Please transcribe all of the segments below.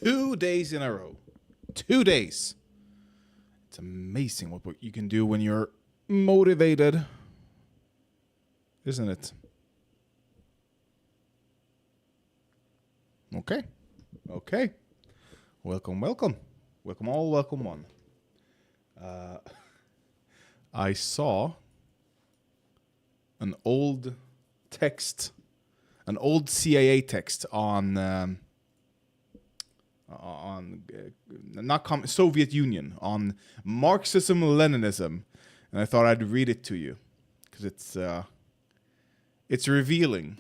2 days in a row. 2 days. It's amazing what you can do when you're motivated, isn't it? Okay. Welcome all, welcome one. I saw an old text, an old CIA text on Soviet Union, on Marxism-Leninism, and I thought I'd read it to you because it's revealing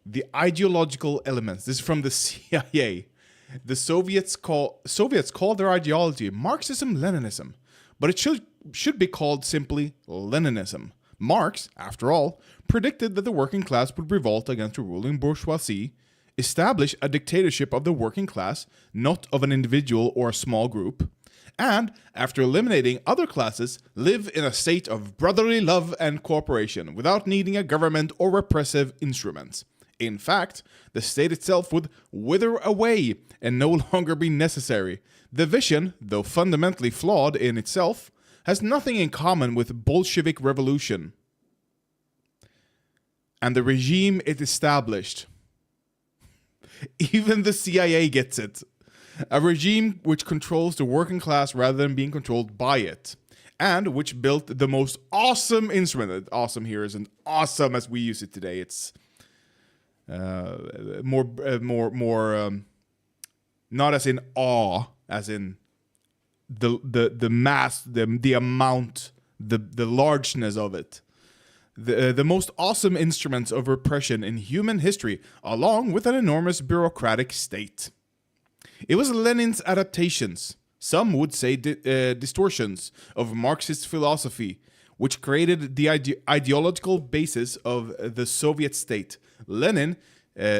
the ideological elements. This is from the CIA. The Soviets call their ideology Marxism-Leninism, but it should be called simply Leninism. Marx, after all, predicted that the working class would revolt against the ruling bourgeoisie, establish a dictatorship of the working class, not of an individual or a small group, and, after eliminating other classes, live in a state of brotherly love and cooperation without needing a government or repressive instruments. In fact, the state itself would wither away and no longer be necessary. The vision, though fundamentally flawed in itself, has nothing in common with Bolshevik revolution and the regime it established. Even the CIA gets it. A regime which controls the working class rather than being controlled by it, and which built the most awesome instrument. Awesome here isn't awesome as we use it today. It's more, not as in awe, as in the mass, the amount, the largeness of it. The most awesome instruments of repression in human history, along with an enormous bureaucratic state. It was Lenin's adaptations, some would say distortions, of Marxist philosophy, which created the ideological basis of the Soviet state. Lenin,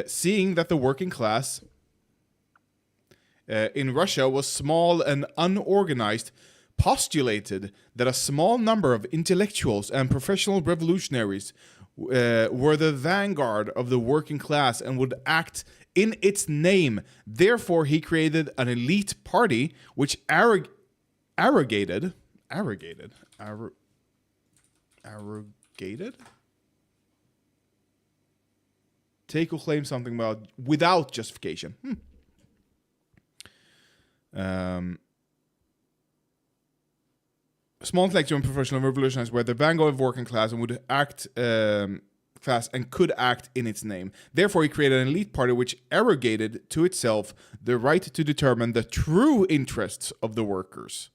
seeing that the working class in Russia was small and unorganized, postulated that a small number of intellectuals and professional revolutionaries were the vanguard of the working class and would act in its name. Therefore, he created an elite party which arrogated? Take or claim something without justification. Small intellectual and professional revolutionaries were the vanguard of working class and would act could act in its name. Therefore, he created an elite party which arrogated to itself the right to determine the true interests of the workers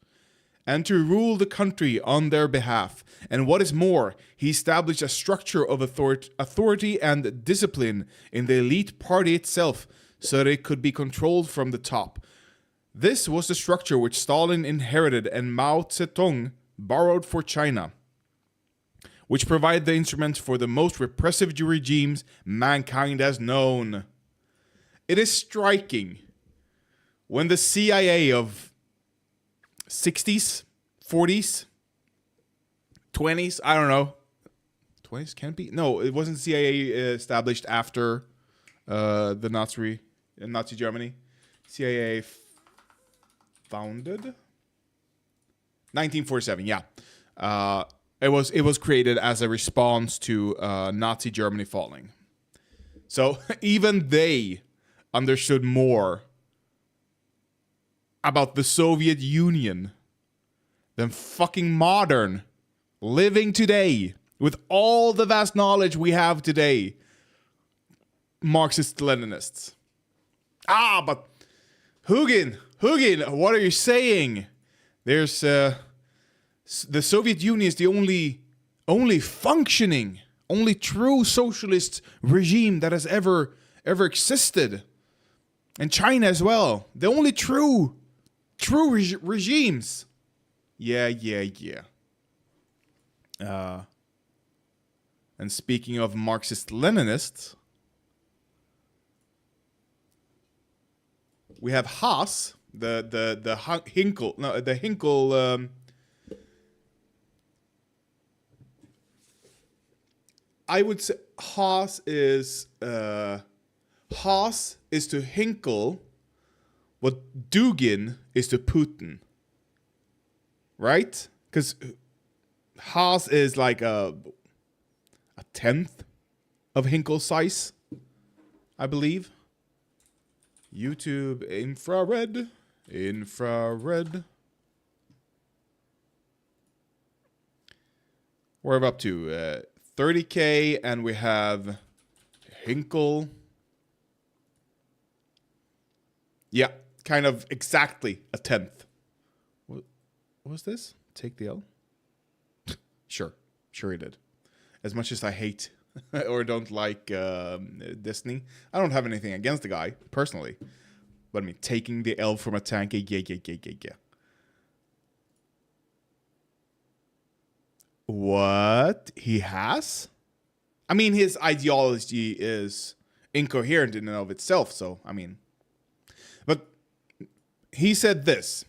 and to rule the country on their behalf. And what is more, he established a structure of authority and discipline in the elite party itself so that it could be controlled from the top. This was the structure which Stalin inherited and Mao Zedong borrowed for China, which provided the instruments for the most repressive regimes mankind has known. It is striking when the CIA of 60s, 40s, 20s, I don't know. 20s can't be? No, it wasn't CIA established after the Nazi Germany. CIA founded 1947. Yeah, it was created as a response to Nazi Germany falling. So even they understood more about the Soviet Union than fucking modern, living today with all the vast knowledge we have today, Marxist-Leninists. But Huginn, what are you saying? There's the Soviet Union is the only functioning, only true socialist regime that has ever existed, and China as well. The only true regimes. Yeah. And speaking of Marxist-Leninists, we have Haas, the Hinkel. I would say Haas is to Hinkel what Dugin is to Putin. Right? Because Haas is like a tenth of Hinkle's size, I believe. YouTube infrared. We're up to 30K, and we have Hinkle. Yeah, kind of exactly a tenth. What was this? Take the L? Sure he did. As much as I hate or don't like Disney, I don't have anything against the guy, personally. But I mean, taking the L from a tank, yeah. What? He has? I mean, his ideology is incoherent in and of itself, so, I mean. But he said this: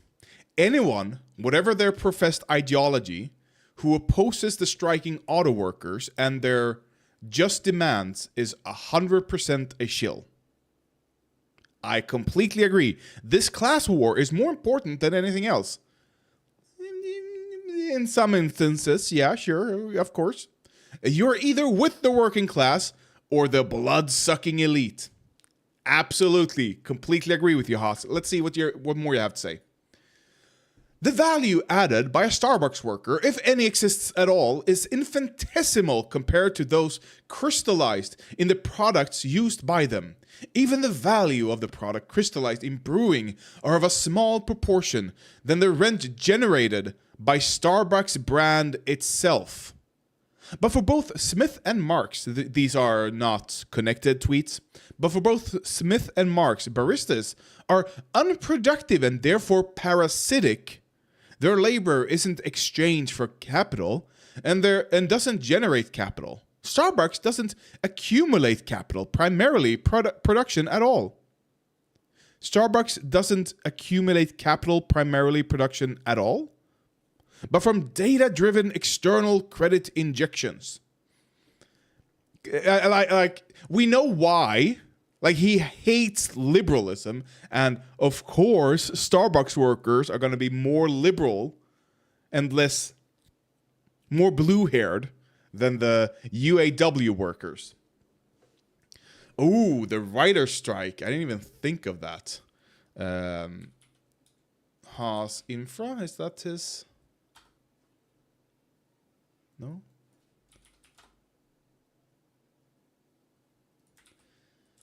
anyone, whatever their professed ideology, who opposes the striking auto workers and their just demands is 100% a shill. I completely agree. This class war is more important than anything else. In some instances, yeah, sure, of course. You're either with the working class or the blood-sucking elite. Absolutely, completely agree with you, Haas. Let's see what more you have to say. The value added by a Starbucks worker, if any exists at all, is infinitesimal compared to those crystallized in the products used by them. Even the value of the product crystallized in brewing are of a small proportion than the rent generated by Starbucks brand itself. But for both Smith and Marks, these are not connected tweets, but for both Smith and Marks, baristas are unproductive and therefore parasitic. Their labor isn't exchanged for capital and doesn't generate capital. Starbucks doesn't accumulate capital, primarily production at all. Starbucks doesn't accumulate capital, primarily production at all, but from data-driven external credit injections. Like we know why. Like, he hates liberalism, and of course, Starbucks workers are going to be more liberal and more blue-haired than the UAW workers. Ooh, the writer's strike. I didn't even think of that. Haas Infra, is that his? No?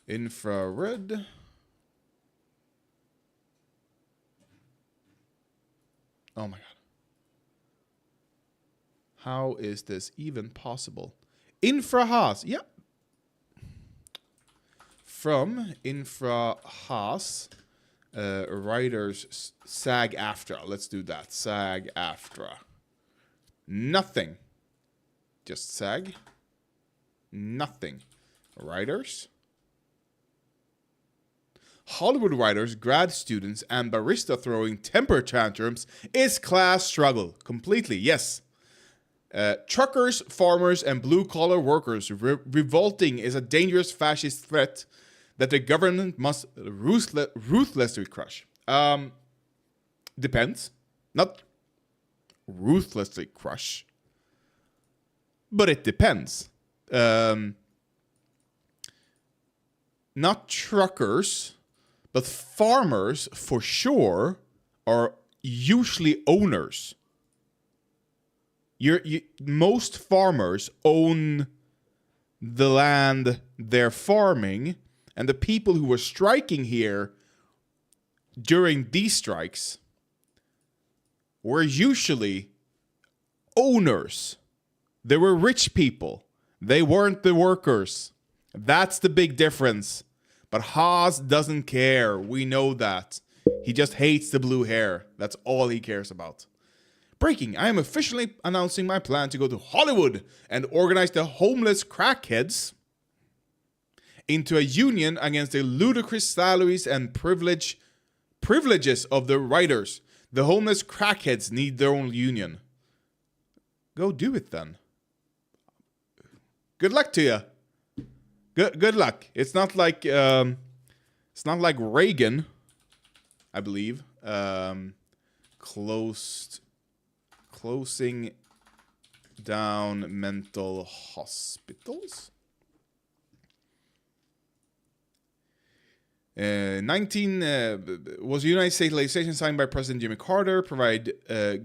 Infrared. Oh my god. How is this even possible? Infra Haas. Yep. From Infra Haas. Writers SAG AFTRA. Let's do that. SAG AFTRA. Nothing. Just SAG. Nothing. Writers. Hollywood writers, grad students, and barista throwing temper tantrums is class struggle. Completely, yes. Truckers, farmers, and blue-collar workers revolting is a dangerous fascist threat that the government must ruthlessly crush. Depends. Not ruthlessly crush. But it depends. Not truckers, but farmers, for sure, are usually owners. Most farmers own the land they're farming, and the people who were striking here during these strikes were usually owners. They were rich people. They weren't the workers. That's the big difference. But Haas doesn't care. We know that. He just hates the blue hair. That's all he cares about. Breaking. I am officially announcing my plan to go to Hollywood and organize the homeless crackheads into a union against the ludicrous salaries and privileges of the writers. The homeless crackheads need their own union. Go do it then. Good luck to you. Good luck. It's not like Reagan I believe. Closing down mental hospitals. 19 was a United States legislation signed by President Jimmy Carter, provide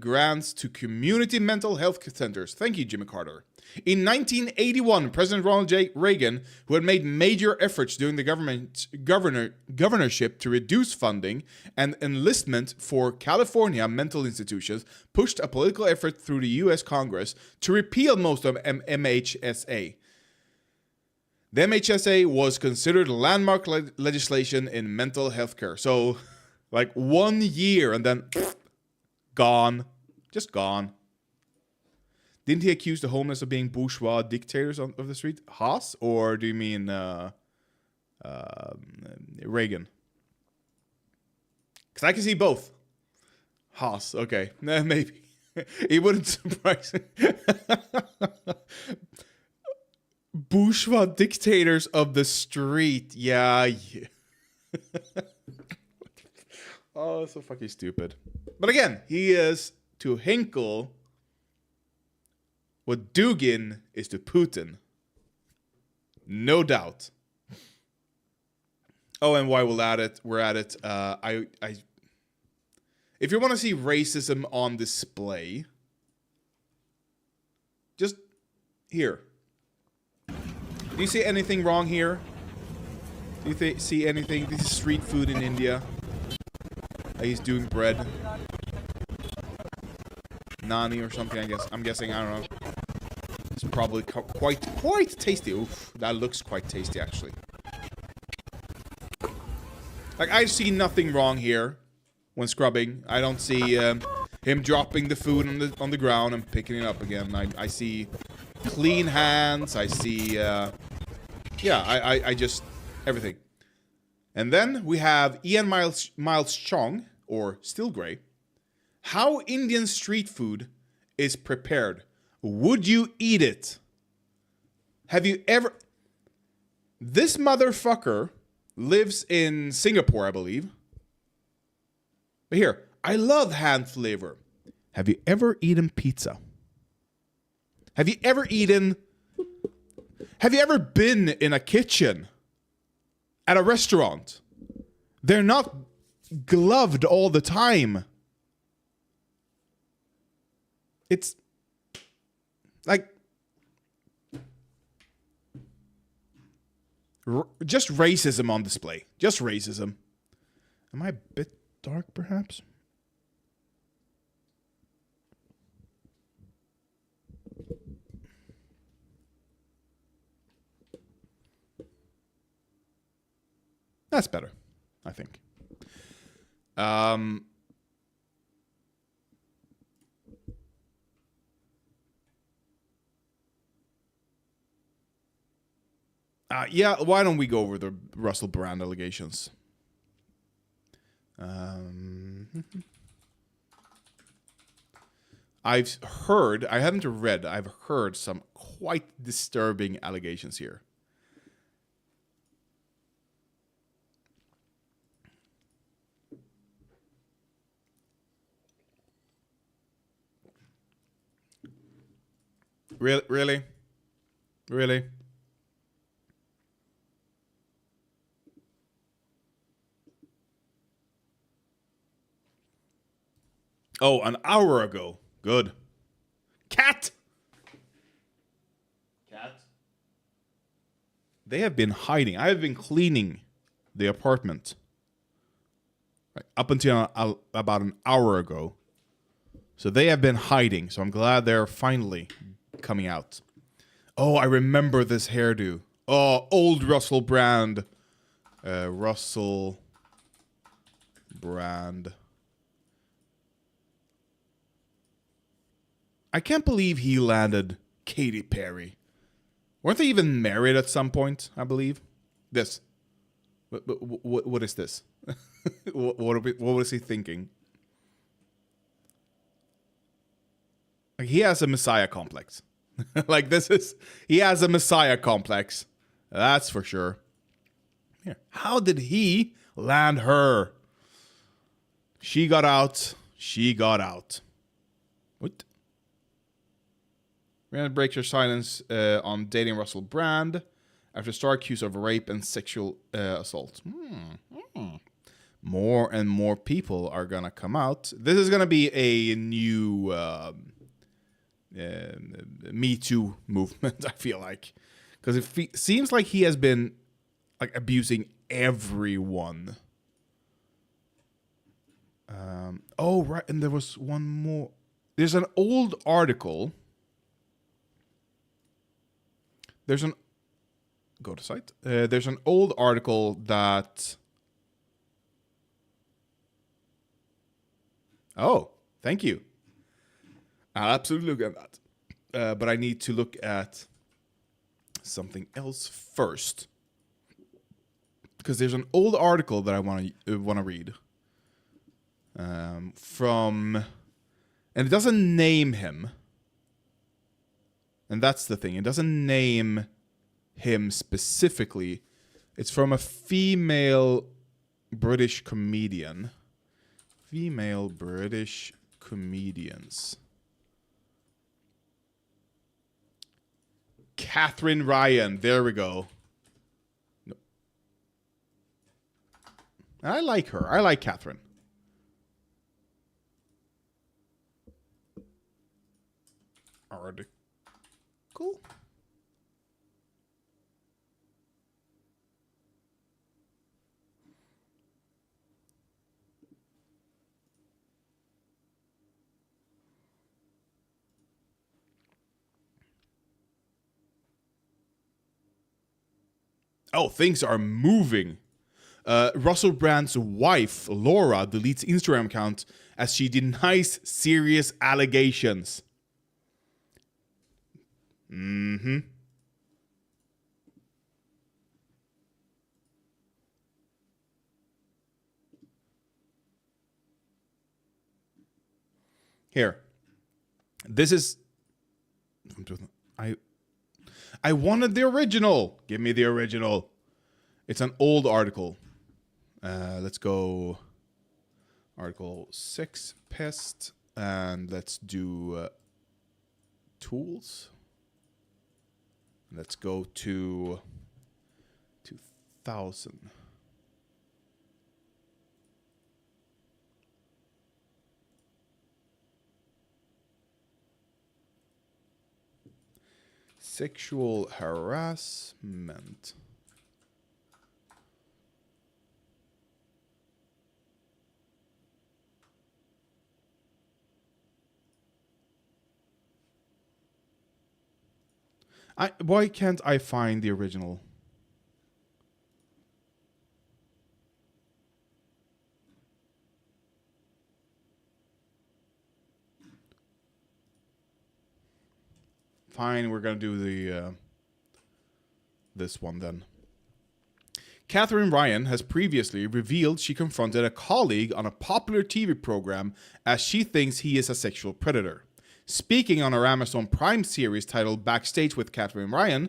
grants to community mental health centers. Thank you, Jimmy Carter. In 1981, President Ronald J. Reagan, who had made major efforts during the governorship to reduce funding and enlistment for California mental institutions, pushed a political effort through the U.S. Congress to repeal most of MHSA. The MHSA was considered landmark legislation in mental health care. So, like 1 year and then gone. Just gone. Didn't he accuse the homeless of being bourgeois dictators of the street? Haas? Or do you mean Reagan? Because I can see both. Haas, okay. Maybe. It wouldn't surprise me. Bourgeois dictators of the street. Yeah. Oh, so fucking stupid. But again, he is to Hinkle what Dugin is to Putin. No doubt. Oh, and while we're at it, if you want to see racism on display, just here. Do you see anything wrong here? Do you see anything? This is street food in India. He's doing bread. Nani or something, I guess. I'm guessing, I don't know. It's probably quite tasty. Oof, that looks quite tasty, actually. Like, I see nothing wrong here when scrubbing. I don't see him dropping the food on the ground and picking it up again. I see clean hands. I see, I just, everything. And then we have Ian Miles Chong, or Still Grey. How Indian street food is prepared. Would you eat it? Have you ever... This motherfucker lives in Singapore, I believe. But here, I love hand flavor. Have you ever eaten pizza? Have you ever been in a kitchen at a restaurant? They're not gloved all the time. It's like just racism on display. Just racism. Am I a bit dark, perhaps? That's better, I think. Yeah, why don't we go over the Russell Brand allegations? I've heard, I haven't read, I've heard some quite disturbing allegations here. Really? Oh, an hour ago. Good. Cat! They have been hiding. I have been cleaning the apartment. Up until about an hour ago. So they have been hiding. So I'm glad they're finally coming out. Oh, I remember this hairdo. Oh, old Russell Brand. Russell Brand. I can't believe he landed Katy Perry. Weren't they even married at some point, I believe? This. What is this? what was he thinking? Like, he has a messiah complex. Like, he has a messiah complex. That's for sure. Here. How did he land her? She got out. She got out. What? Rihanna breaks her silence on dating Russell Brand after star accused of rape and sexual assault. More and more people are gonna come out. This is gonna be a new Me Too movement. I feel like, because it seems like he has been like abusing everyone. Oh right, and there was one more. There's an old article. Go to site. There's an old article that. Oh, thank you. I'll absolutely look at that. But I need to look at something else first, because there's an old article that I want to read. And it doesn't name him. And that's the thing. It doesn't name him specifically. It's from a female British comedian. Female British comedians. Catherine Ryan. There we go. No. I like her. I like Catherine. Article. Oh, things are moving. Russell Brand's wife, Laura, deletes Instagram account as she denies serious allegations. Mm-hmm. Here. This is... I wanted the original. Give me the original. It's an old article. Let's go article 6, pest, and let's do tools. Let's go to 2000. Sexual harassment. Why can't I find the original? Fine, we're gonna do the this one then. Catherine Ryan has previously revealed she confronted a colleague on a popular TV program as she thinks he is a sexual predator. Speaking on her Amazon Prime series titled Backstage with Catherine Ryan,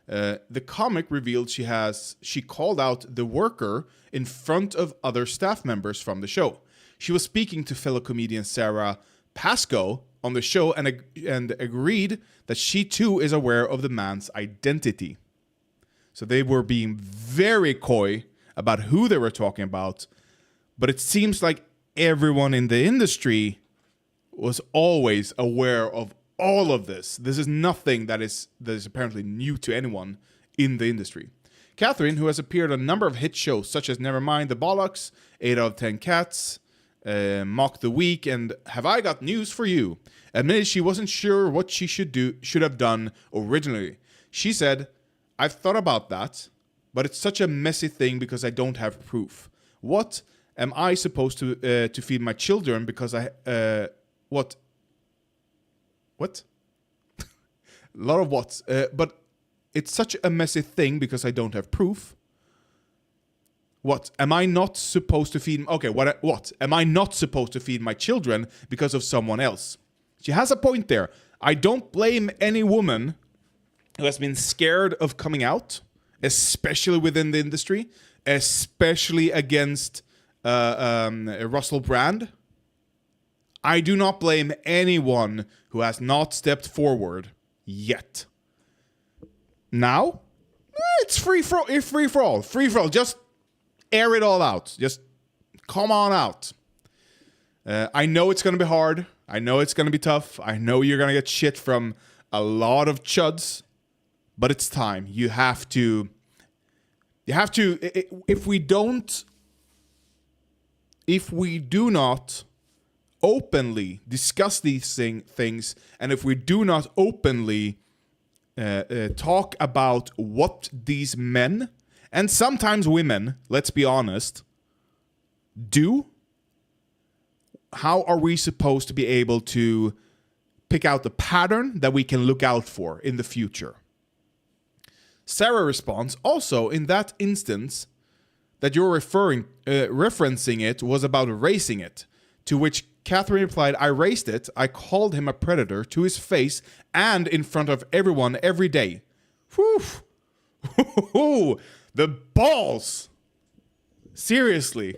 the comic revealed she called out the worker in front of other staff members from the show. She was speaking to fellow comedian Sarah Pascoe on the show and agreed that she too is aware of the man's identity. So they were being very coy about who they were talking about, but it seems like everyone in the industry was always aware of all of this. This is nothing that is apparently new to anyone in the industry. Catherine, who has appeared on a number of hit shows such as Nevermind the Bollocks, 8 out of 10 Cats, Mock the Week, and Have I Got News for You, admitted she wasn't sure what she should have done originally. She said, "I've thought about that, but it's such a messy thing because I don't have proof. What am I supposed to feed my children because I what? A lot of whats. But it's such a messy thing because I don't have proof. What? Am I not supposed to feed... Okay, what? Am I not supposed to feed my children because of someone else?" She has a point there. I don't blame any woman who has been scared of coming out, especially within the industry, especially against Russell Brand. I do not blame anyone who has not stepped forward yet. Now, it's free for all. Just air it all out. Just come on out. I know it's going to be hard. I know it's going to be tough. I know you're going to get shit from a lot of chuds. But it's time. You have to. If we do not openly discuss these things, and if we do not openly talk about what these men, and sometimes women, let's be honest, do, how are we supposed to be able to pick out the pattern that we can look out for in the future? Sarah responds, also, in that instance that you're referencing it was about erasing it, to which Catherine replied, I raised it, I called him a predator to his face and in front of everyone every day. Whew. The balls! Seriously.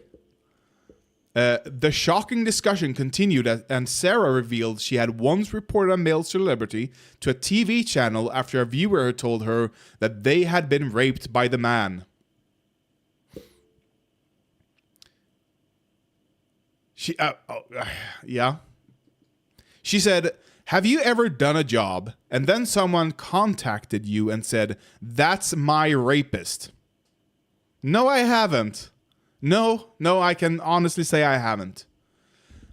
The shocking discussion continued and Sarah revealed she had once reported a male celebrity to a TV channel after a viewer had told her that they had been raped by the man. Yeah. She said, have you ever done a job and then someone contacted you and said, that's my rapist? No, I haven't. No, I can honestly say I haven't.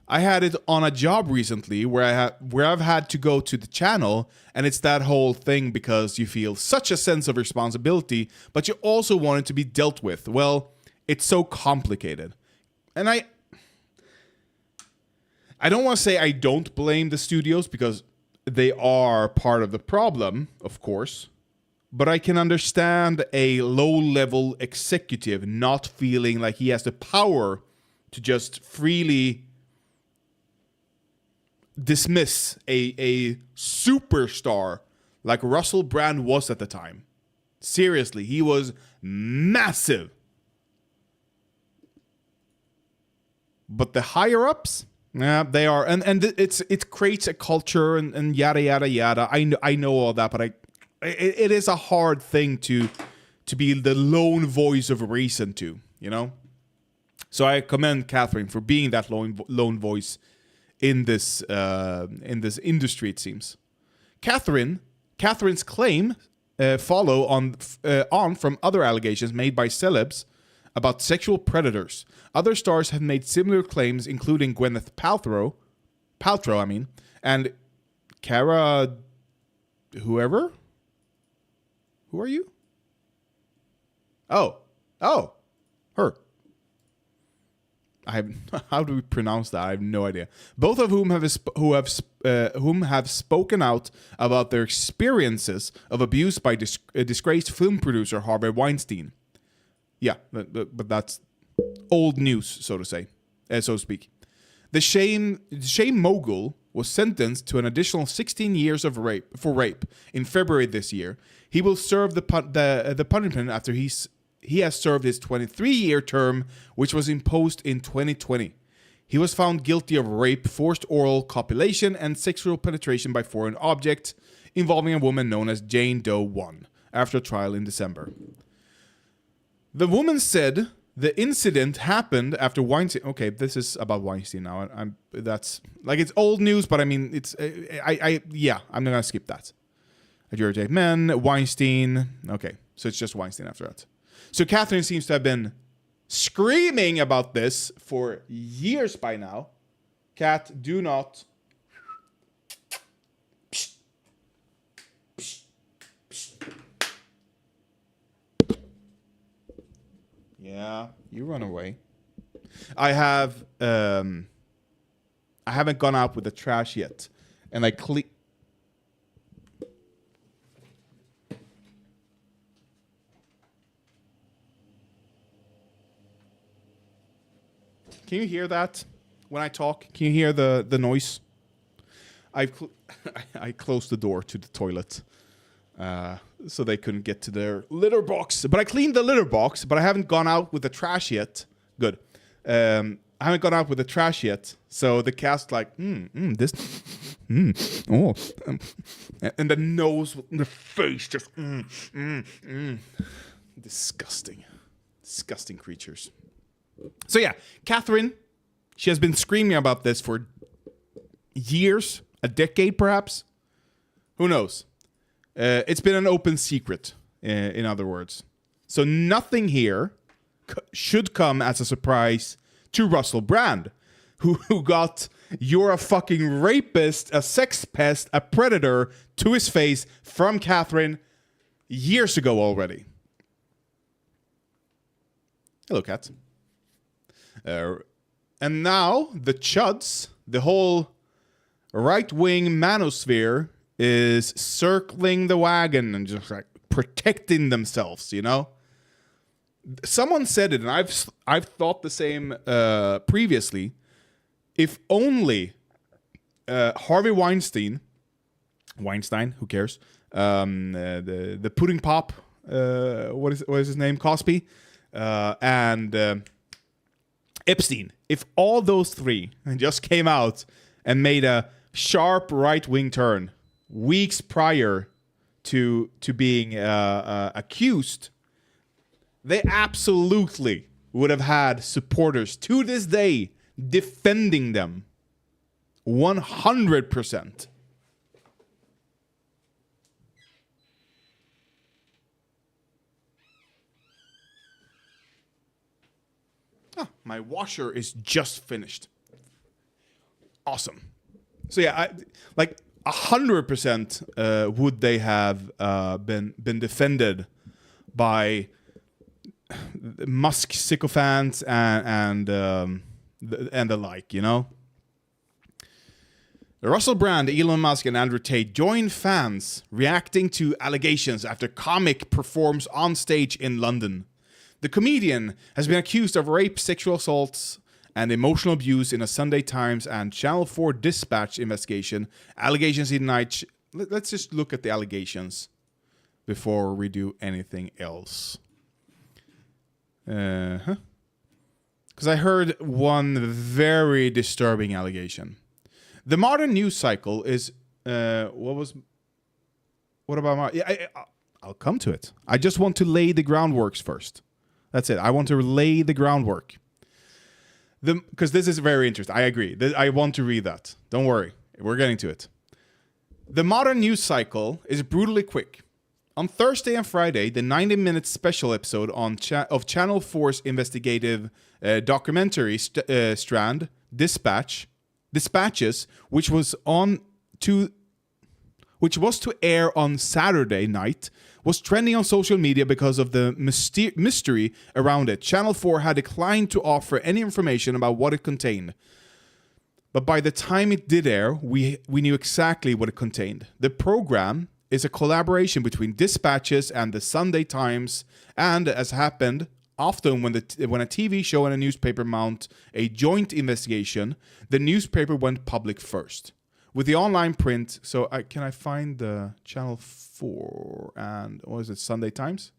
I had it on a job recently where I've had to go to the channel, and it's that whole thing because you feel such a sense of responsibility, but you also want it to be dealt with. Well, it's so complicated. And I don't want to say I don't blame the studios because they are part of the problem, of course. But I can understand a low-level executive not feeling like he has the power to just freely dismiss a superstar like Russell Brand was at the time. Seriously, he was massive. But the higher-ups, yeah, they are. And it creates a culture and yada, yada, yada. I know all that, but it is a hard thing to be the lone voice of reason to, you know? So I commend Catherine for being that lone voice in this industry, it seems. Catherine's claim follow on from other allegations made by celebs about sexual predators. Other stars have made similar claims, including Gwyneth Paltrow, and Cara whoever? Who are you? Oh, her. How do we pronounce that? I have no idea. Both of whom have spoken out about their experiences of abuse by disgraced film producer Harvey Weinstein. Yeah, but that's old news, so to speak. The shame mogul was sentenced to an additional 16 years for rape in February this year. He will serve the punishment after he has served his 23-year term, which was imposed in 2020. He was found guilty of rape, forced oral copulation, and sexual penetration by foreign object involving a woman known as Jane Doe 1 after a trial in December. The woman said the incident happened after Weinstein. Okay, this is about Weinstein now. That's like it's old news, but I mean it's I'm gonna skip that. Adjurate men, Weinstein. Okay, so it's just Weinstein after that. So Catherine seems to have been screaming about this for years by now. Cat, do not. Yeah, you run away. I haven't gone out with the trash yet, and I Can you hear that when I talk? Can you hear the noise? I closed the door to the toilet so they couldn't get to their litter box. But I cleaned the litter box, but I haven't gone out with the trash yet. Good. I haven't gone out with the trash yet. So the cat's like, this, oh, and the nose, the face, just, disgusting creatures. So yeah, Catherine, she has been screaming about this for years, a decade perhaps. Who knows? It's been an open secret, in other words. So nothing here should come as a surprise to Russell Brand, who got "you're a fucking rapist, a sex pest, a predator" to his face from Catherine years ago already. Hello, Cat. And now the chuds, the whole right-wing manosphere, is circling the wagon and just like protecting themselves, you know? Someone said it, and I've thought the same previously. If only Harvey Weinstein, who cares? The pudding pop, what is his name? Cosby, and Epstein. If all those three just came out and made a sharp right-wing turn weeks prior to being accused, they absolutely would have had supporters to this day defending them 100%. My washer is just finished. Awesome. So yeah, 100% would they have been defended by Musk sycophants and the like, you know. Russell Brand, Elon Musk, and Andrew Tate join fans reacting to allegations after comic performs on stage in London. The comedian has been accused of rape, sexual assaults, and emotional abuse in a Sunday Times and Channel 4 Dispatch investigation. Allegations he denied. Let's just look at the allegations before we do anything else. Because I heard one very disturbing allegation. The modern news cycle is what about my? Yeah, I'll come to it. I just want to lay the groundworks first. That's it. I want to lay the groundwork. Because this is very interesting. I agree. I want to read that. Don't worry. We're getting to it. The modern news cycle is brutally quick. On Thursday and Friday, the 90-minute special episode of Channel 4's investigative documentary strand, Dispatches, which was to air on Saturday night, was trending on social media because of the mystery around it. Channel 4 had declined to offer any information about what it contained. But by the time it did air, we knew exactly what it contained. The program is a collaboration between Dispatches and the Sunday Times, and as happened often when a TV show and a newspaper mount a joint investigation, the newspaper went public first. With the online print, so can I find the Channel 4 and, what is it, Sunday Times?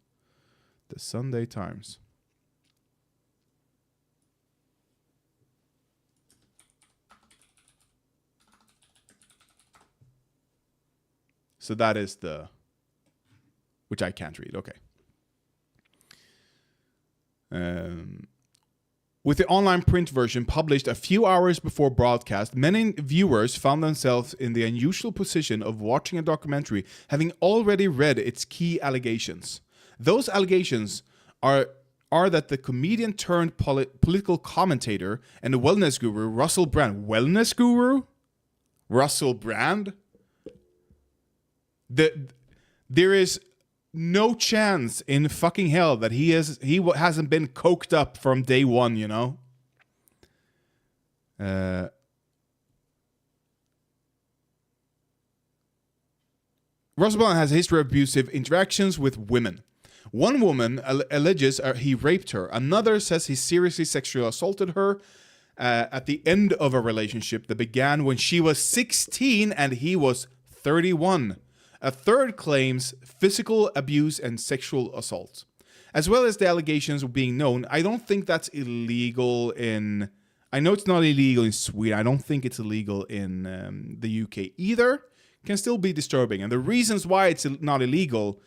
The Sunday Times. So that is which I can't read, okay. With the online print version published a few hours before broadcast, many viewers found themselves in the unusual position of watching a documentary having already read its key allegations. Those allegations are that the comedian turned political commentator and the wellness guru Russell Brand. Wellness guru? Russell Brand? There is no chance in fucking hell that he hasn't been coked up from day one, you know? Russell Brand has a history of abusive interactions with women. One woman alleges he raped her. Another says he seriously sexually assaulted her at the end of a relationship that began when she was 16 and he was 31. A third claims physical abuse and sexual assault. As well as the allegations being known, I don't think that's illegal in... I know it's not illegal in Sweden. I don't think it's illegal in the UK either. Can still be disturbing. And the reasons why it's not illegal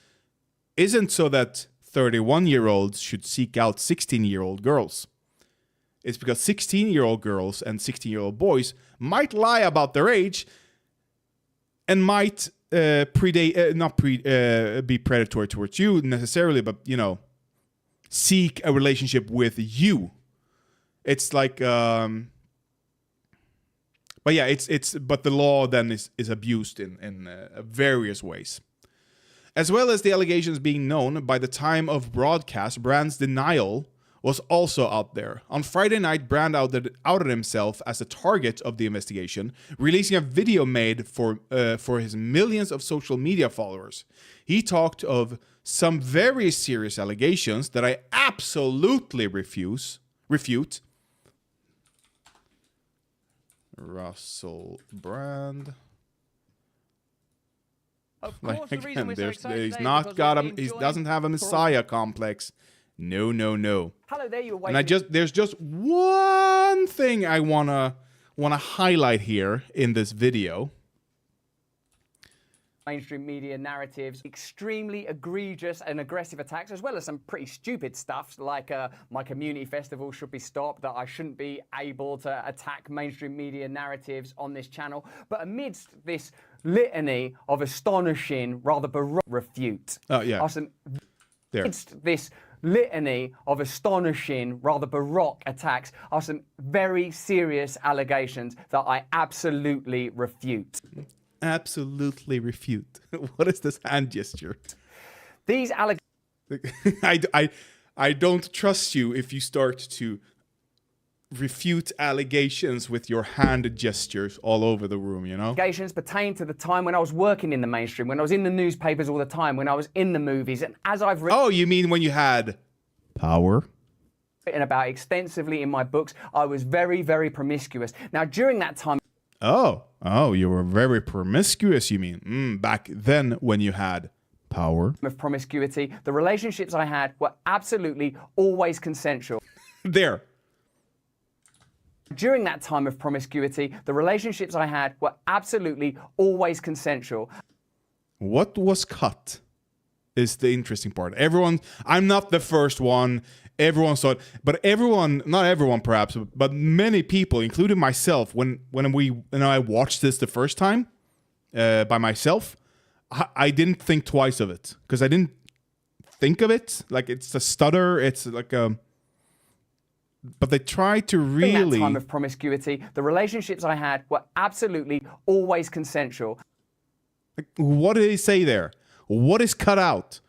isn't so that 31-year-olds should seek out 16-year-old girls. It's because 16-year-old girls and 16-year-old boys might lie about their age and might be predatory towards you necessarily, but, you know, seek a relationship with you. It's like, but yeah, but the law then is abused in various ways. As well as the allegations being known, by the time of broadcast, Brand's denial was also out there. On Friday night, Brand outed himself as the target of the investigation, releasing a video made for his millions of social media followers. He talked of some very serious allegations that I absolutely refute. Russell Brand. Of course, the reason we're so excited he's today not is got because he doesn't have a messiah complex. No. Hello there, you're And there's just one thing I wanna highlight here in this video. Mainstream media narratives, extremely egregious and aggressive attacks, as well as some pretty stupid stuff like my community festival should be stopped, that I shouldn't be able to attack mainstream media narratives on this channel. But amidst this litany of astonishing, rather baroque refute, amidst this litany of astonishing, rather baroque attacks are some very serious allegations that I absolutely refute. Absolutely refute. What is this hand gesture? These allegations... I don't trust you if you start to refute allegations with your hand gestures all over the room, you know? Allegations pertain to the time when I was working in the mainstream, when I was in the newspapers all the time, when I was in the movies, and as I've written... Oh, you mean when you had power? ...written about extensively in my books, I was very, very promiscuous. Now, during that time... Oh, you were very promiscuous, you mean? Back then when you had power. ...of promiscuity, the relationships I had were absolutely always consensual. There. During that time of promiscuity, the relationships I had were absolutely always consensual. What was cut is the interesting part. I'm not the first one. Everyone saw it, but not everyone perhaps, but many people, including myself, when I watched this the first time by myself, I didn't think twice of it because I didn't think of it like it's a stutter. It's like a. But they try to really. In that time of promiscuity, the relationships I had were absolutely always consensual. Like, what did he say there? What is cut out?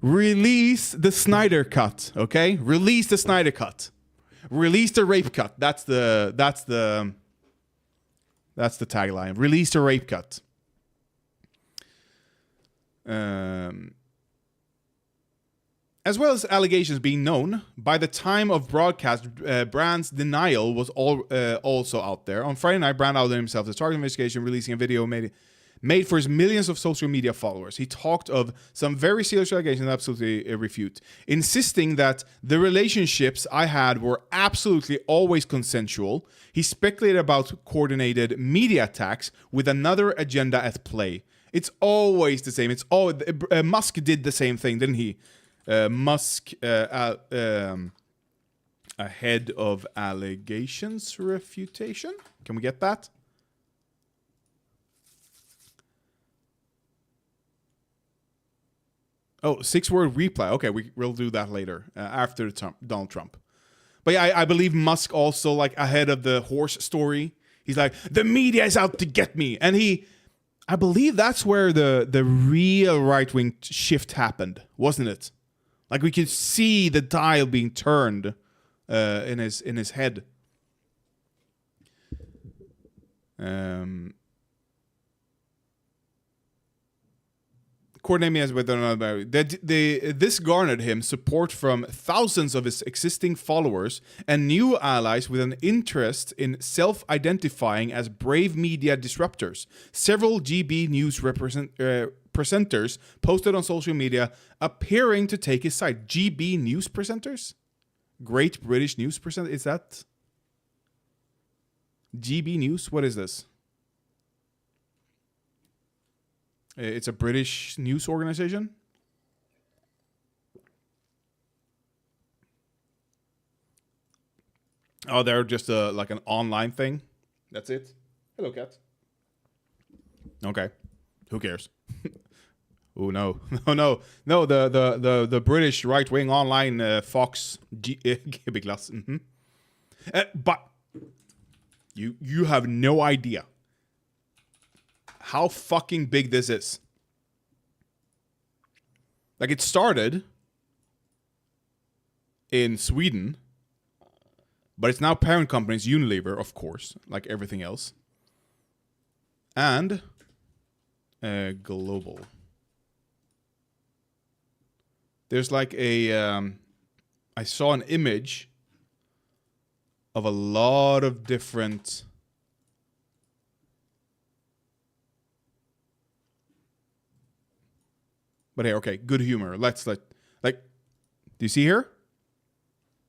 Release the Snyder cut, okay? Release the Snyder cut. Release the rape cut. That's the tagline. Release the rape cut. As well as allegations being known, by the time of broadcast, Brand's denial was also out there. On Friday night, Brand outed himself as target investigation, releasing a video made for his millions of social media followers. He talked of some very serious allegations that absolutely refute, insisting that the relationships I had were absolutely always consensual. He speculated about coordinated media attacks with another agenda at play. It's always the same. It's always Musk did the same thing, didn't he? Musk, ahead of allegations refutation. Can we get that? Oh, 6-word reply. Okay, we'll do that later after Donald Trump. But yeah, I believe Musk also, like, ahead of the horse story. He's like, the media is out to get me. And I believe that's where the real right-wing shift happened, wasn't it? Like, we could see the dial being turned in his head. Coordinate me as with another. This garnered him support from thousands of his existing followers and new allies with an interest in self-identifying as brave media disruptors. Several GB News presenters posted on social media appearing to take his side. GB News presenters? Great British News presenter? Is that GB News? What is this? It's a British news organization? Oh, they're just like an online thing. That's it. Hello, cat. Okay, who cares? Oh no, no. The British right wing online Fox GB class. Mm-hmm. But you have no idea how fucking big this is. Like, it started in Sweden, but it's now parent companies Unilever, of course, like everything else, and global. There's like a I saw an image of a lot of different but hey, okay, good humor. Let's do you see here? Do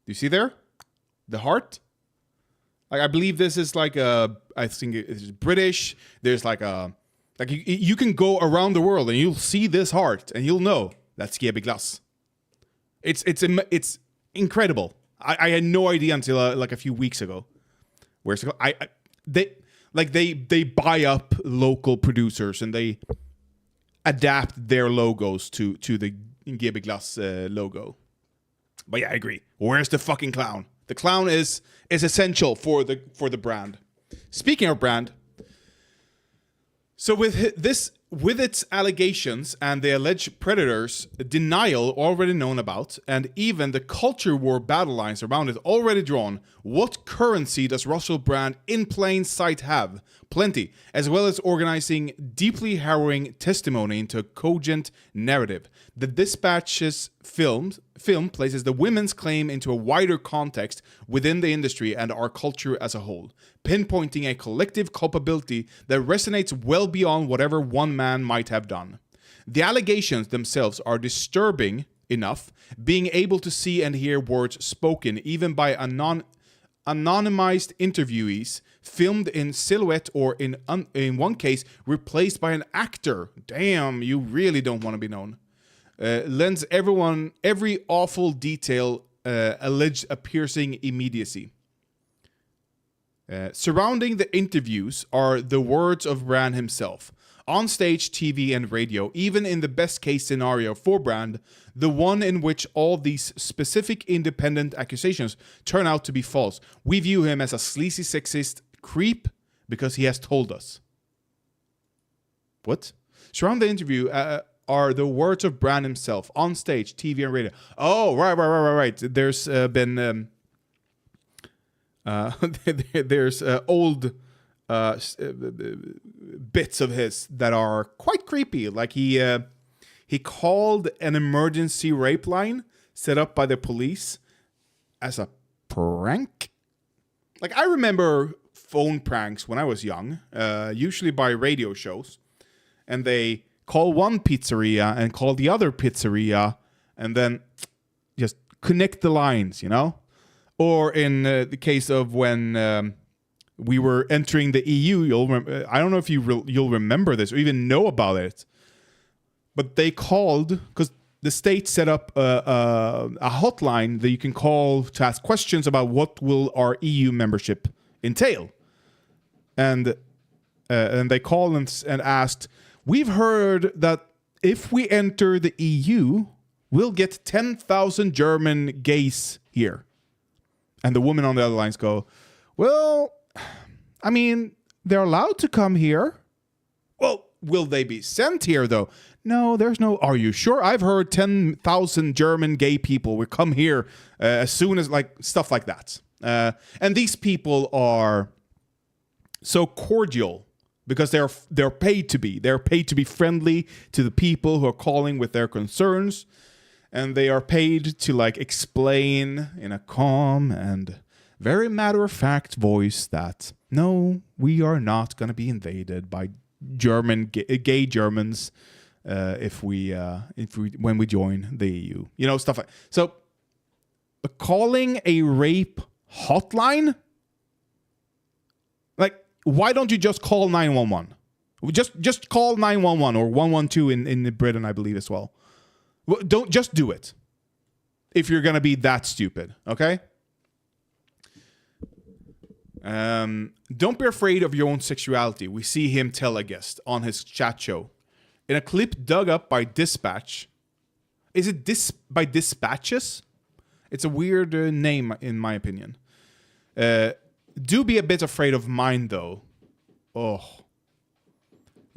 you see there? The heart? Like, I believe this is like I think it's British. There's like you can go around the world and you'll see this heart and you'll know that's GB Glass. It's incredible. I had no idea until like a few weeks ago. Where's they buy up local producers and they adapt their logos to the GB Glass logo. But yeah, I agree. Where's the fucking clown? The clown is essential for the brand. Speaking of brand, so with its allegations and the alleged predators' denial already known about, and even the culture war battle lines around it already drawn, what currency does Russell Brand in plain sight have? Plenty, as well as organizing deeply harrowing testimony into a cogent narrative. The Dispatch's film places the women's claim into a wider context within the industry and our culture as a whole, pinpointing a collective culpability that resonates well beyond whatever one man might have done. The allegations themselves are disturbing enough, being able to see and hear words spoken even by anonymized interviewees, filmed in silhouette or in one case replaced by an actor. Damn, you really don't want to be known. Lends every awful detail alleged a piercing immediacy. Surrounding the interviews are the words of Brand himself. On stage, TV, and radio, even in the best case scenario for Brand, the one in which all these specific independent accusations turn out to be false. We view him as a sleazy sexist creep because he has told us. What? Surrounding the interview are the words of Brand himself on stage, TV, and radio. Oh, right. There's been there's old bits of his that are quite creepy. Like he called an emergency rape line set up by the police as a prank. Like, I remember phone pranks when I was young, usually by radio shows, and they call one pizzeria and call the other pizzeria and then just connect the lines, you know? Or in the case of when we were entering the EU, I don't know if you'll remember this or even know about it, but they called, because the state set up a hotline that you can call to ask questions about what will our EU membership entail. And they called and asked, we've heard that if we enter the EU, we'll get 10,000 German gays here. And the woman on the other lines go, well, I mean, they're allowed to come here. Well, will they be sent here, though? No, there's no... Are you sure? I've heard 10,000 German gay people will come here as soon as, like, stuff like that. And these people are so cordial because they're paid to be. They're paid to be friendly to the people who are calling with their concerns. And they are paid to, like, explain in a calm and very matter-of-fact voice that, no, we are not going to be invaded by gay Germans. if we when we join the EU. You know, stuff like so. Calling a rape hotline? Like, why don't you just call 911? Just call 911 or 112 in Britain, I believe, as well. Don't just do it. If you're gonna be that stupid, okay? Don't be afraid of your own sexuality. We see him tell a guest on his chat show. In a clip dug up by Dispatch. Is it by Dispatches? It's a weird name, in my opinion. Do be a bit afraid of mine, though. Oh.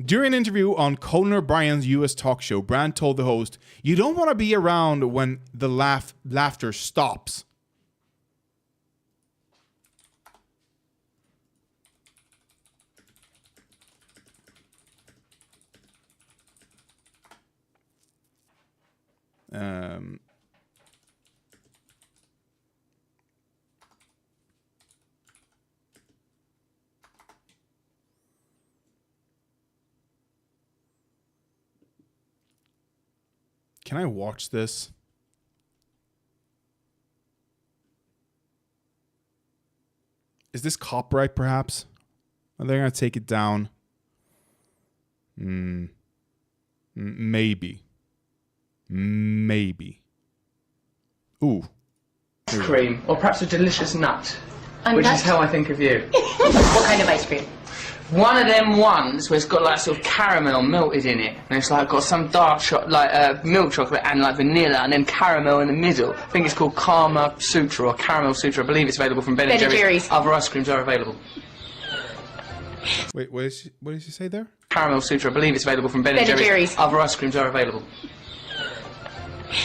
During an interview on Conan O'Brien's US talk show, Brand told the host, "You don't want to be around when the laughter stops." Can I watch this? Is this copyright, perhaps? Are they going to take it down? Maybe. Maybe. Ooh. Ice cream, or perhaps a delicious nut, A which nut? is how I think of you. What kind of ice cream? One of them ones where it's got like sort of caramel melted in it, and it's like got some dark milk chocolate and like vanilla, and then caramel in the middle. I think it's called Karma Sutra or Caramel Sutra. I believe it's available from Ben & Jerry's. Other ice creams are available. Wait, what did she say there? Caramel Sutra. I believe it's available from Ben & Jerry's. Other ice creams are available.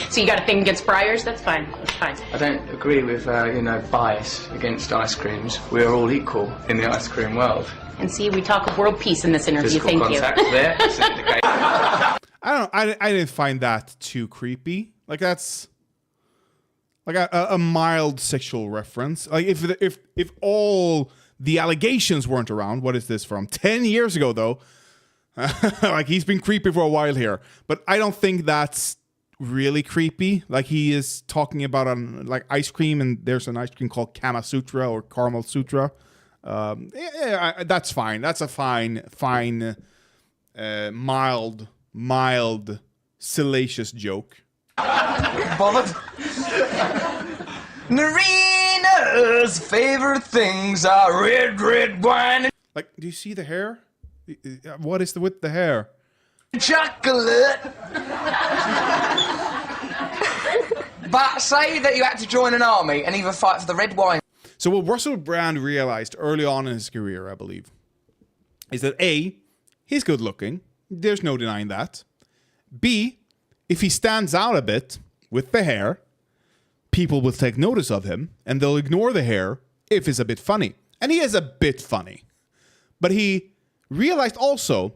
So you got a thing against Breyers? That's fine. That's fine. I don't agree with bias against ice creams. We're all equal in the ice cream world. And see, we talk of world peace in this interview. Physical Thank you. contact there. I didn't find that too creepy. Like, that's like a mild sexual reference. Like, if all the allegations weren't around, what is this from? 10 years ago, though. Like, he's been creepy for a while here. But I don't think that's really creepy. Like, he is talking about like ice cream, and there's an ice cream called Kama Sutra or Caramel Sutra. That's fine. That's a fine, mild, salacious joke. Bothered? Narina's favorite things are red wine Like, do you see the hair? What is with the hair? and chocolate. But say that you had to join an army and either fight for the red wine. So what Russell Brand realized early on in his career, I believe, is that A, he's good looking. There's no denying that. B, if he stands out a bit with the hair, people will take notice of him and they'll ignore the hair if it's a bit funny. And he is a bit funny. But he realized also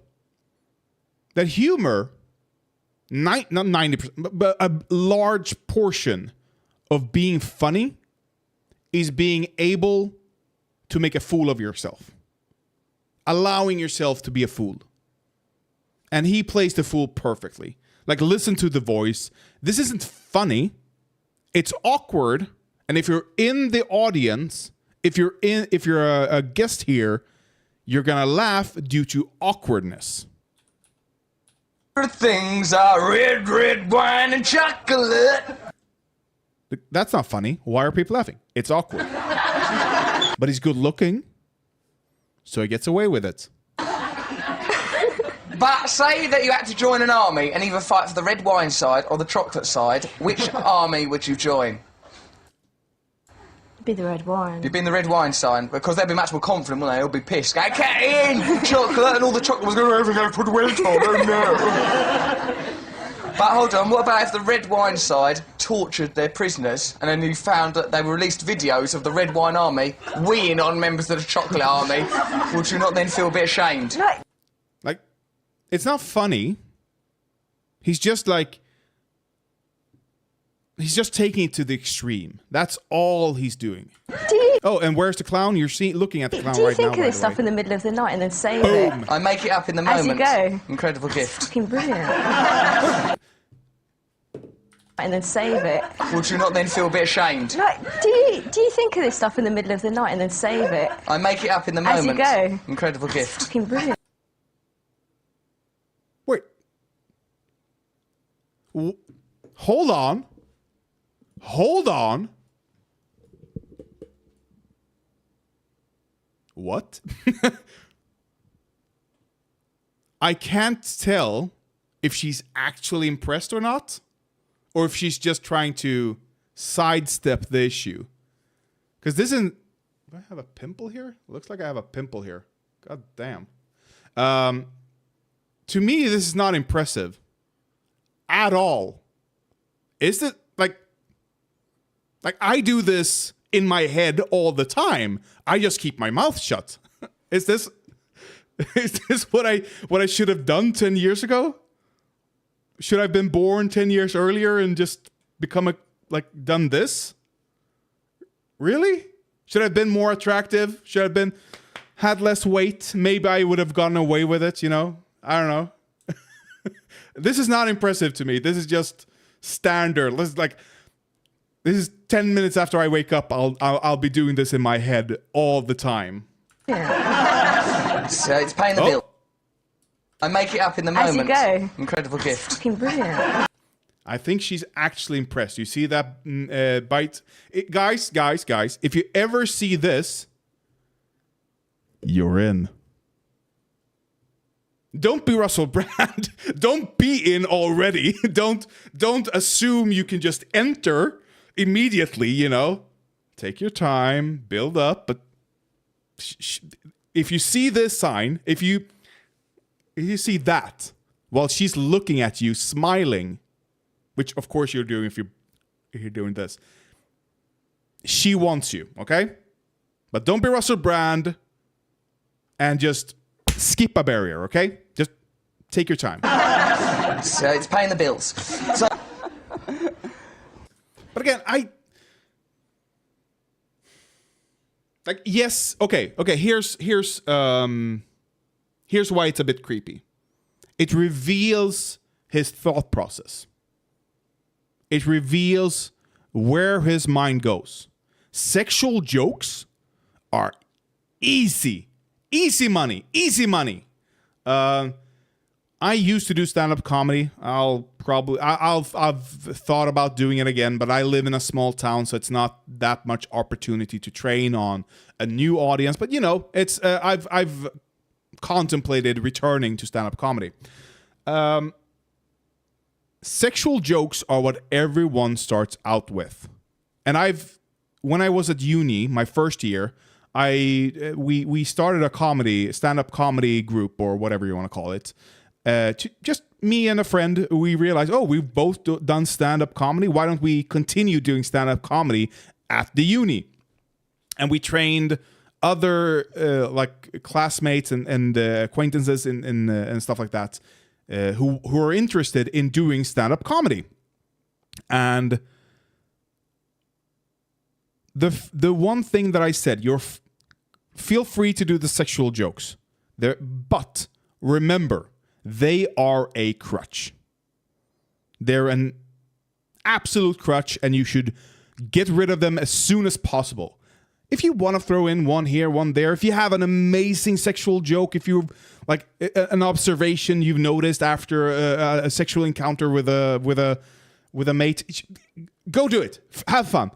that humor, not 90%, but a large portion of being funny is being able to make a fool of yourself. Allowing yourself to be a fool. And he plays the fool perfectly. Like, listen to the voice. This isn't funny. It's awkward. And if you're in the audience, if you're a guest here, you're gonna laugh due to awkwardness. Things are red wine and chocolate. That's not funny. Why are people laughing? It's awkward. But he's good looking, so he gets away with it. But say that you had to join an army and either fight for the red wine side or the chocolate side. Which army would you join? Be the red wine. You'd be in the red wine side because they'd be much more confident, wouldn't they? They'll be pissed. Go, get in! Chocolate, and all the chocolate was going to put weight on. Oh no! But hold on, what about if the red wine side tortured their prisoners and then you found that they released videos of the red wine army weeing on members of the chocolate army? Would you not then feel a bit ashamed? Like, it's not funny. He's just taking it to the extreme. That's all he's doing. Oh, and where's the clown? You're looking at the clown right now. Do you think of by this the stuff way. in the middle of the night and then save Boom. it? I make it up in the As you moment. go. Incredible gift. Fucking brilliant. And then save it. Would you not then feel a bit ashamed? Like, do you think of this stuff in the middle of the night and then save it? I make it up in the As you moment. go. Incredible gift. Fucking brilliant. Wait. Hold on. Hold on. What? I can't tell if she's actually impressed or not, or if she's just trying to sidestep the issue. Because this isn't... Do I have a pimple here? Looks like I have a pimple here. God damn. To me, this is not impressive. At all. Is it like I do this in my head all the time. I just keep my mouth shut. Is this what I should have done 10 years ago? Should I have been born 10 years earlier and just become done this? Really? Should I have been more attractive? Should I have had less weight? Maybe I would have gotten away with it, you know? I don't know. This is not impressive to me. This is just standard. This is 10 minutes after I wake up. I'll be doing this in my head all the time. Yeah. So it's paying the bill. I make it up in the As you moment. go. Incredible gift. Fucking brilliant. I think she's actually impressed. You see that bite? Guys, if you ever see this, you're in. Don't be Russell Brand. Don't be in already. Don't assume you can just enter immediately, you know. Take your time, build up, but if you see this sign, if you see that while she's looking at you smiling, which of course you're doing if you're doing this, she wants you, okay? But don't be Russell Brand and just skip a barrier, okay? Just take your time. So it's paying the bills. So But again, yes, okay. Here's why it's a bit creepy. It reveals his thought process. It reveals where his mind goes. Sexual jokes are easy money. I used to do stand-up comedy. I've thought about doing it again, but I live in a small town, so it's not that much opportunity to train on a new audience. But you know, it's I've contemplated returning to stand-up comedy. Sexual jokes are what everyone starts out with, and when I was at uni, my first year, we started a stand-up comedy group, or whatever you want to call it. Just me and a friend, we realized, we've both done stand-up comedy. Why don't we continue doing stand-up comedy at the uni? And we trained other classmates and acquaintances and stuff like that who are interested in doing stand-up comedy. And the one thing that I said, feel free to do the sexual jokes there, but remember, they are a crutch. They're an absolute crutch, and you should get rid of them as soon as possible. If you want to throw in one here, one there, if you have an amazing sexual joke, if you like an observation you've noticed after a sexual encounter with a mate, go do it. Have fun.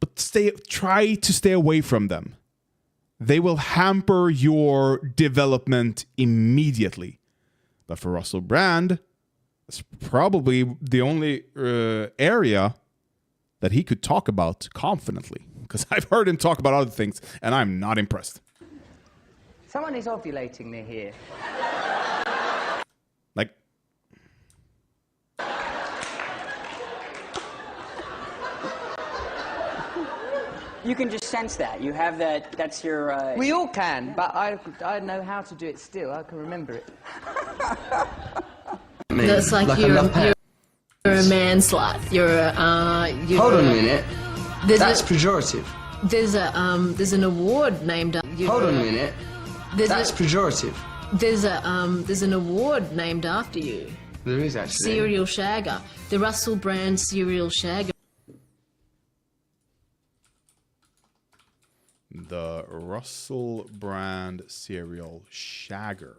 But try to stay away from them. They will hamper your development immediately. But for Russell Brand, it's probably the only area that he could talk about confidently. Because I've heard him talk about other things, and I'm not impressed. Someone is ovulating near here. Like... You can just sense that. You have that. That's your. We all can, but I know how to do it still. I can remember it. That's like you're a man slut. hold on a minute. That's pejorative. There's an award named after you. Hold on a minute. That's pejorative. There's an award named after you. There is actually. Serial shagger. The Russell Brand Serial Shagger. The Russell Brand Serial Shagger.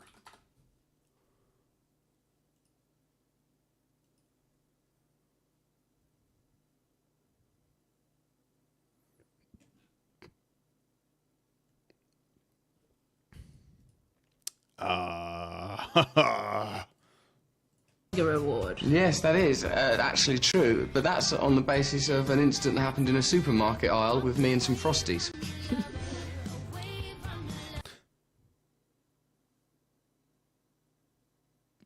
Award. Yes, that is actually true, but that's on the basis of an incident that happened in a supermarket aisle with me and some Frosties.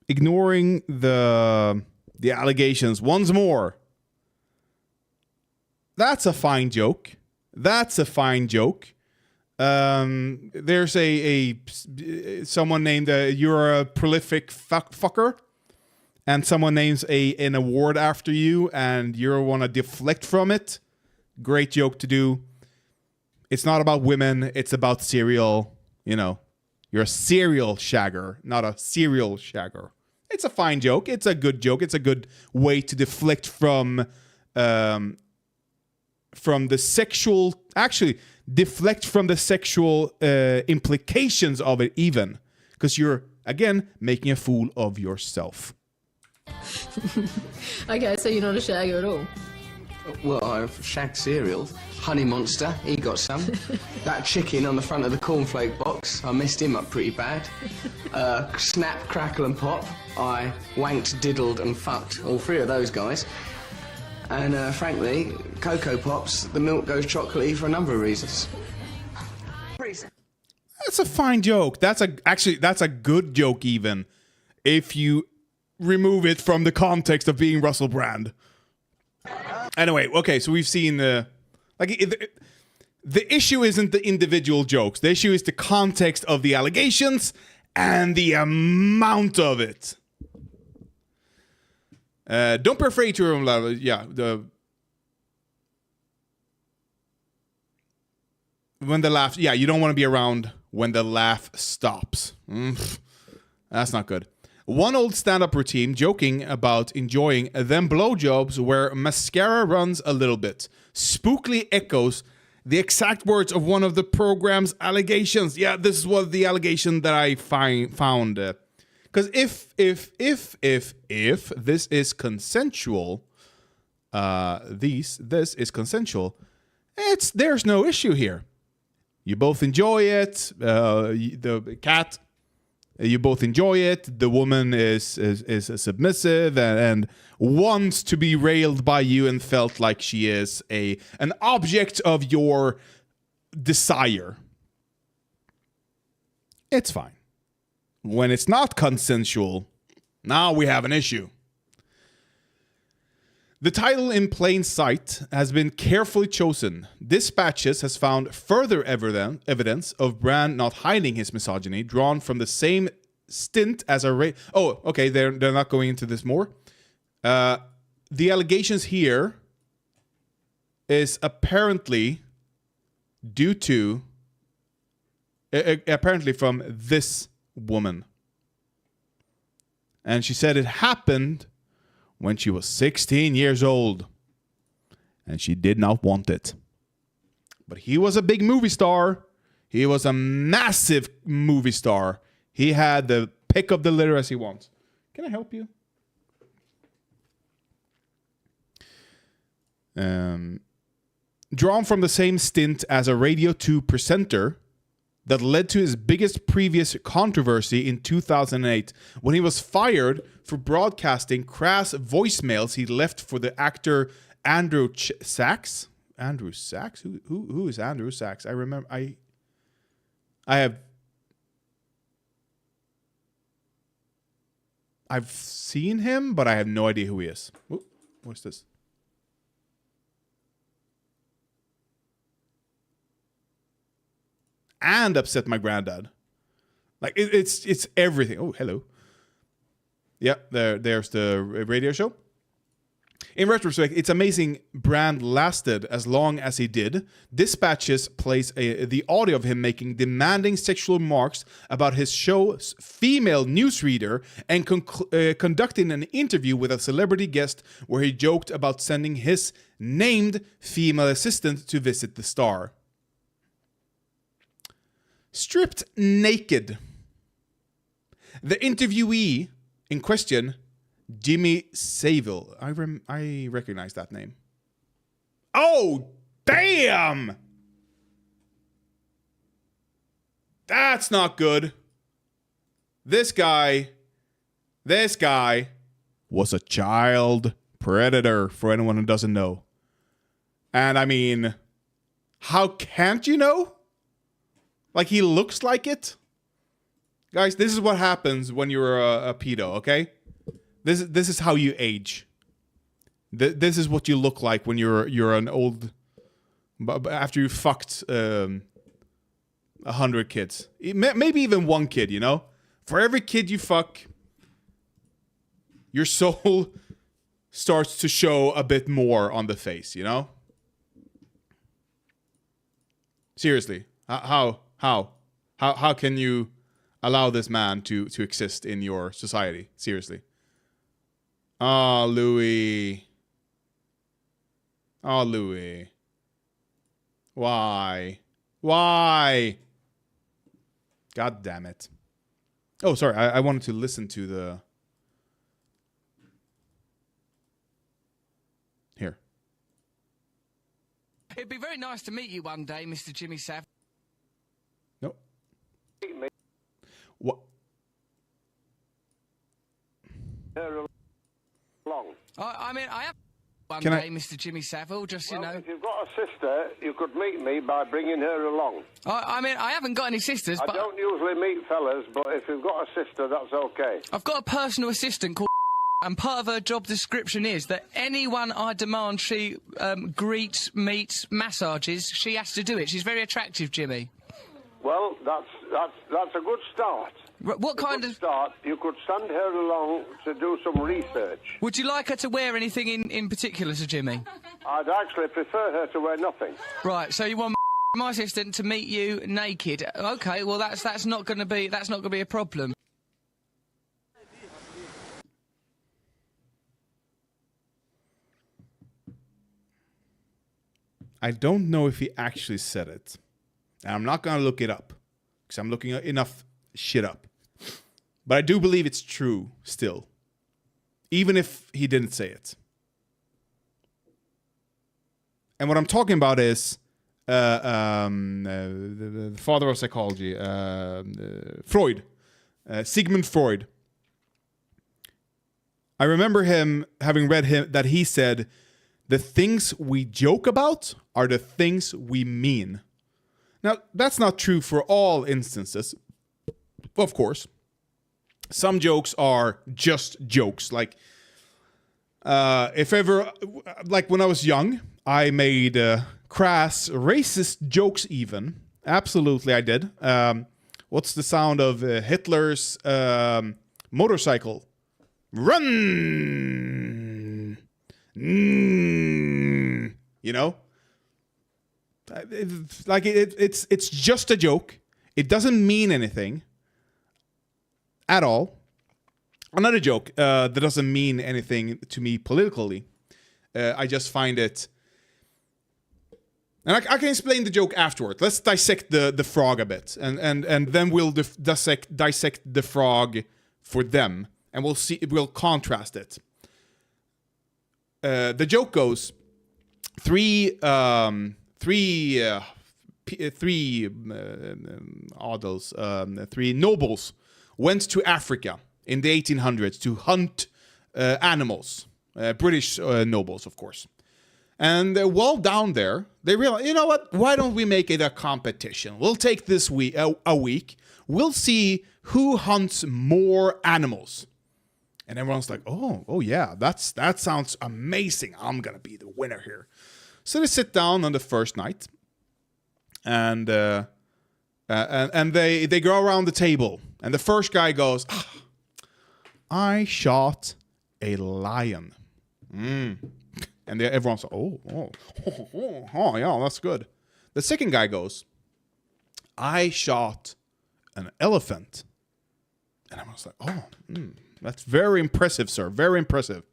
Ignoring the allegations once more. That's a fine joke. There's a someone named you're a prolific fucker, and someone names an award after you, and you want to deflect from it. Great joke to do. It's not about women. It's about cereal. You know, you're a cereal shagger, not a serial shagger. It's a fine joke. It's a good joke. It's a good way to deflect from the sexual. Actually, deflect from the sexual implications of it, even because you're again making a fool of yourself. Okay, so you're not a shagger at all. Well, I've shagged cereal. Honey Monster, he got some. That chicken on the front of the cornflake box, I messed him up pretty bad. Snap, Crackle and Pop, I wanked, diddled and fucked all three of those guys. And frankly, Cocoa Pops, the milk goes chocolatey for a number of reasons. That's a fine joke. That's a good joke, even if you remove it from the context of being Russell Brand. Anyway, okay, so we've seen the issue isn't the individual jokes. The issue is the context of the allegations and the amount of it. Don't be afraid to when the laugh. Yeah, you don't want to be around when the laugh stops. That's not good. One old stand-up routine joking about enjoying them blowjobs where mascara runs a little bit. Spookily echoes the exact words of one of the program's allegations. Yeah, this is what the allegation that I found. Because if this is consensual, this is consensual, there's no issue here. You both enjoy it. The cat. You both enjoy it. The woman is submissive and wants to be railed by you and felt like she is an object of your desire. It's fine. When it's not consensual, now we have an issue. The title In Plain Sight has been carefully chosen. Dispatches has found further evidence of Brand not hiding his misogyny, drawn from the same stint as a Oh, okay, they're not going into this more. The allegations here is apparently due to apparently from this woman. And she said it happened when she was 16 years old, and she did not want it. But he was a big movie star. He was a massive movie star. He had the pick of the litter as he wants. Can I help you? Drawn from the same stint as a Radio 2 presenter that led to his biggest previous controversy in 2008 when he was fired for broadcasting crass voicemails he left for the actor Andrew Sachs. Andrew Sachs? Who is Andrew Sachs? I remember I've seen him, but I have no idea who he is. Ooh, what's this? And upset my granddad. Like it's everything. Oh, hello. Yeah, there's the radio show. In retrospect, it's amazing Brand lasted as long as he did. Dispatches plays the audio of him making demanding sexual remarks about his show's female newsreader and conducting an interview with a celebrity guest where he joked about sending his named female assistant to visit the star. Stripped naked. The interviewee in question, Jimmy Savile. I recognize that name. Oh, damn! That's not good. This guy was a child predator, for anyone who doesn't know. And I mean, how can't you know? Like, he looks like it. Guys, this is what happens when you're a pedo, okay? This is how you age. This is what you look like when you're an old... After you fucked 100 kids. Maybe even one kid, you know? For every kid you fuck, your soul starts to show a bit more on the face, you know? Seriously. How can you allow this man to exist in your society? Seriously. Oh, Louis. Oh, Louis. Why? Why? God damn it. Oh, sorry. I wanted to listen to the... Here. It'd be very nice to meet you one day, Mr. Jimmy Savile. Nope. What? I mean, I have one Can day, Mr. Jimmy Savile, just, you know. If you've got a sister, you could meet me by bringing her along. I mean, I haven't got any sisters, but... I don't usually meet fellas, but if you've got a sister, that's okay. I've got a personal assistant called and part of her job description is that anyone I demand she greets, meets, massages, she has to do it. She's very attractive, Jimmy. Well, that's a good start. What kind of start? You could send her along to do some research. Would you like her to wear anything in particular, Sir Jimmy? I'd actually prefer her to wear nothing. Right. So you want my assistant to meet you naked? Okay. Well, that's not going to be a problem. I don't know if he actually said it. And I'm not going to look it up. Because I'm looking enough shit up. But I do believe it's true still. Even if he didn't say it. And what I'm talking about is the father of psychology, Freud. Sigmund Freud. I remember him having read him that he said, the things we joke about are the things we mean. Now, that's not true for all instances, of course. Some jokes are just jokes. Like, if ever, like when I was young, I made crass, racist jokes even. Absolutely, I did. What's the sound of Hitler's motorcycle? Run! You know? It's just a joke. It doesn't mean anything at all. Another joke that doesn't mean anything to me politically. I just find it... And I can explain the joke afterward. Let's dissect the frog a bit. And then we'll dissect the frog for them. And we'll contrast it. The joke goes... Three adults, three nobles went to Africa in the 1800s to hunt animals. British nobles, of course. And while down there, they realized, you know what? Why don't we make it a competition? We'll take this week, a week. We'll see who hunts more animals. And everyone's like, oh yeah, that sounds amazing. I'm gonna be the winner here. So they sit down on the first night, and they go around the table, and the first guy goes, I shot a lion. And everyone's like, oh, yeah, that's good. The second guy goes, I shot an elephant. And I was like, that's very impressive, sir. Very impressive.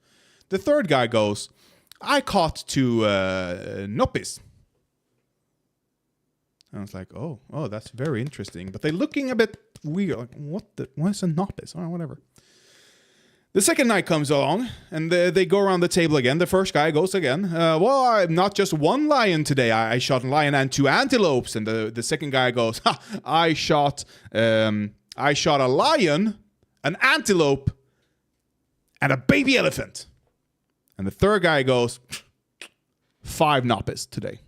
The third guy goes, I caught 2 noppies. And I was like, oh, that's very interesting. But they're looking a bit weird. Like, what is a noppis? Oh, whatever. The second night comes along, and they go around the table again. The first guy goes again. Well, I'm not just 1 lion today. I shot a lion and 2 antelopes. And the second guy goes, I shot a lion, an antelope, and a baby elephant. And the third guy goes, 5 noppis today.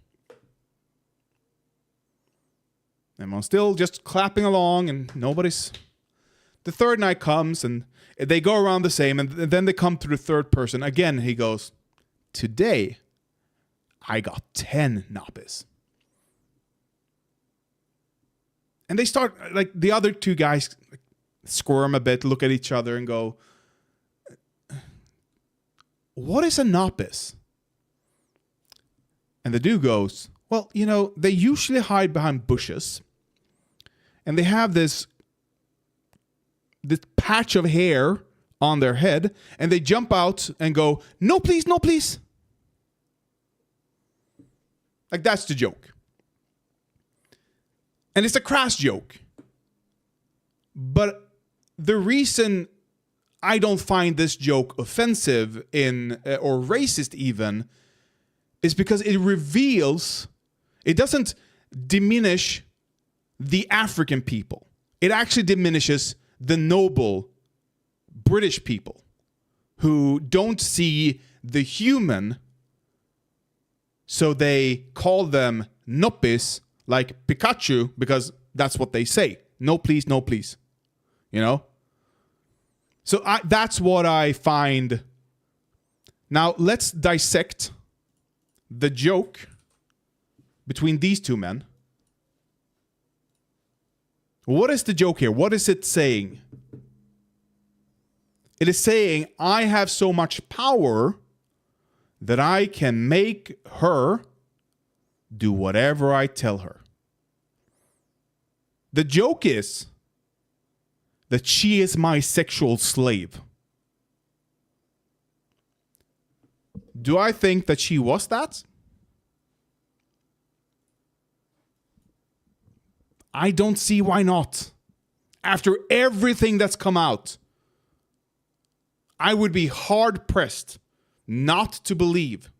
And I'm still just clapping along, and nobody's... The third night comes, and they go around the same, and then they come to the third person. Again, he goes, today, I got 10 noppis. And they start, like, the other 2 guys squirm a bit, look at each other, and go, what is a noppis? And the dude goes, well, they usually hide behind bushes, and they have this patch of hair on their head, and they jump out and go, no, please, no, please. Like, that's the joke. And it's a crass joke. But the reason I don't find this joke offensive or racist even is because it reveals, it doesn't diminish the African people. It actually diminishes the noble British people who don't see the human, so they call them noppis, like Pikachu, because that's what they say. No, please, no, please. So that's what I find. Now, let's dissect the joke between these 2 men. What is the joke here? What is it saying? It is saying, I have so much power that I can make her do whatever I tell her. The joke is that she is my sexual slave. Do I think that she was that? I don't see why not. After everything that's come out, I would be hard-pressed not to believe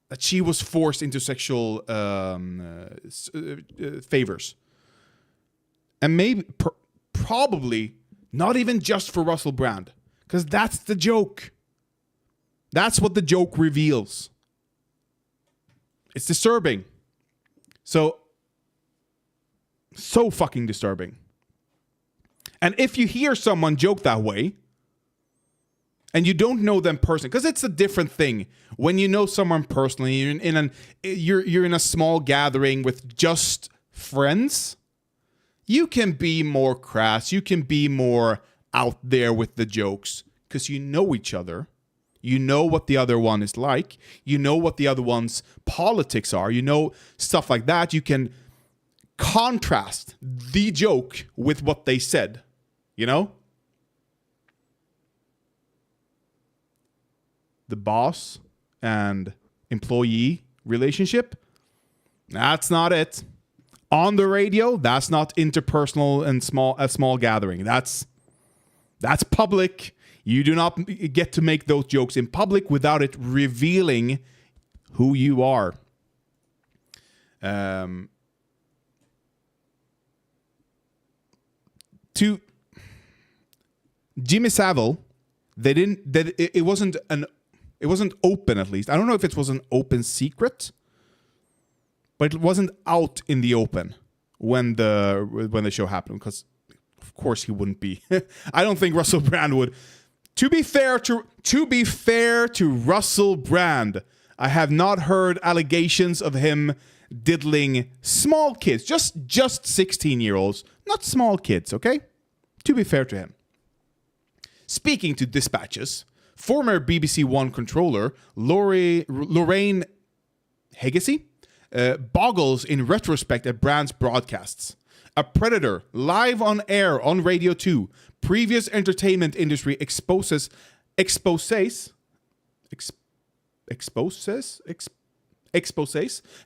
that she was forced into sexual favors. And maybe, probably, not even just for Russell Brand. Because that's the joke. That's what the joke reveals. It's disturbing. So fucking disturbing. And if you hear someone joke that way, and you don't know them personally, because it's a different thing when you know someone personally, you're in a small gathering with just friends, you can be more crass, you can be more out there with the jokes, because you know each other. You know what the other one is like. You know what the other one's politics are. You know stuff like that. You can contrast the joke with what they said. The boss and employee relationship, that's not it. On the radio, that's not interpersonal and a small gathering. That's public. You do not get to make those jokes in public without it revealing who you are. To Jimmy Savile, it wasn't open, at least. I don't know if it was an open secret, but it wasn't out in the open when the show happened, because of course he wouldn't be. I don't think Russell Brand would. To be fair to Russell Brand, I have not heard allegations of him diddling small kids, just 16-year-olds, not small kids, okay? To be fair to him. Speaking to Dispatches, former BBC One controller Lorraine Hegesy boggles in retrospect at Brand's broadcasts. A predator, live on air on Radio 2. Previous entertainment industry exposes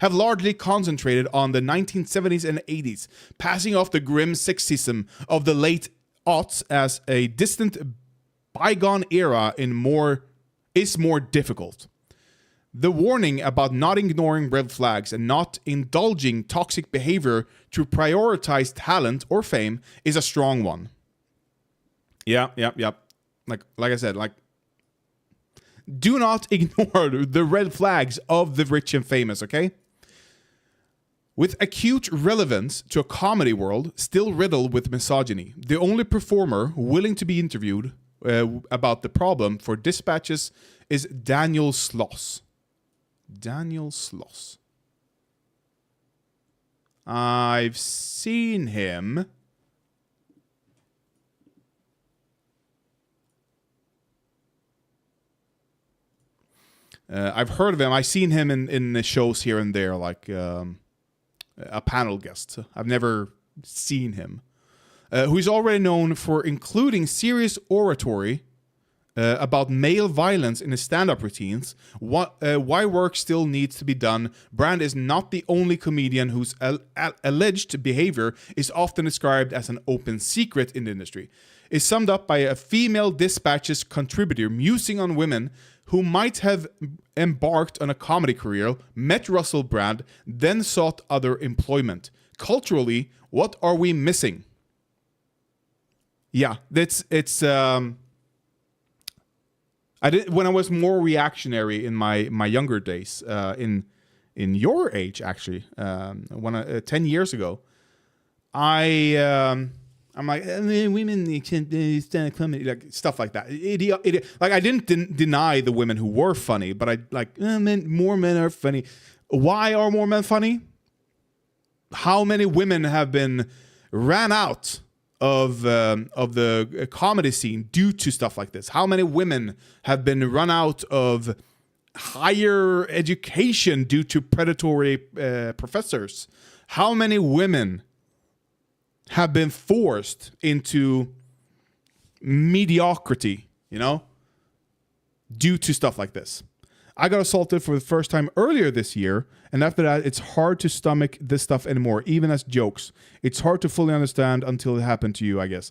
have largely concentrated on the 1970s and 80s, passing off the grim sexism of the late aughts as a distant bygone era is more difficult. The warning about not ignoring red flags and not indulging toxic behavior to prioritize talent or fame is a strong one. Yeah. Like I said, do not ignore the red flags of the rich and famous, okay? With acute relevance to a comedy world still riddled with misogyny, the only performer willing to be interviewed about the problem for Dispatches is Daniel Sloss. Daniel Sloss. I've seen him. I've heard of him. I've seen him in the shows here and there, like a panel guest. I've never seen him. Who's already known for including serious oratory about male violence in his stand-up routines. Why work still needs to be done. Brand is not the only comedian whose alleged behavior is often described as an open secret in the industry. Is summed up by a female Dispatches contributor musing on women who might have embarked on a comedy career, met Russell Brand, then sought other employment. Culturally, what are we missing? Yeah, it's I did when I was more reactionary in my younger days, in your age actually, 10 years ago, I'm like, women can't stand comedy, like stuff like that. Like I didn't deny the women who were funny, but I like more men are funny. Why are more men funny? How many women have been ran out of the comedy scene due to stuff like this? How many women have been run out of higher education due to predatory professors? How many women have been forced into mediocrity, due to stuff like this? I got assaulted for the first time earlier this year, and after that, it's hard to stomach this stuff anymore, even as jokes. It's hard to fully understand until it happened to you, I guess.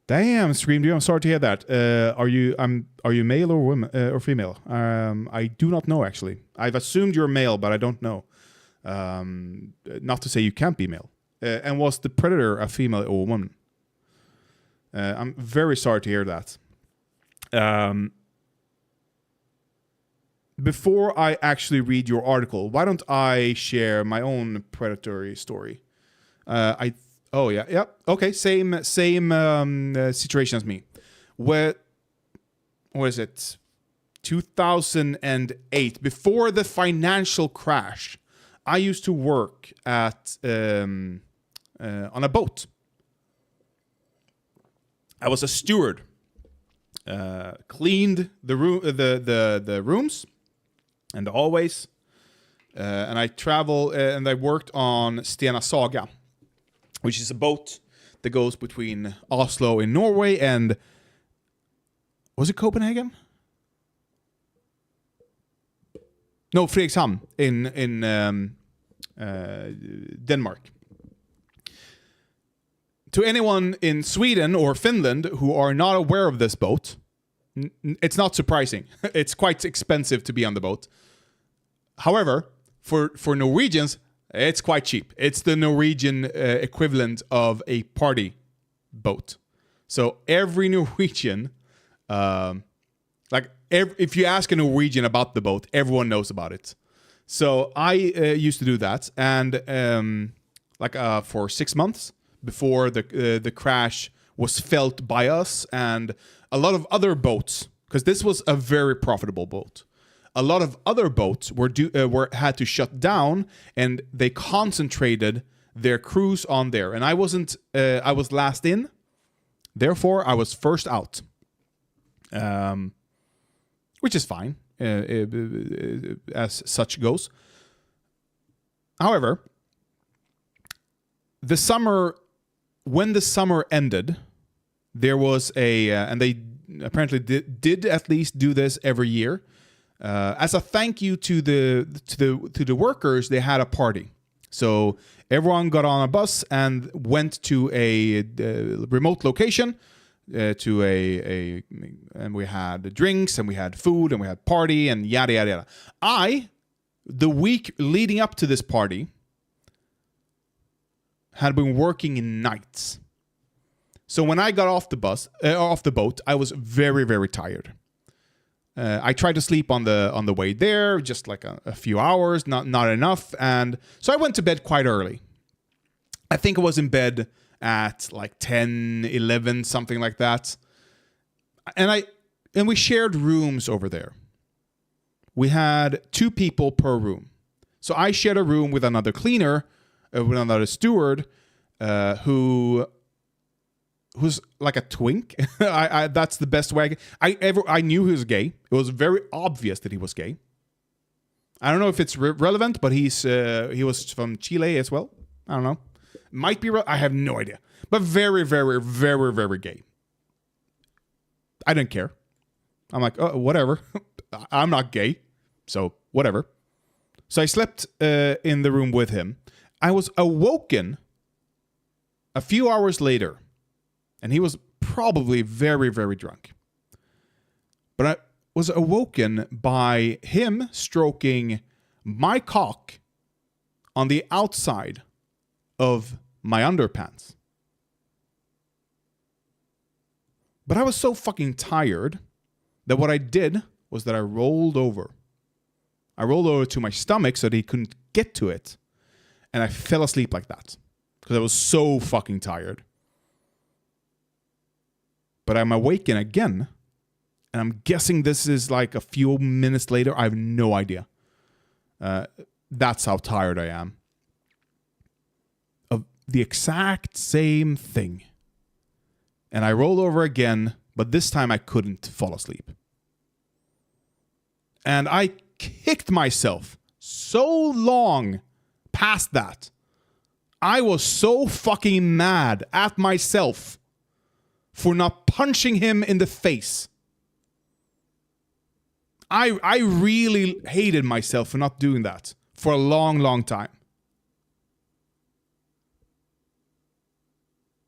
Damn, Scream Dude, I'm sorry to hear that. Are you male or woman or female? I do not know, actually. I've assumed you're male, but I don't know. Not to say you can't be male. And was the predator a female or a woman? I'm very sorry to hear that. Before I actually read your article, why don't I share my own predatory story? Okay, same situation as me. What is it? 2008, before the financial crash, I used to work at on a boat. I was a steward. Cleaned the rooms and the hallways, and I travel and I worked on Stena Saga, which is a boat that goes between Oslo in Norway and, was it Copenhagen? No, Fredrikshamn in Denmark. To anyone in Sweden or Finland who are not aware of this boat, it's not surprising. It's quite expensive to be on the boat. However, for Norwegians, it's quite cheap. It's the Norwegian equivalent of a party boat. So every Norwegian, if you ask a Norwegian about the boat, everyone knows about it. So I used to do that, and for 6 months before the crash was felt by us and a lot of other boats, because this was a very profitable boat. A lot of other boats had to shut down, and they concentrated their crews on there. And I wasn't. I was last in, therefore I was first out. which is fine as such goes. However, when the summer ended, there was and they apparently did at least do this every year. As a thank you to the workers, they had a party. So everyone got on a bus and went to a remote location, and we had drinks and we had food and we had party and yada yada yada. The week leading up to this party, had been working in nights. So when I got off the boat, I was very, very tired. I tried to sleep on the way there, just like a few hours, not enough, and so I went to bed quite early. I think I was in bed at like 10, 11, something like that. And we shared rooms over there. We had 2 people per room. So I shared a room with another cleaner, with another steward, who's like a twink. That's the best way I knew he was gay. It was very obvious that he was gay. I don't know if it's relevant, but he was from Chile as well. I don't know. Might be. I have no idea. But very, very, very, very gay. I didn't care. I'm like, oh, whatever. I'm not gay, so whatever. So I slept in the room with him. I was awoken a few hours later, and he was probably very, very drunk. But I was awoken by him stroking my cock on the outside of my underpants. But I was so fucking tired that what I did was that I rolled over. I rolled over to my stomach so that he couldn't get to it. And I fell asleep like that because I was so fucking tired. But I'm awakened again, and I'm guessing this is like a few minutes later. I have no idea. That's how tired I am. Of the exact same thing. And I rolled over again, but this time I couldn't fall asleep. And I kicked myself so long past that. I was so fucking mad at myself for not punching him in the face. I really hated myself for not doing that for a long, long time.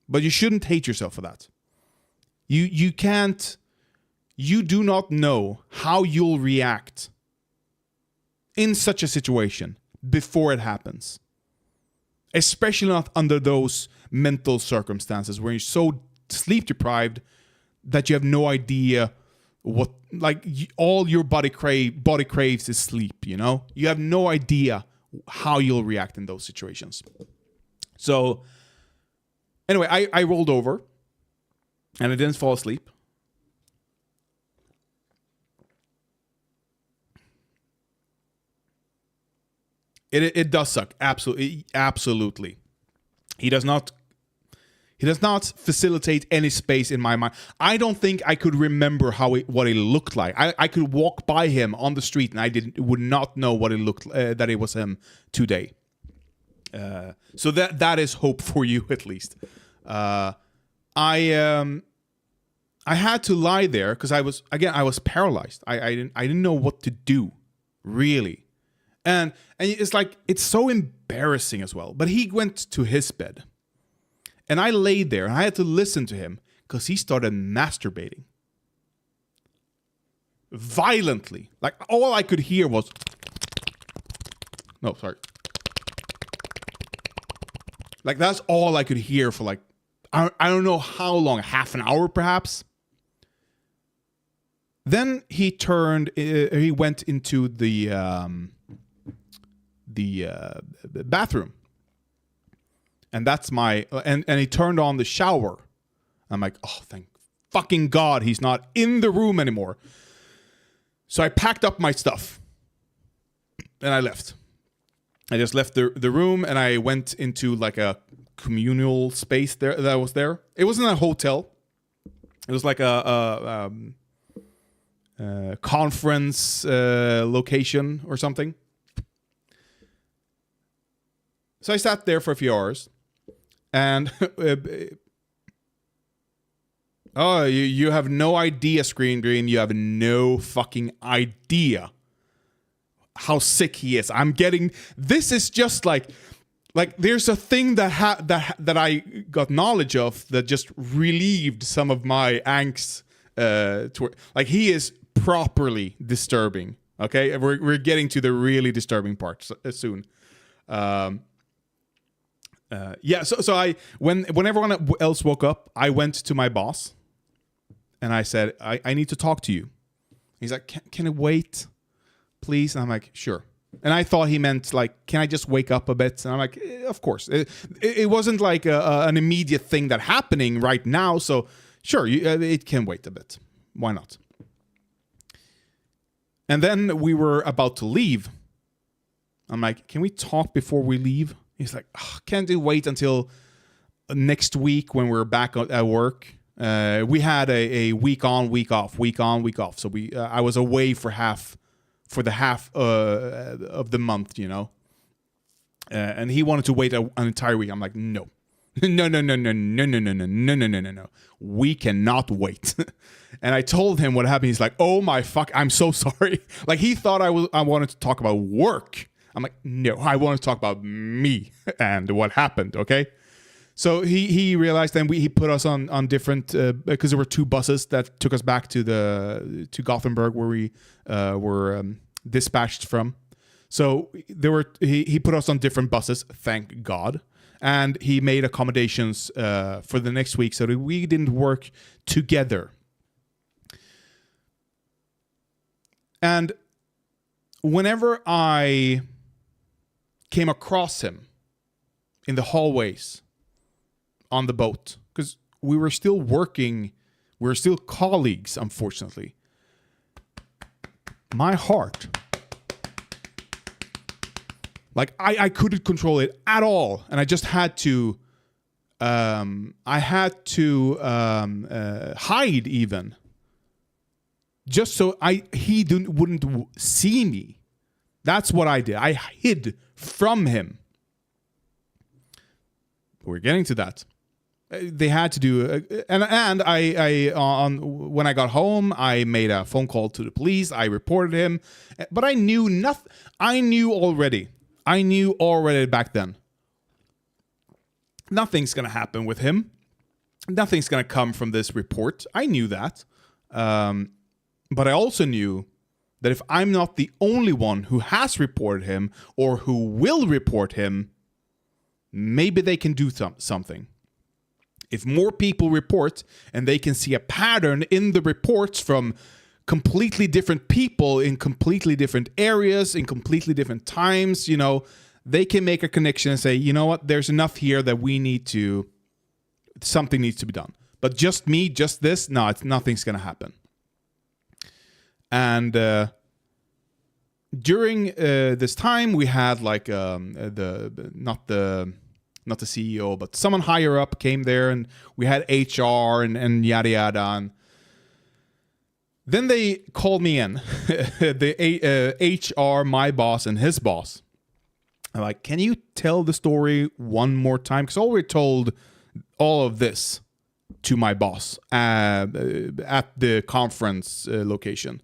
But you shouldn't hate yourself for that. You do not know how you'll react in such a situation before it happens. Especially not under those mental circumstances where you're so sleep deprived that you have no idea what, like, all your body craves is sleep, you know? You have no idea how you'll react in those situations. So, anyway, I rolled over and I didn't fall asleep. It does suck. Absolutely. He does not facilitate any space in my mind. I don't think I could remember what it looked like. I could walk by him on the street and I would not know what it looked that it was him today. So that is hope for you at least. I had to lie there because I was paralyzed. I didn't know what to do, really. And it's like, it's so embarrassing as well. But he went to his bed. And I laid there and I had to listen to him because he started masturbating. Violently. Like, all I could hear was... No, sorry. Like, that's all I could hear for like... I don't know how long. Half an hour, perhaps? Then he went into the bathroom. And that's and he turned on the shower. I'm like, oh, thank fucking God he's not in the room anymore. So I packed up my stuff and I left. I just left the room and I went into like a communal space there that was there. It wasn't a hotel. It was like conference location or something. So I sat there for a few hours, and oh, you have no idea, Screen Green. You have no fucking idea how sick he is. I'm getting. This is just like there's a thing that I got knowledge of that just relieved some of my angst. Like he is properly disturbing. Okay, we're getting to the really disturbing part soon. Yeah. So when everyone else woke up, I went to my boss, and I said, I need to talk to you. He's like, can it wait, please? And I'm like, sure. And I thought he meant like, can I just wake up a bit? And I'm like, of course. It wasn't like an immediate thing that happening right now. So sure, it can wait a bit. Why not? And then we were about to leave. I'm like, can we talk before we leave? He's like, can't you wait until next week when we're back at work? We had a week on, week off, week on, week off. So I was away for the half of the month, you know. And he wanted to wait an entire week. I'm like, no. No. We cannot wait. And I told him what happened. He's like, oh my fuck, I'm so sorry. Like he thought I wanted to talk about work. I'm like, no, I want to talk about me and what happened, okay? So he realized, and he put us on different, because there were two buses that took us back to Gothenburg where we were dispatched from. So he put us on different buses, thank God. And he made accommodations for the next week so that we didn't work together. And whenever I came across him in the hallways on the boat, because we were still working, we were still colleagues, unfortunately, my heart, like I couldn't control it at all, and I just had to hide even, just so he wouldn't see me. That's what I did. I hid from him. We're getting to that. They had to do, and I when I got home, I made a phone call to the police. I reported him, but I knew nothing. I knew already back then. Nothing's gonna happen with him. Nothing's gonna come from this report. I knew that, but I also knew that if I'm not the only one who has reported him or who will report him, maybe they can do something. If more people report and they can see a pattern in the reports from completely different people in completely different areas, in completely different times, you know, they can make a connection and say, you know what, there's enough here that something needs to be done. But just me, just this, no, nothing's going to happen. And during this time, we had like not the CEO, but someone higher up came there, and we had HR and yada yada. And then they called me in, the HR, my boss, and his boss. I'm like, can you tell the story one more time? Because I already told all of this to my boss at the conference location.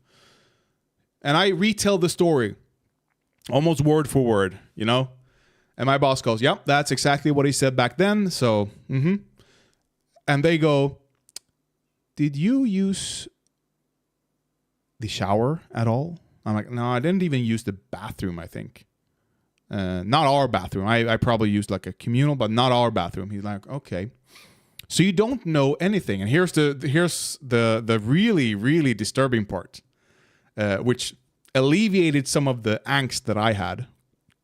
And I retell the story almost word for word, you know? And my boss goes, yep, that's exactly what he said back then. So, And they go, did you use the shower at all? I'm like, no, I didn't even use the bathroom, I think. Not our bathroom. I probably used like a communal, but not our bathroom. He's like, okay. So you don't know anything. And here's the really, really disturbing part. Which alleviated some of the angst that I had,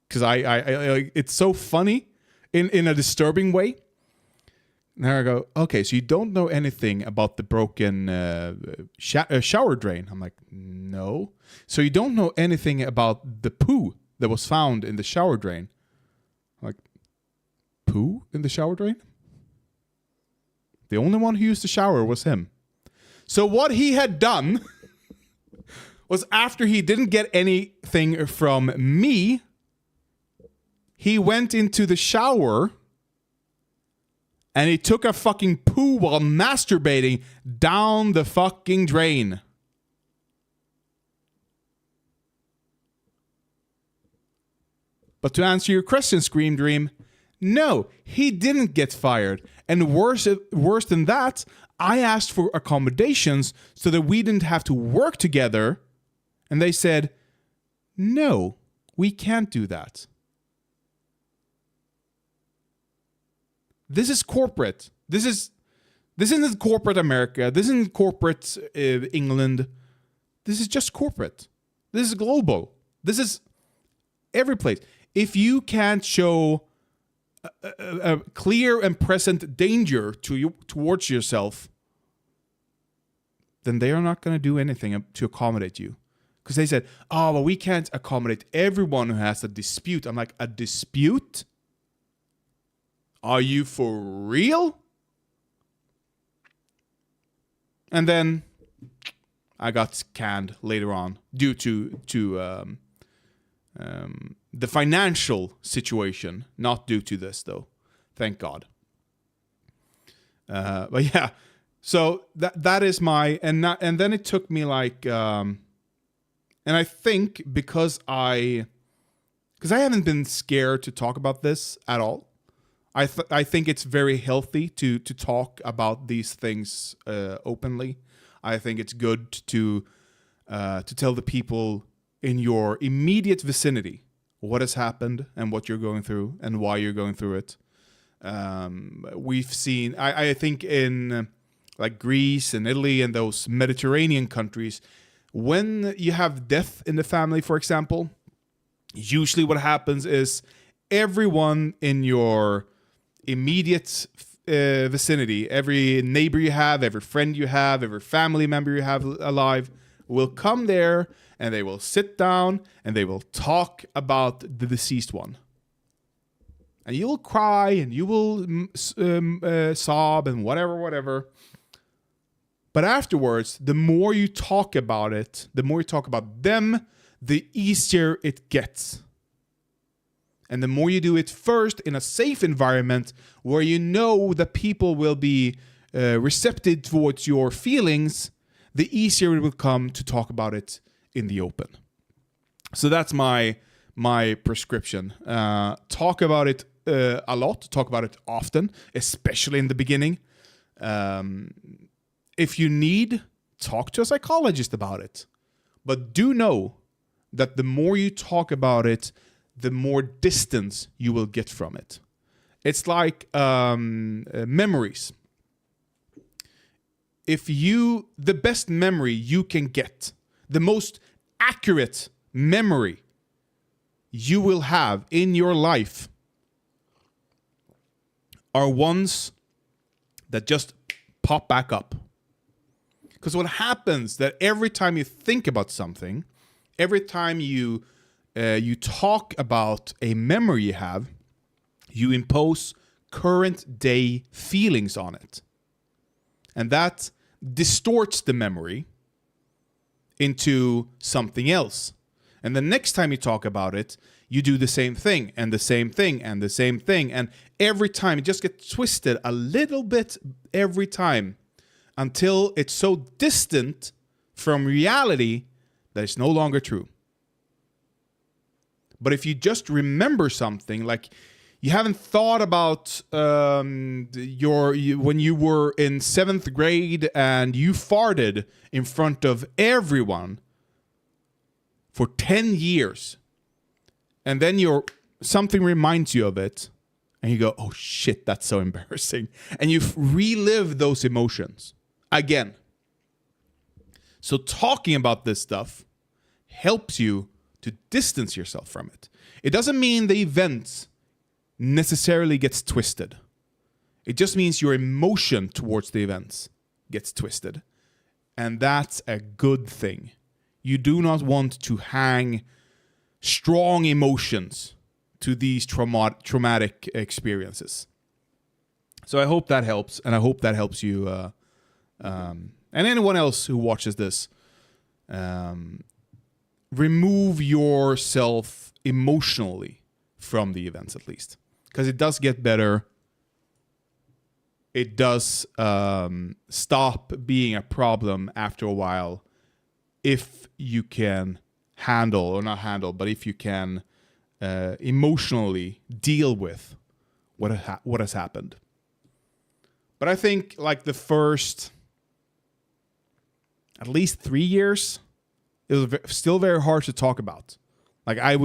because I it's so funny in a disturbing way. Now I go, okay, so you don't know anything about the broken shower drain? I'm like, no. So you don't know anything about the poo that was found in the shower drain? I'm like, poo in the shower drain? The only one who used the shower was him. So what he had done was after he didn't get anything from me, he went into the shower and he took a fucking poo while masturbating down the fucking drain. But to answer your question, Scream Dream, no, he didn't get fired. And worse than that, I asked for accommodations so that we didn't have to work together. And they said, no, we can't do that. This is corporate. This isn't corporate America. This isn't corporate England. This is just corporate. This is global. This is every place. If you can't show a clear and present danger towards yourself, then they are not going to do anything to accommodate you. Because they said, oh, well, we can't accommodate everyone who has a dispute. I'm like, a dispute? Are you for real? And then I got canned later on due to the financial situation, not due to this though. Thank God. But yeah, so that is my and then it took me like and I think because I haven't been scared to talk about this at all. I think it's very healthy to talk about these things openly. I think it's good to tell the people in your immediate vicinity what has happened and what you're going through and why you're going through it. We've seen, I think in like Greece and Italy and those Mediterranean countries, when you have death in the family, for example, usually what happens is everyone in your immediate vicinity, every neighbor you have, every friend you have, every family member you have alive will come there and they will sit down and they will talk about the deceased one. And you will cry and you will sob and whatever. But afterwards, the more you talk about it, the more you talk about them, the easier it gets. And the more you do it first in a safe environment where you know that people will be receptive towards your feelings, the easier it will come to talk about it in the open. So that's my prescription. Talk about it a lot. Talk about it often, especially in the beginning. If you need, talk to a psychologist about it. But do know that the more you talk about it, the more distance you will get from it. It's like memories. The best memory you can get, the most accurate memory you will have in your life are ones that just pop back up. Because what happens that every time you think about something, every time you talk about a memory you have, you impose current day feelings on it. And that distorts the memory into something else. And the next time you talk about it, you do the same thing and the same thing and the same thing. And every time it just gets twisted a little bit every time until it's so distant from reality that it's no longer true. But if you just remember something, like you haven't thought about when you were in 7th grade and you farted in front of everyone for 10 years, and then something reminds you of it, and you go, oh shit, that's so embarrassing. And you relive those emotions again. So talking about this stuff helps you to distance yourself from it. It doesn't mean the event necessarily gets twisted. It just means your emotion towards the events gets twisted. And that's a good thing. You do not want to hang strong emotions to these traumatic experiences. So I hope that helps, and I hope that helps you and anyone else who watches this. remove yourself emotionally from the events, at least, because it does get better. It does stop being a problem after a while if you can handle, or not handle, but if you can emotionally deal with what has happened. But I think like the first at least 3 years, it was still very hard to talk about. Like I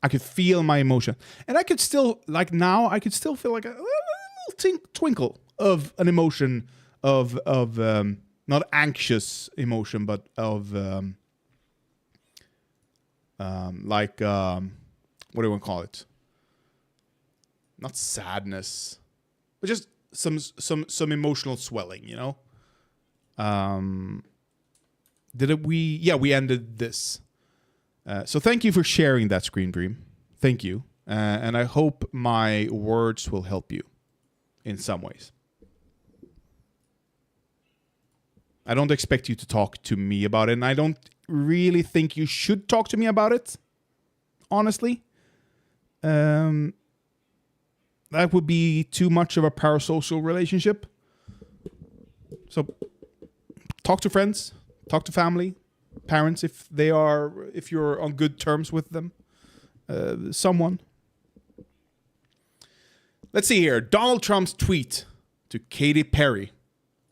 could feel my emotion, and I could still, like now, I could still feel like a little twinkle of an emotion of not anxious emotion, but of what do you want to call it? Not sadness, but just some emotional swelling, you know. We ended this. So thank you for sharing that, Screen Dream. Thank you. And I hope my words will help you in some ways. I don't expect you to talk to me about it, and I don't really think you should talk to me about it, honestly. That would be too much of a parasocial relationship. So talk to friends, talk to family, parents if you're on good terms with them. Someone. Let's see here. Donald Trump's tweet to Katy Perry.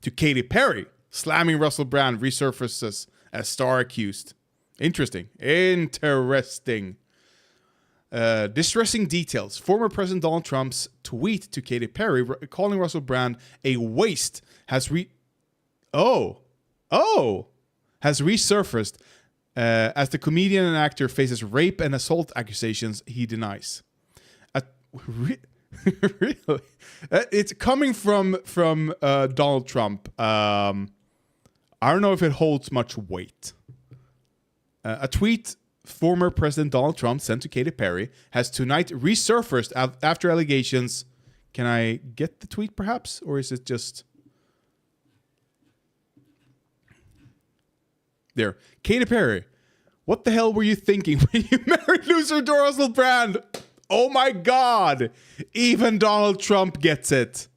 To Katy Perry, slamming Russell Brand resurfaces as star accused. Interesting. Distressing details. Former President Donald Trump's tweet to Katy Perry calling Russell Brand a waste has resurfaced as the comedian and actor faces rape and assault accusations he denies. Really? It's coming from Donald Trump. I don't know if it holds much weight. A tweet former President Donald Trump sent to Katy Perry has tonight resurfaced after allegations. Can I get the tweet, perhaps? Or is it just... There. Katy Perry, what the hell were you thinking when you married loser Russell Brand? Oh my God. Even Donald Trump gets it.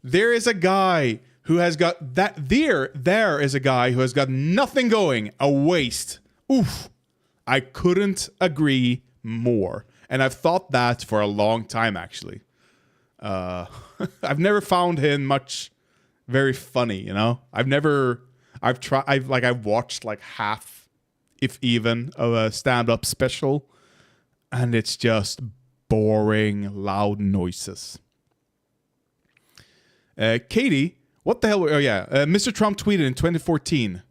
There is a guy who has got that. There is a guy who has got nothing going. A waste. Oof. I couldn't agree more. And I've thought that for a long time, actually. I've never found him very funny, you know? I've watched like half, if even, of a stand-up special, and it's just boring, loud noises. Katie, what the hell? Oh yeah, Mr. Trump tweeted in 2014,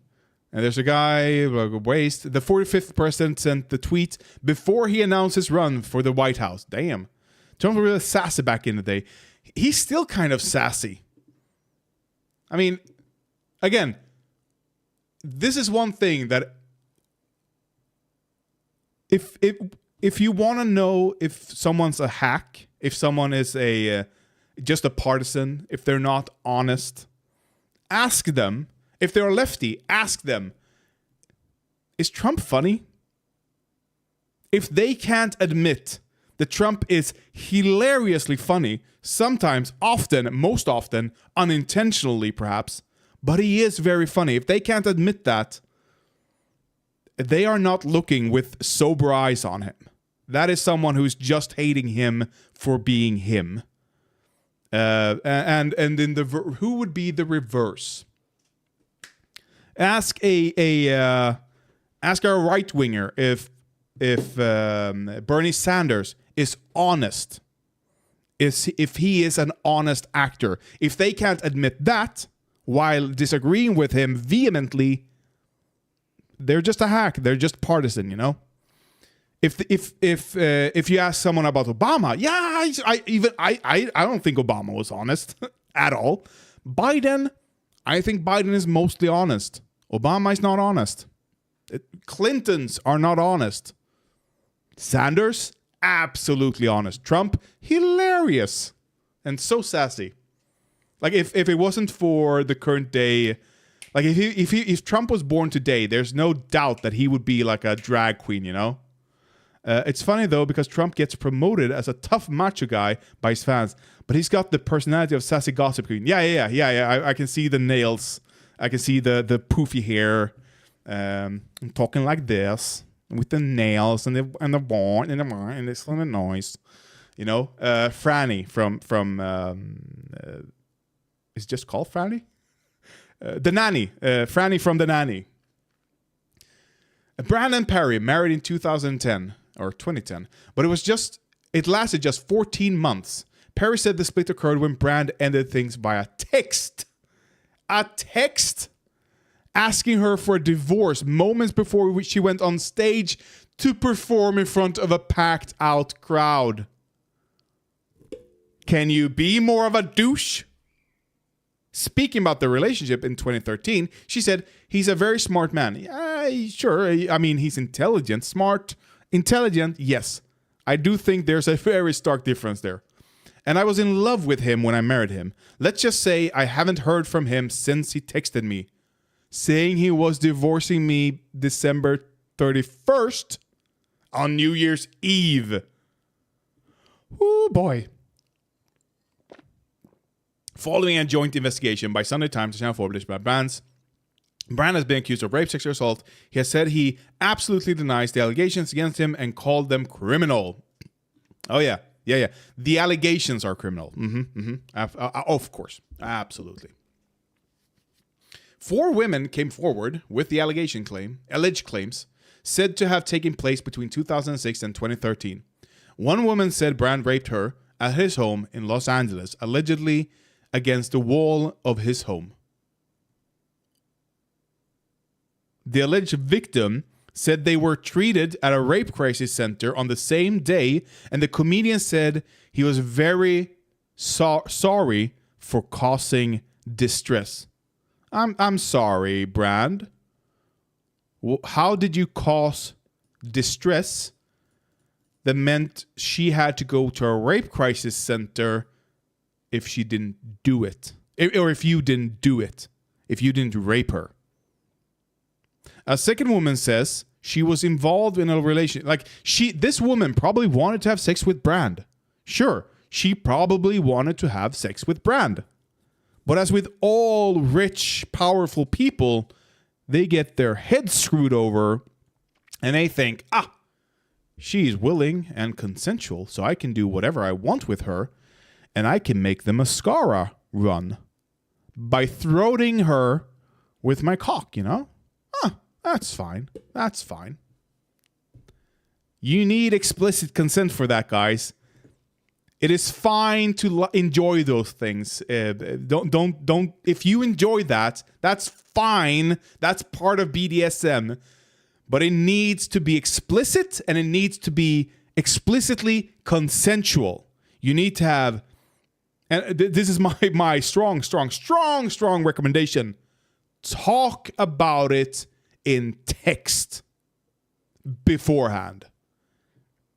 and there's a guy, waste. The 45th president sent the tweet before he announced his run for the White House. Damn, Trump was really sassy back in the day. He's still kind of sassy. I mean, again, this is one thing that if you want to know if someone's a hack, if someone is just a partisan, if they're not honest, ask them. If they're a lefty, ask them, is Trump funny? If they can't admit that Trump is hilariously funny, sometimes, often, most often, unintentionally perhaps, but he is very funny. If they can't admit that, they are not looking with sober eyes on him. That is someone who's just hating him for being him. And in who would be the reverse? Ask our right winger if Bernie Sanders is honest. If he is an honest actor. If they can't admit that while disagreeing with him vehemently, they're just a hack. They're just partisan, you know. If you ask someone about Obama, I don't think Obama was honest at all. Biden, I think Biden is mostly honest. Obama is not honest. Clintons are not honest. Sanders, absolutely honest. Trump, hilarious and so sassy. Like if it wasn't for the current day Like if Trump was born today, there's no doubt that he would be like a drag queen, you know? It's funny though, because Trump gets promoted as a tough macho guy by his fans, but he's got the personality of sassy gossip queen. Yeah. I can see the nails. I can see the poofy hair. I'm talking like this with the nails and the barn and this kind of noise. You know, Franny from is it just called Franny? The Nanny. Franny from The Nanny. Brandon Perry married in 2010 or 2010, but it lasted just 14 months. Perry said the split occurred when Brand ended things via text. A text asking her for a divorce moments before she went on stage to perform in front of a packed out crowd. Can you be more of a douche? Speaking about the relationship in 2013, she said, he's a very smart man. Sure. I mean, he's intelligent, smart, intelligent. Yes. I do think there's a very stark difference there. And I was in love with him when I married him. Let's just say I haven't heard from him since he texted me saying he was divorcing me December 31st on New Year's Eve. Oh boy. Following a joint investigation by Sunday Times and Channel 4 published by Brand has been accused of rape, sexual assault. He has said he absolutely denies the allegations against him and called them criminal. Oh, yeah. The allegations are criminal. Of course. Absolutely. 4 women came forward with the alleged claims said to have taken place between 2006 and 2013. One woman said Brand raped her at his home in Los Angeles, allegedly against the wall of his home. The alleged victim said they were treated at a rape crisis center on the same day, and the comedian said he was very sorry for causing distress. I'm sorry, Brand. How did you cause distress that meant she had to go to a rape crisis center if she didn't do it? Or if you didn't do it. If you didn't rape her. A second woman says she was involved in a relation. This woman probably wanted to have sex with Brand. Sure, she probably wanted to have sex with Brand. But as with all rich, powerful people, they get their heads screwed over and they think, she's willing and consensual, so I can do whatever I want with her, and I can make the mascara run by throating her with my cock, you know? That's fine. That's fine. You need explicit consent for that, guys. It is fine to enjoy those things. Don't. If you enjoy that, that's fine. That's part of BDSM. But it needs to be explicit, and it needs to be explicitly consensual. You need to have, and this is my strong recommendation. Talk about it in text beforehand.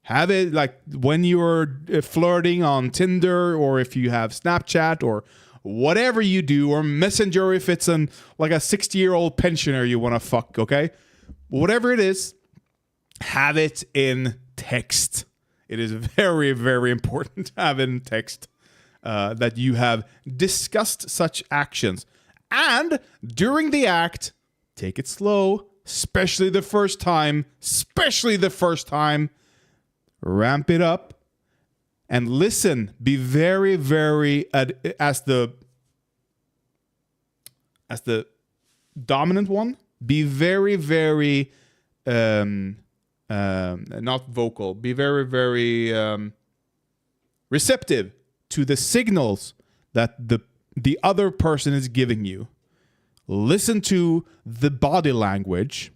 Have it like when you're flirting on Tinder, or if you have Snapchat, or whatever you do, or Messenger if it's like a 60-year-old pensioner you want to fuck, okay? Whatever it is, have it in text. It is very, very important to have in text that you have discussed such actions. And during the act, take it slow, especially the first time. Ramp it up and listen. Be very, very, as the dominant one, be very, very, not vocal, be very, very receptive to the signals that the other person is giving you. Listen to the body language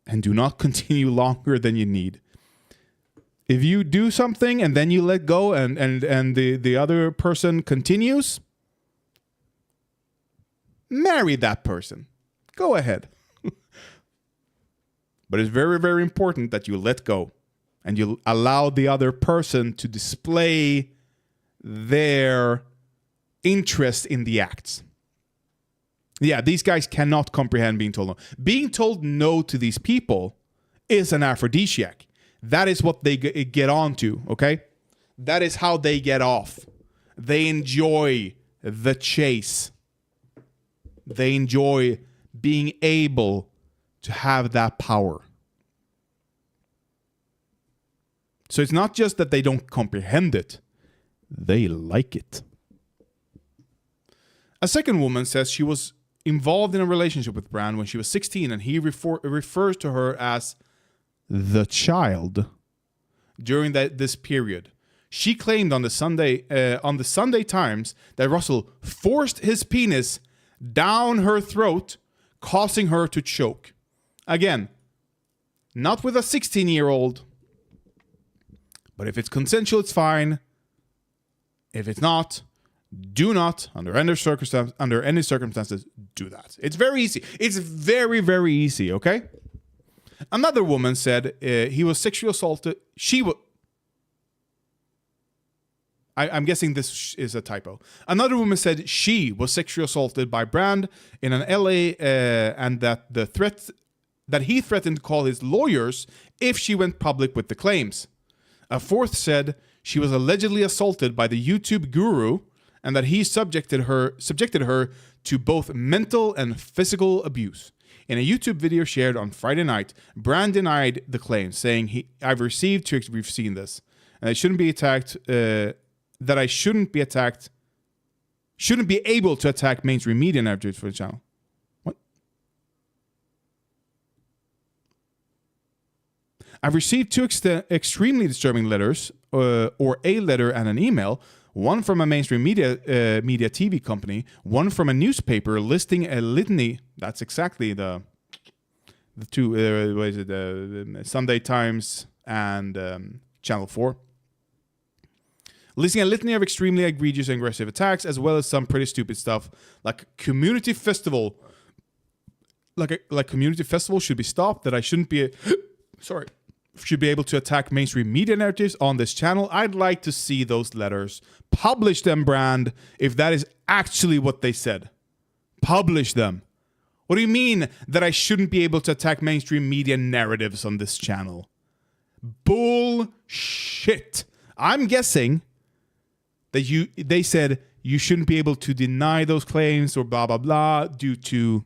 and do not continue longer than you need. If you do something and then you let go and the other person continues, marry that person. Go ahead. But it's very, very important that you let go and you allow the other person to display their interest in the acts. Yeah, these guys cannot comprehend being told no. Being told no to these people is an aphrodisiac. That is what they get onto, okay? That is how they get off. They enjoy the chase. They enjoy being able to have that power. So it's not just that they don't comprehend it. They like it. A second woman says she was involved in a relationship with Brand when she was 16, and he refers to her as the child during this period. She claimed on the Sunday Times that Russell forced his penis down her throat, causing her to choke. Again, not with a 16-year-old, but if it's consensual, it's fine. If it's not, do not, under any circumstances, do that. It's very easy. It's very, very easy, okay? Another woman said he was sexually assaulted. I'm guessing this is a typo. Another woman said she was sexually assaulted by Brand in an LA and that he threatened to call his lawyers if she went public with the claims. A fourth said she was allegedly assaulted by the YouTube guru and that he subjected her to both mental and physical abuse. In a YouTube video shared on Friday night, Brand denied the claims, saying, we've seen this, and I shouldn't be attacked, that I shouldn't be able to attack mainstream media narratives for the channel. What? I've received two extremely disturbing letters, or a letter and an email, one from a mainstream media TV company, one from a newspaper listing a litany. That's exactly the two, Sunday Times and Channel 4. Listing a litany of extremely egregious and aggressive attacks, as well as some pretty stupid stuff, like community festival. Like community festival should be stopped, that I shouldn't be... should be able to attack mainstream media narratives on this channel. I'd like to see those letters. Publish them, Brand, if that is actually what they said. Publish them. What do you mean that I shouldn't be able to attack mainstream media narratives on this channel? Bullshit. I'm guessing that they said you shouldn't be able to deny those claims or blah, blah, blah due to,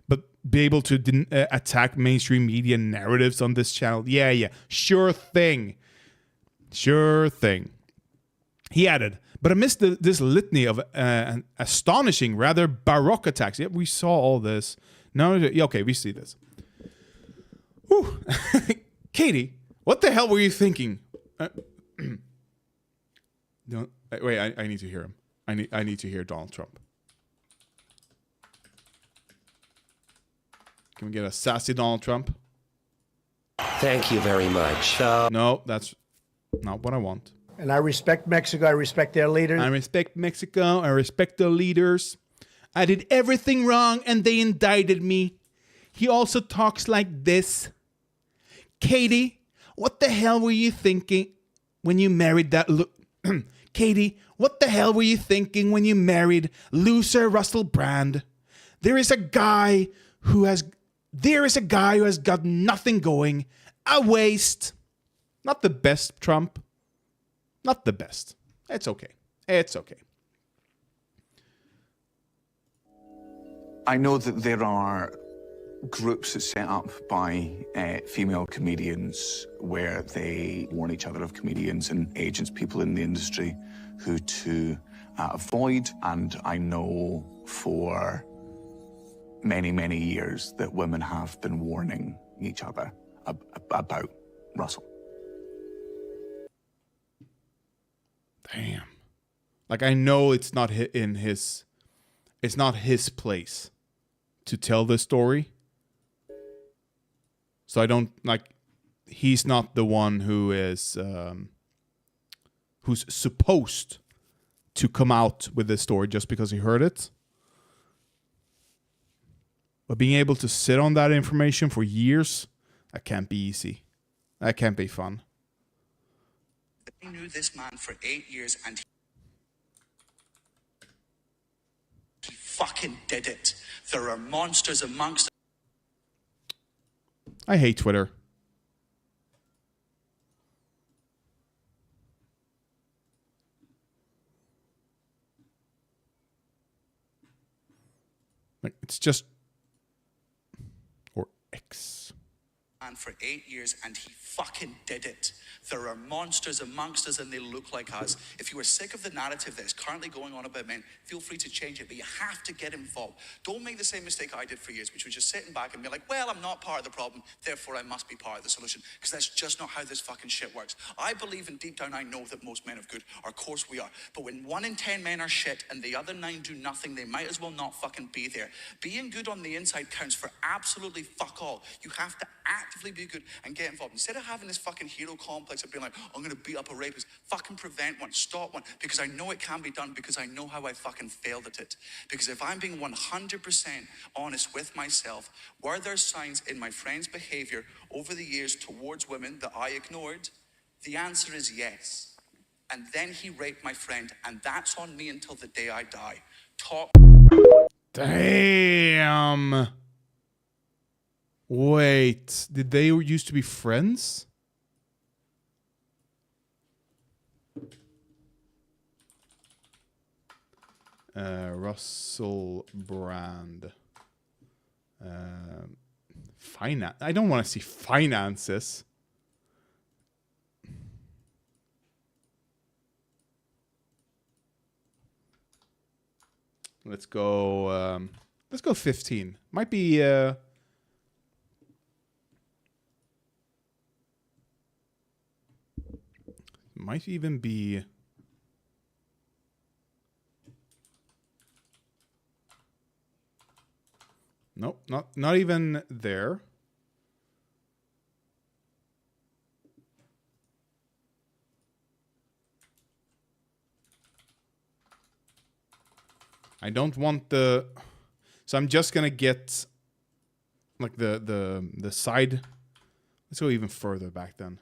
but be able to attack mainstream media narratives on this channel. Yeah. Sure thing. He added, but amidst this litany of astonishing, rather baroque attacks. Yeah, we saw all this. No, okay, we see this. Whew. Katie, what the hell were you thinking? No, wait, I need to hear him. I need to hear Donald Trump. Can we get a sassy Donald Trump? Thank you very much. No, that's not what I want. And I respect Mexico. I respect their leaders. I respect Mexico. I respect their leaders. I did everything wrong and they indicted me. He also talks like this. Katie, what the hell were you thinking when you married that... Katie, what the hell were you thinking when you married loser Russell Brand? There is a guy who has got nothing going. A waste. Not the best, Trump. Not the best. It's okay. I know that there are groups set up by female comedians where they warn each other of comedians and agents, people in the industry who to avoid. And I know for many, many years that women have been warning each other about Russell. Damn. Like, I know it's not his place to tell this story. So I don't, he's not the one who is, who's supposed to come out with this story just because he heard it. But being able to sit on that information for years, that can't be easy. That can't be fun. I knew this man for 8 years and fucking did it. There are monsters amongst us. I hate Twitter. Like, it's just... Or X. And for 8 years, and he fucking did it. There are monsters amongst us and they look like us. If you are sick of the narrative that is currently going on about men, feel free to change it, but you have to get involved. Don't make the same mistake I did for years, which was just sitting back and be like, well, I'm not part of the problem, therefore I must be part of the solution, because that's just not how this fucking shit works. I believe, and deep down I know that most men are good, or of course we are, but when 1 in 10 men are shit and the other 9 do nothing, they might as well not fucking be there. Being good on the inside counts for absolutely fuck all. You have to actively be good and get involved. Instead of having this fucking hero complex of being like, I'm gonna beat up a rapist, fucking prevent one, stop one, because I know it can be done, because I know how I fucking failed at it. Because if I'm being 100% honest with myself, were there signs in my friend's behavior over the years towards women that I ignored? The answer is yes. And then he raped my friend, and that's on me until the day I die. Damn. Wait, did they used to be friends? Russell Brand. Finance. I don't want to see finances. Let's go 15. Might be might even be nope, not even there. I don't want the, so I'm just gonna get like the side. Let's go even further back then.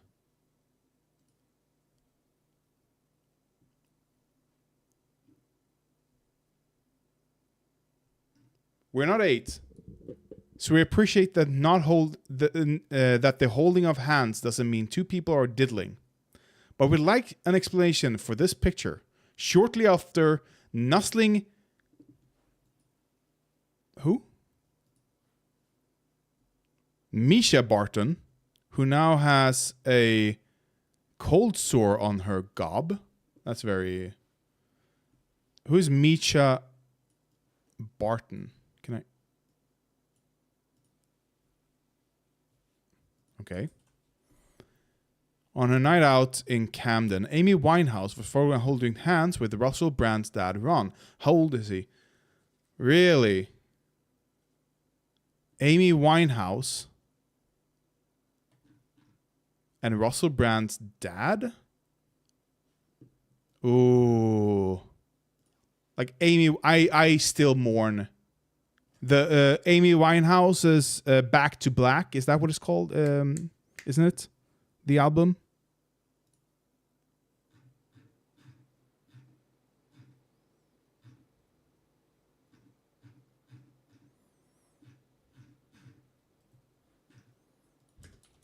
We're not 8, so we appreciate that that the holding of hands doesn't mean 2 people are diddling, but we'd like an explanation for this picture. Shortly after nuzzling. Who? Misha Barton, who now has a cold sore on her gob. That's very... Who is Misha Barton? Can I... Okay. On a night out in Camden, Amy Winehouse was holding hands with Russell Brand's dad, Ron. How old is he? Really? Amy Winehouse and Russell Brand's dad? Ooh. Like Amy, I still mourn. The Amy Winehouse's Back to Black, is that what it's called? Isn't it? The album?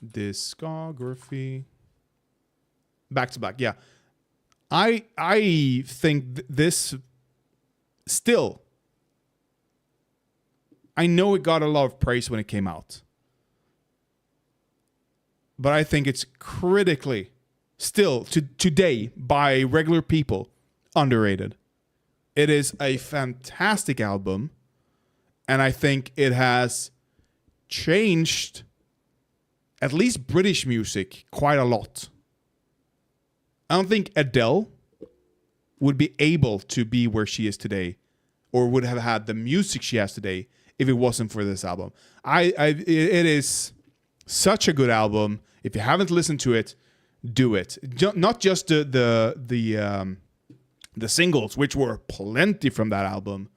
Discography. Back to Black, yeah. I think this still, I know it got a lot of praise when it came out, but I think it's critically still today by regular people underrated. It is a fantastic album, and I think it has changed at least British music quite a lot. I don't think Adele would be able to be where she is today, or would have had the music she has today if it wasn't for this album. It is such a good album. If you haven't listened to it, do it. Not just the singles, which were plenty from that album.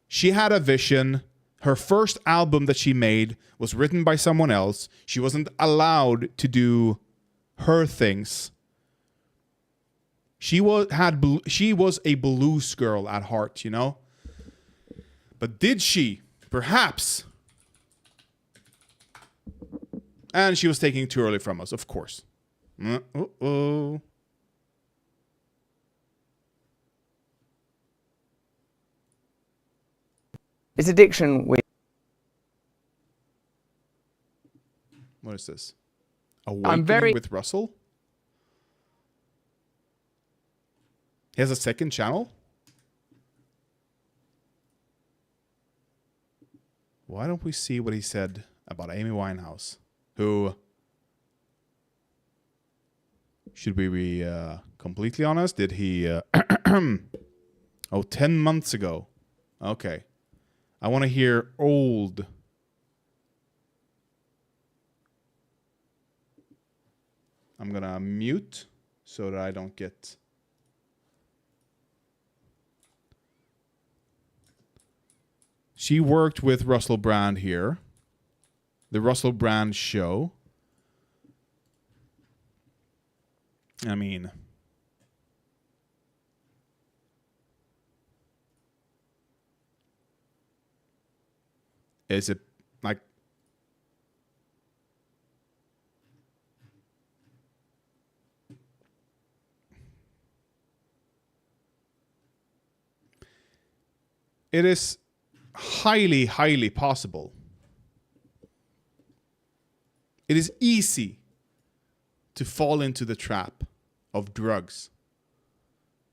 She had a vision. Her first album that she made was written by someone else. She wasn't allowed to do her things. She was a blues girl at heart, you know? But did she? Perhaps. And she was taking too early from us, of course. Uh-oh. It's addiction with... What is this? Awakening with Russell? He has a second channel? Why don't we see what he said about Amy Winehouse? Who, should we be completely honest, did he... 10 months ago. Okay. I want to hear old... I'm gonna mute so that I don't get... She worked with Russell Brand here. The Russell Brand show. I mean... Is it like... It is highly, highly possible. It is easy to fall into the trap of drugs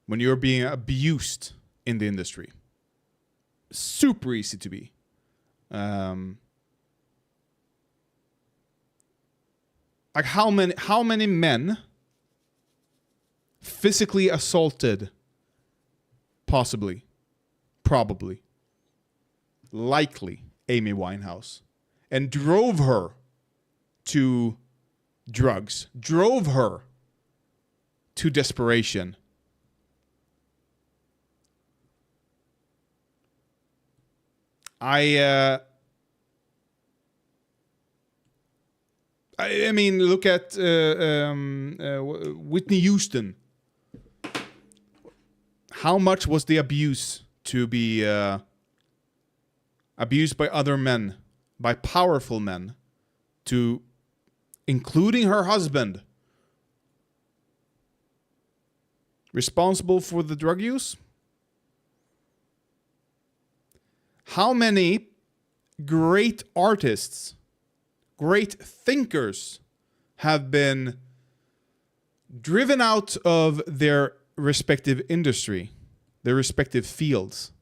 when you're being abused in the industry. Super easy to be. Like how many men physically assaulted, possibly, probably, likely Amy Winehouse, and drove her to drugs, drove her to desperation. I mean, look at Whitney Houston. How much was the abuse to be abused by other men, by powerful men, to including her husband, responsible for the drug use? How many great artists, great thinkers have been driven out of their respective industry, their respective fields,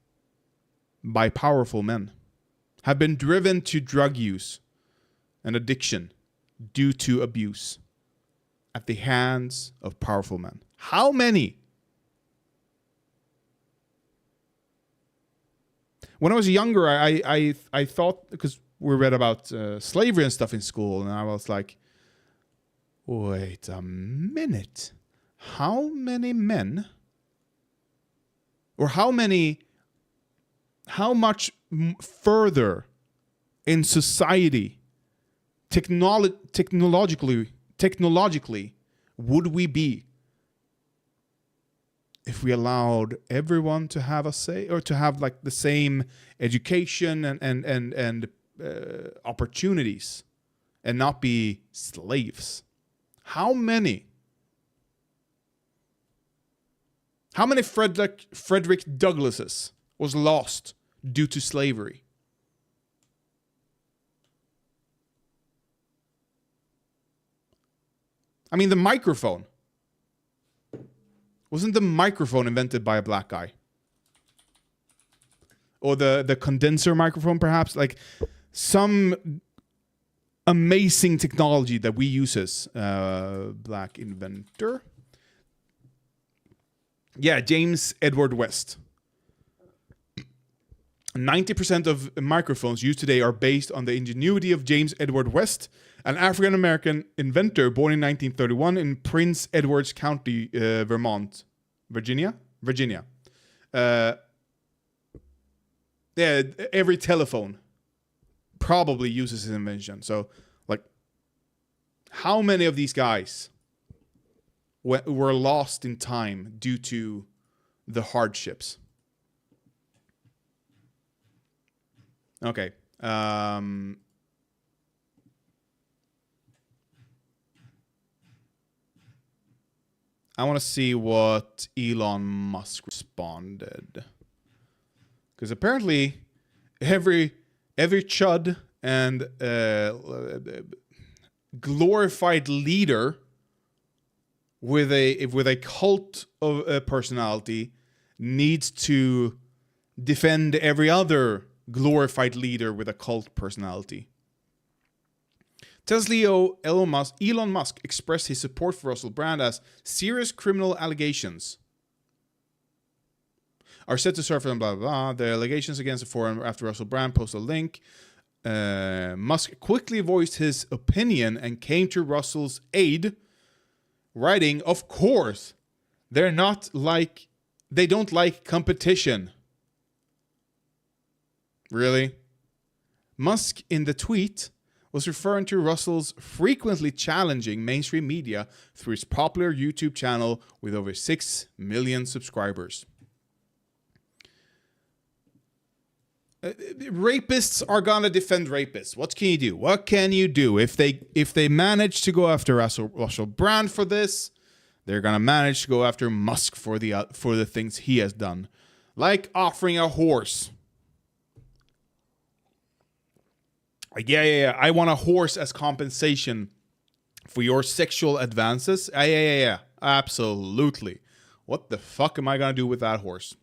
by powerful men, have been driven to drug use and addiction due to abuse at the hands of powerful men? How many? When I was younger, I thought, because we read about slavery and stuff in school, and I was like, wait a minute. How many men, or how much further in society, technologically, would we be if we allowed everyone to have a say, or to have like the same education and opportunities, and not be slaves? How many Frederick Douglasses was lost due to slavery? I mean, the microphone. Wasn't the microphone invented by a black guy? Or the condenser microphone, perhaps? Like some amazing technology that we use as black inventor. Yeah, James Edward West. 90% of microphones used today are based on the ingenuity of James Edward West, an African-American inventor born in 1931 in Prince Edward's County, Vermont. Virginia? Yeah, every telephone probably uses his invention. So, like, how many of these guys were lost in time due to the hardships? Okay. I want to see what Elon Musk responded. Because apparently every chud and glorified leader with a cult of personality needs to defend every other glorified leader with a cult personality. Tesla CEO Elon Musk expressed his support for Russell Brand as serious criminal allegations are set to surface and blah, blah, blah. The allegations against the forum after Russell Brand posted a link. Musk quickly voiced his opinion and came to Russell's aid, writing, "Of course, they don't like competition." Really? Musk in the tweet was referring to Russell's frequently challenging mainstream media through his popular YouTube channel with over 6 million subscribers. Rapists are gonna defend rapists. What can you do? What can you do? If they manage to go after Russell Brand for this, they're gonna manage to go after Musk for the things he has done, like offering a horse. Yeah. I want a horse as compensation for your sexual advances. Yeah. Absolutely. What the fuck am I gonna do with that horse?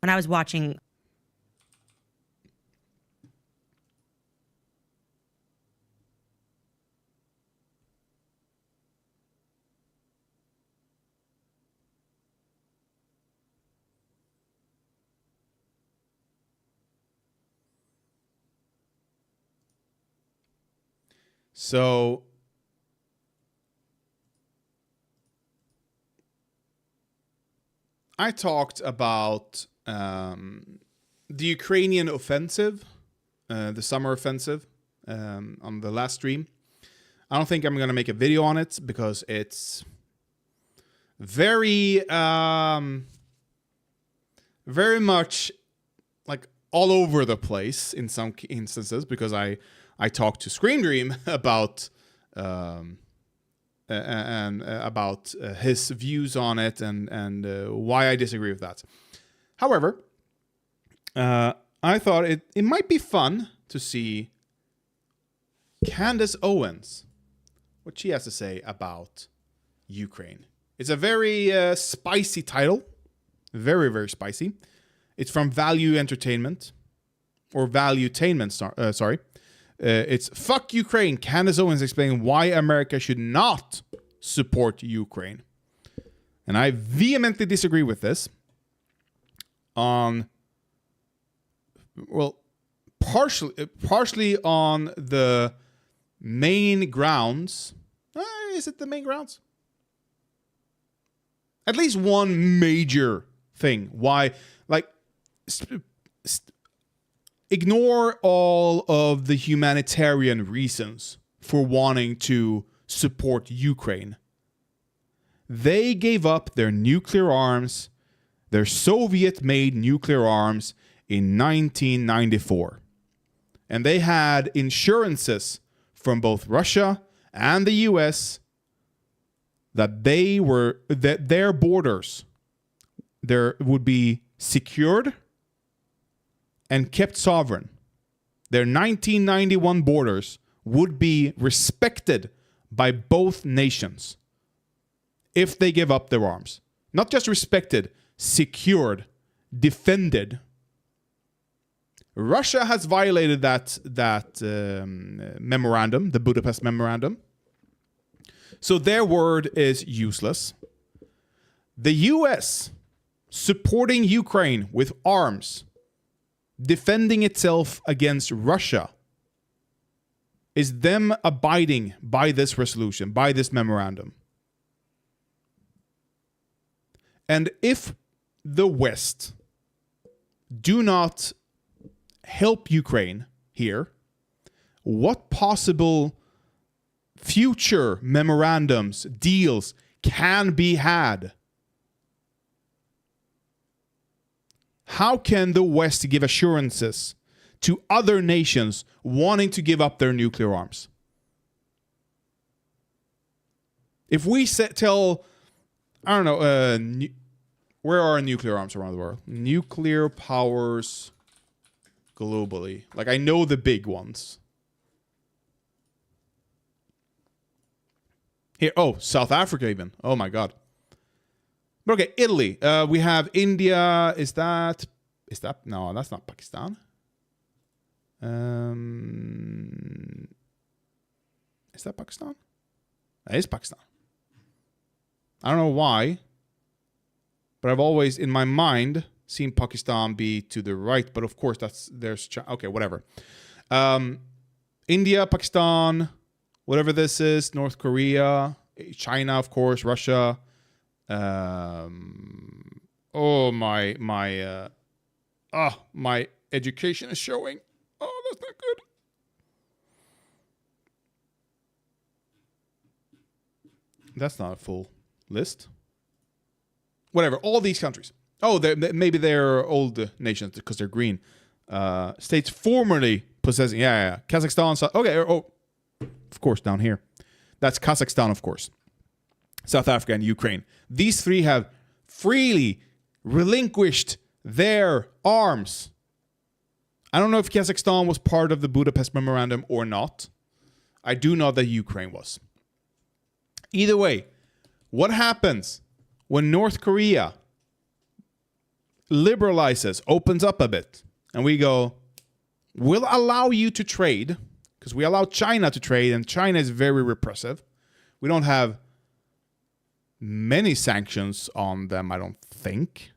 When I was watching So I talked about the Ukrainian offensive, the summer offensive, on the last stream. I don't think I'm going to make a video on it because it's very much like all over the place in some instances, because I talked to Scream Dream about about his views on it and why I disagree with that. However, I thought it might be fun to see Candace Owens, what she has to say about Ukraine. It's a very spicy title. Very, very spicy. It's from Value Entertainment. Or Valuetainment, sorry. It's Fuck Ukraine. Candace Owens explaining why America should not support Ukraine. And I vehemently disagree with this. Partially on the main grounds. Is it the main grounds? At least one major thing why, like, ignore all of the humanitarian reasons for wanting to support Ukraine. They gave up their nuclear arms, their Soviet-made nuclear arms, in 1994. And they had insurances from both Russia and the US that their borders would be secured and kept sovereign. Their 1991 borders would be respected by both nations if they give up their arms. Not just respected, secured, defended. Russia has violated that memorandum, the Budapest Memorandum. So their word is useless. The US supporting Ukraine with arms, defending itself against Russia, is them abiding by this resolution, by this memorandum. And if the West do not help Ukraine here, what possible future memorandums, deals can be had. How can the West give assurances to other nations wanting to give up their nuclear arms? If we tell, I don't know, where are nuclear arms around the world? Nuclear powers globally. Like, I know the big ones. Here, South Africa even. Oh my God. But okay, Italy. We have India. Is that? No, that's not Pakistan. Is that Pakistan? That is Pakistan. I don't know why, but I've always, in my mind, seen Pakistan be to the right. But of course, okay, whatever. India, Pakistan, whatever this is, North Korea, China, of course, Russia. My education is showing. Oh, that's not good. That's not a full list. Whatever, all these countries. Maybe they're old nations because they're green. States formerly possessing, Kazakhstan. Of course, down here. That's Kazakhstan, of course. South Africa and Ukraine. These three have freely relinquished their arms. I don't know if Kazakhstan was part of the Budapest Memorandum or not. I do know that Ukraine was. Either way, what happens when North Korea liberalizes, opens up a bit, and we go, we'll allow you to trade, because we allow China to trade, and China is very repressive. We don't have many sanctions on them, I don't think.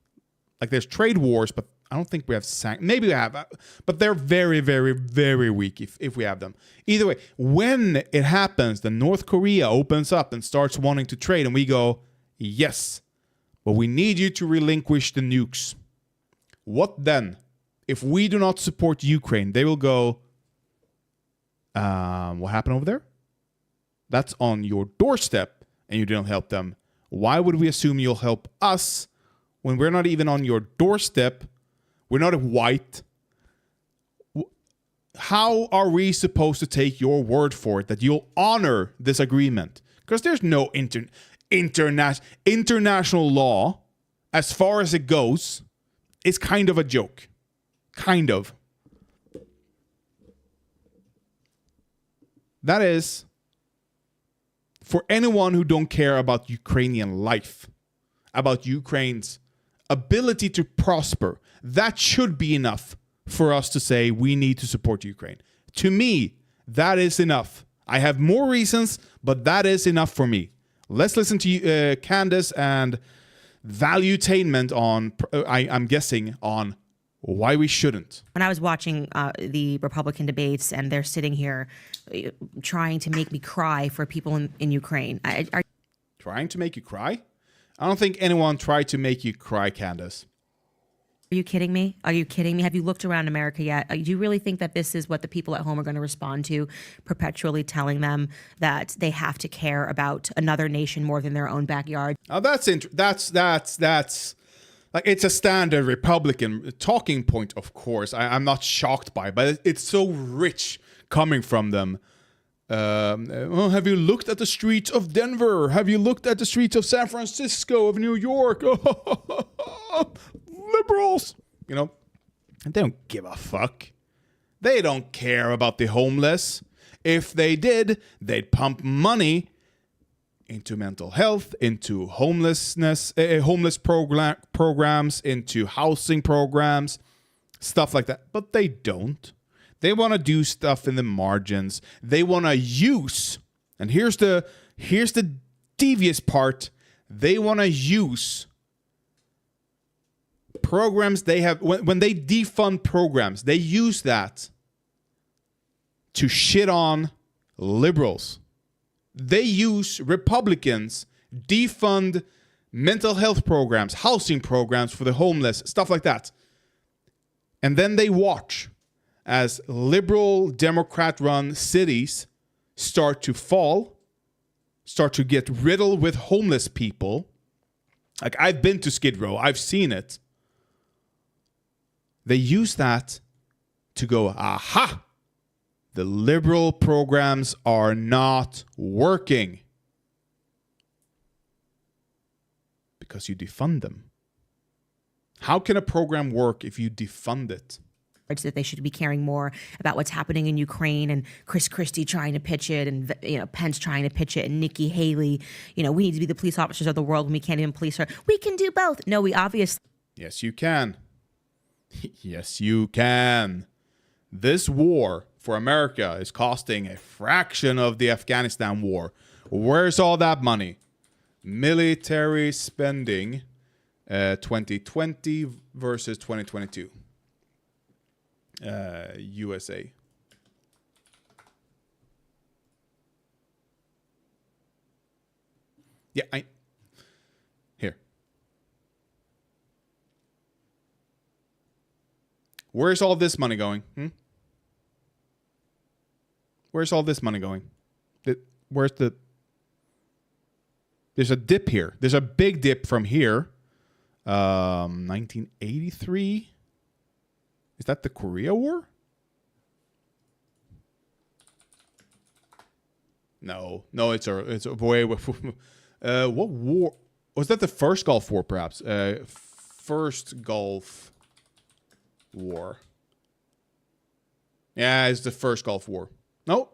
Like, there's trade wars, but I don't think we have sanctions. Maybe we have, but they're very, very, very weak if we have them. Either way, when it happens, the North Korea opens up and starts wanting to trade, and we go, yes, but we need you to relinquish the nukes. What then? If we do not support Ukraine, they will go, what happened over there? That's on your doorstep, and you didn't help them. Why would we assume you'll help us when we're not even on your doorstep? We're not white. How are we supposed to take your word for it that you'll honor this agreement? Because there's no international law, as far as it goes, is kind of a joke. Kind of. That is, for anyone who don't care about Ukrainian life, about Ukraine's ability to prosper, that should be enough for us to say we need to support Ukraine. To me, that is enough. I have more reasons, but that is enough for me. Let's listen to Candace and Valuetainment on, I'm guessing, on why we shouldn't. When I was watching the Republican debates, and they're sitting here trying to make me cry for people in Ukraine. Trying to make you cry? I don't think anyone tried to make you cry, Candace. Are you kidding me? Are you kidding me? Have you looked around America yet? Do you really think that this is what the people at home are going to respond to, perpetually telling them that they have to care about another nation more than their own backyard? Oh, that's like, it's a standard Republican talking point, of course. I'm not shocked by it, but it's so rich coming from them. Have you looked at the streets of Denver? Have you looked at the streets of San Francisco, of New York? Liberals, you know, and they don't give a fuck. They don't care about the homeless. If they did, they'd pump money into mental health, into homelessness, homeless programs, into housing programs, stuff like that. But they don't. They want to do stuff in the margins. They want to use, and here's the devious part. They want to use programs they have. When they defund programs, they use that to shit on liberals. They use Republicans defund mental health programs, housing programs for the homeless, stuff like that. And then they watch as liberal Democrat-run cities start to fall, start to get riddled with homeless people. Like, I've been to Skid Row. I've seen it. They use that to go, aha, the liberal programs are not working. Because you defund them. How can a program work if you defund it? That they should be caring more about what's happening in Ukraine, and Chris Christie trying to pitch it, and Pence trying to pitch it, and Nikki Haley. We need to be the police officers of the world when we can't even police her. We can do both. No, we obviously. Yes, you can. Yes, you can. This war for America is costing a fraction of the Afghanistan war. Where's all that money? Military spending, 2020 versus 2022. USA. Yeah, here. Where's all this money going? Where's all this money going? Where's the... There's a dip here. There's a big dip from here. 1983. Is that the Korea War? No, it's a way. What war was that? The first Gulf War, perhaps. First Gulf War. Yeah, it's the first Gulf War. No,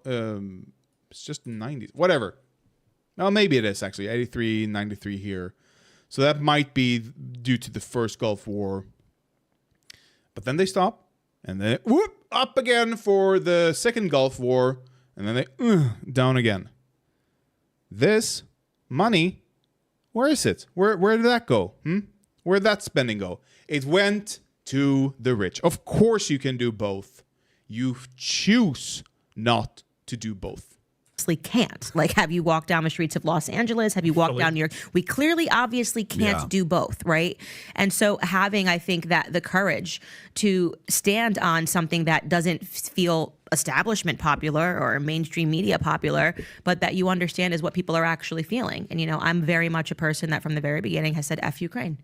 it's just 90s. Whatever. No, maybe it is actually 83, 93 here. So that might be due to the first Gulf War. But then they stop, and then up again for the second Gulf War, and then they down again. This money, where is it? Where did that go? Where did that spending go? It went to the rich. Of course you can do both. You choose not to do both. Can't. Like, have you walked down the streets of Los Angeles? Have you walked down New York? We clearly, obviously can't do both, right? And so having, I think, that the courage to stand on something that doesn't feel establishment popular or mainstream media popular, but that you understand is what people are actually feeling. And, I'm very much a person that from the very beginning has said, F Ukraine.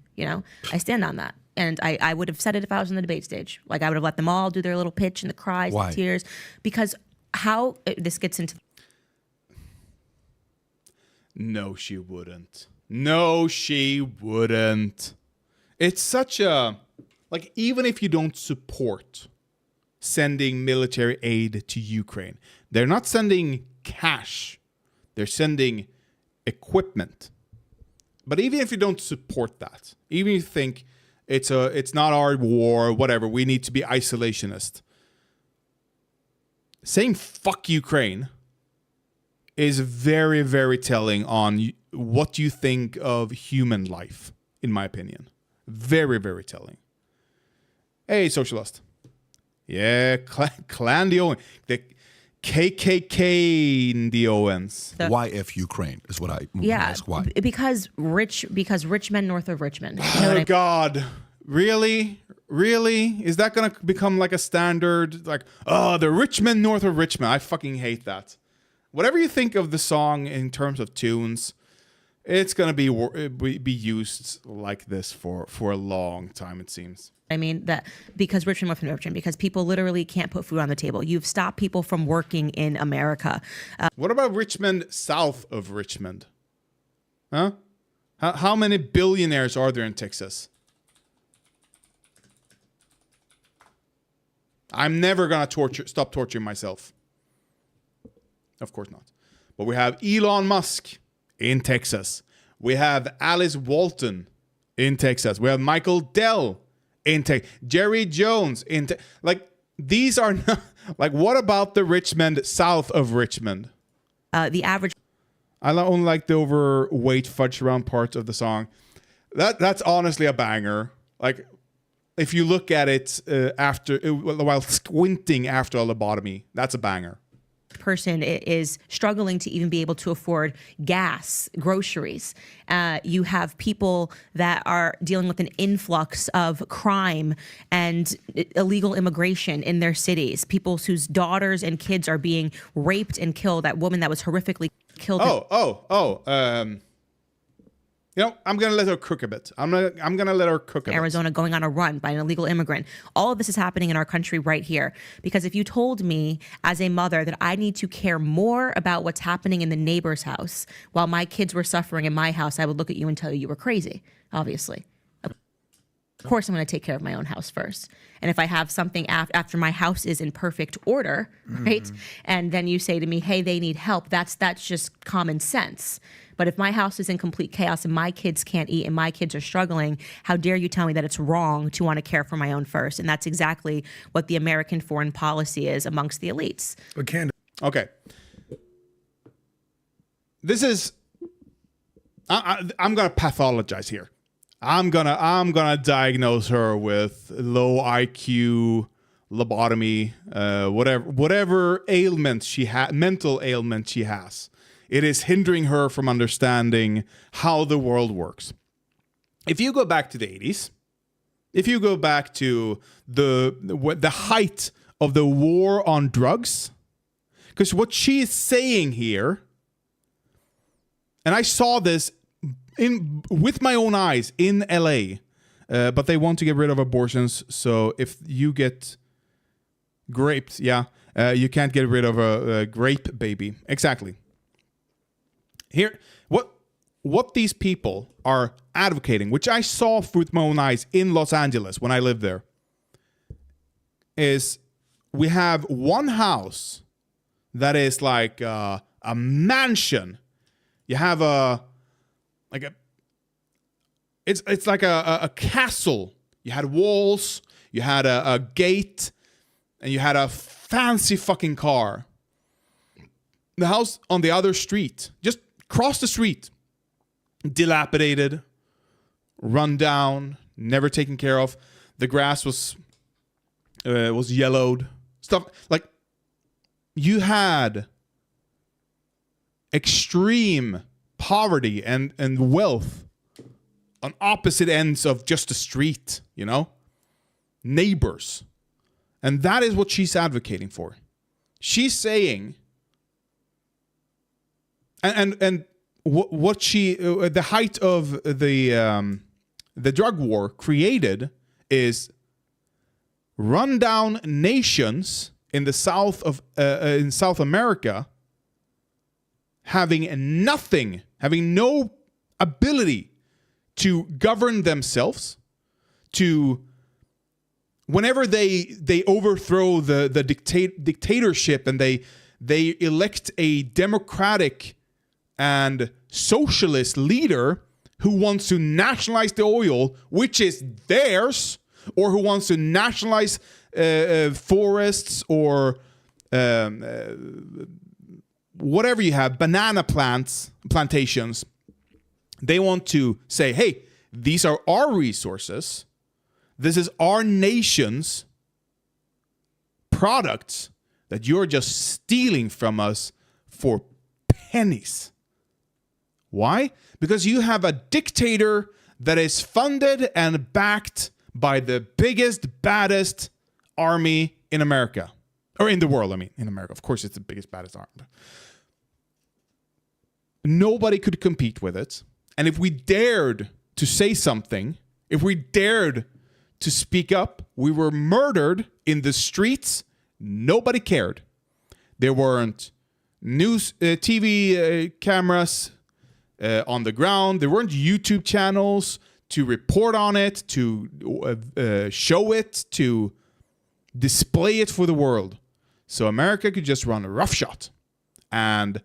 I stand on that. And I would have said it if I was on the debate stage. Like, I would have let them all do their little pitch and the cries, the tears, because this gets into... No, she wouldn't. No, she wouldn't. It's such a... Like, even if you don't support sending military aid to Ukraine, they're not sending cash. They're sending equipment. But even if you don't support that, even if you think it's not our war, whatever, we need to be isolationist, saying fuck Ukraine is very, very telling on what you think of human life, in my opinion. Very, very telling. Hey, socialist. Yeah, Clan the Owen. The KKK in the Owens. Why F Ukraine is what I ask. Why? Because rich men north of Richmond. Oh, God. Really? Really? Is that going to become like a standard? Like, the rich men north of Richmond. I fucking hate that. Whatever you think of the song in terms of tunes, it's going to be used like this for a long time, it seems. I mean, that because Richmond, because people literally can't put food on the table. You've stopped people from working in America. What about Richmond south of Richmond? Huh? How many billionaires are there in Texas? I'm never going to stop torturing myself. Of course not. But we have Elon Musk in Texas. We have Alice Walton in Texas. We have Michael Dell in Texas. Jerry Jones in Texas. Like, these are not... Like, what about the Richmond south of Richmond? The average... I only like the overweight fudge round parts of the song. That's honestly a banger. Like, if you look at it while squinting after a lobotomy, that's a banger. person is struggling to even be able to afford gas, groceries. You have people that are dealing with an influx of crime and illegal immigration in their cities, people whose daughters and kids are being raped and killed. That woman that was horrifically killed. You know, I'm gonna let her cook a bit. I'm gonna let her cook a bit. Arizona going on a run by an illegal immigrant. All of this is happening in our country right here. Because if you told me as a mother that I need to care more about what's happening in the neighbor's house while my kids were suffering in my house, I would look at you and tell you were crazy, obviously. Of course, I'm going to take care of my own house first. And if I have something after my house is in perfect order, right? And then you say to me, hey, they need help. That's just common sense. But if my house is in complete chaos and my kids can't eat and my kids are struggling, how dare you tell me that it's wrong to want to care for my own first? And that's exactly what the American foreign policy is amongst the elites. Okay. This is... I'm going to pathologize here. I'm gonna diagnose her with low IQ, lobotomy, whatever ailment she has, mental ailment she has. It is hindering her from understanding how the world works. If you go back to the 80s, if you go back to the height of the war on drugs, because what she is saying here, and I saw this with my own eyes in LA, but they want to get rid of abortions. So if you get raped, you can't get rid of a grape baby. Exactly. Here, what these people are advocating, which I saw with my own eyes in Los Angeles when I lived there, is we have one house that is like a mansion. You have it's like a castle. You had walls, you had a gate, and you had a fancy fucking car. The house on the other street, just cross the street, dilapidated, run down, never taken care of. The grass was yellowed. Stuff like you had extreme poverty and wealth on opposite ends of just the street, you know? Neighbors. And that is what she's advocating for. She's saying... And what she the height of the drug war created is rundown nations in the south of in South America having no ability to govern themselves, to whenever they overthrow the dictatorship and they elect a democratic and socialist leader who wants to nationalize the oil, which is theirs, or who wants to nationalize forests or whatever you have, banana plantations. They want to say, hey, these are our resources. This is our nation's products that you're just stealing from us for pennies. Why? Because you have a dictator that is funded and backed by the biggest, baddest army in America. Or in the world, I mean. In America. Of course, it's the biggest, baddest army. Nobody could compete with it. And if we dared to say something, if we dared to speak up, we were murdered in the streets. Nobody cared. There weren't news, TV cameras on the ground. There weren't YouTube channels to report on it, to show it, to display it for the world. So America could just run a roughshod and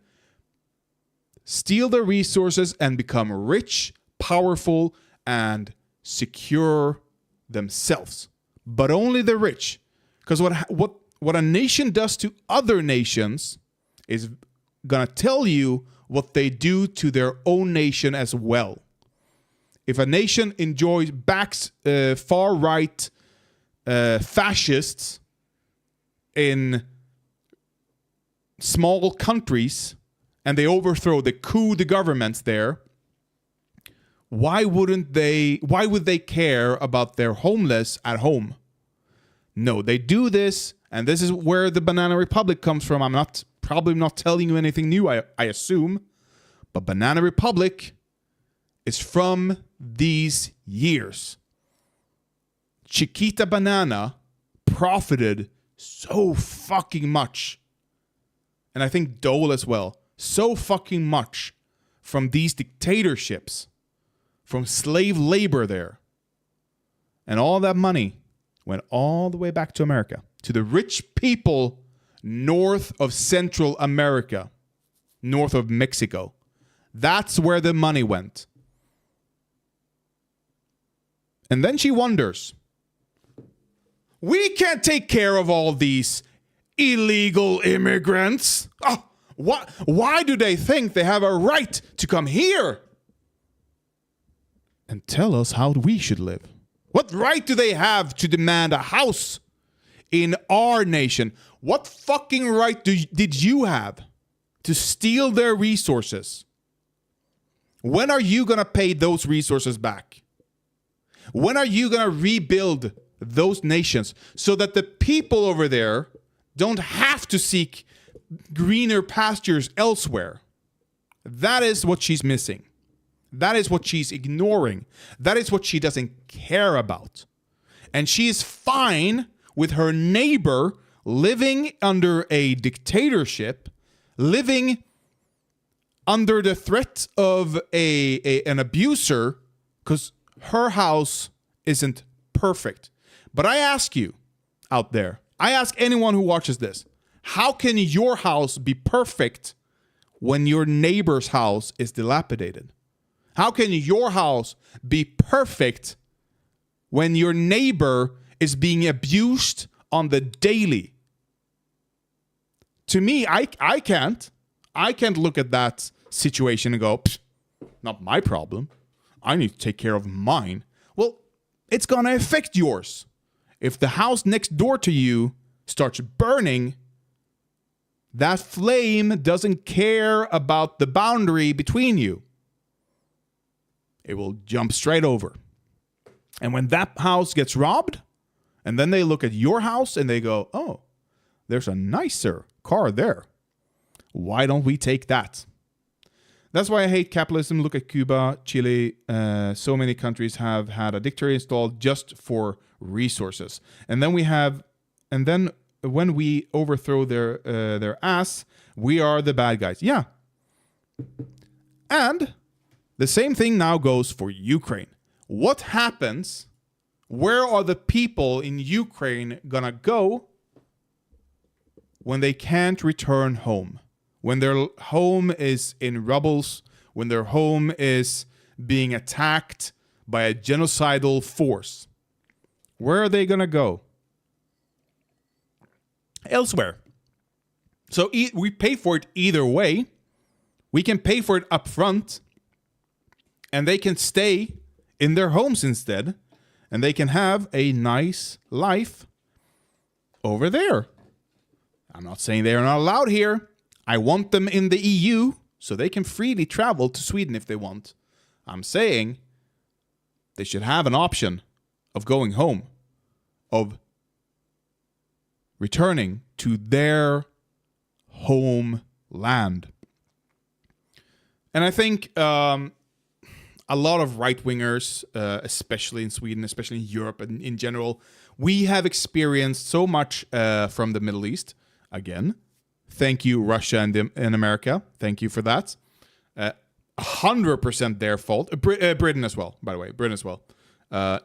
steal their resources and become rich, powerful, and secure themselves. But only the rich. Because what a nation does to other nations is gonna tell you what they do to their own nation as well. If a nation backs far-right fascists in small countries and they overthrow, they coup the governments there, why would they care about their homeless at home? No, they do this, and this is where the Banana Republic comes from. I'm probably not telling you anything new, I assume, but Banana Republic is from these years. Chiquita Banana profited so fucking much, and I think Dole as well, so fucking much from these dictatorships, from slave labor there. And all that money went all the way back to America, to the rich people north of Central America, north of Mexico. That's where the money went. And then she wonders, we can't take care of all these illegal immigrants. Oh, why do they think they have a right to come here and tell us how we should live? What right do they have to demand a house in our nation? What fucking right did you have to steal their resources? When are you going to pay those resources back? When are you going to rebuild those nations so that the people over there don't have to seek greener pastures elsewhere? That is what she's missing. That is what she's ignoring. That is what she doesn't care about. And she's fine with her neighbor living under a dictatorship, living under the threat of an abuser, because her house isn't perfect. But I ask you out there, I ask anyone who watches this, how can your house be perfect when your neighbor's house is dilapidated? How can your house be perfect when your neighbor is being abused on the daily? To me, I can't. I can't look at that situation and go, not my problem. I need to take care of mine. Well, it's going to affect yours. If the house next door to you starts burning, that flame doesn't care about the boundary between you. It will jump straight over. And when that house gets robbed, and then they look at your house and they go, oh, there's a nicer car there. Why don't we take that? That's why I hate capitalism. Look at Cuba, Chile. So many countries have had a dictator installed just for resources. And then when we overthrow their ass, we are the bad guys. Yeah. And the same thing now goes for Ukraine. What happens? Where are the people in Ukraine gonna go when they can't return home? When their home is in rubbles, when their home is being attacked by a genocidal force? Where are they gonna go? Elsewhere. So we pay for it either way. We can pay for it up front, and they can stay in their homes instead, and they can have a nice life over there. I'm not saying they are not allowed here. I want them in the EU so they can freely travel to Sweden if they want. I'm saying they should have an option of going home, of returning to their homeland. And I think a lot of right-wingers, especially in Sweden, especially in Europe and in general, we have experienced so much from the Middle East. Again, thank you, Russia and America. Thank you for that. 100% their fault. Britain as well, by the way. Britain as well.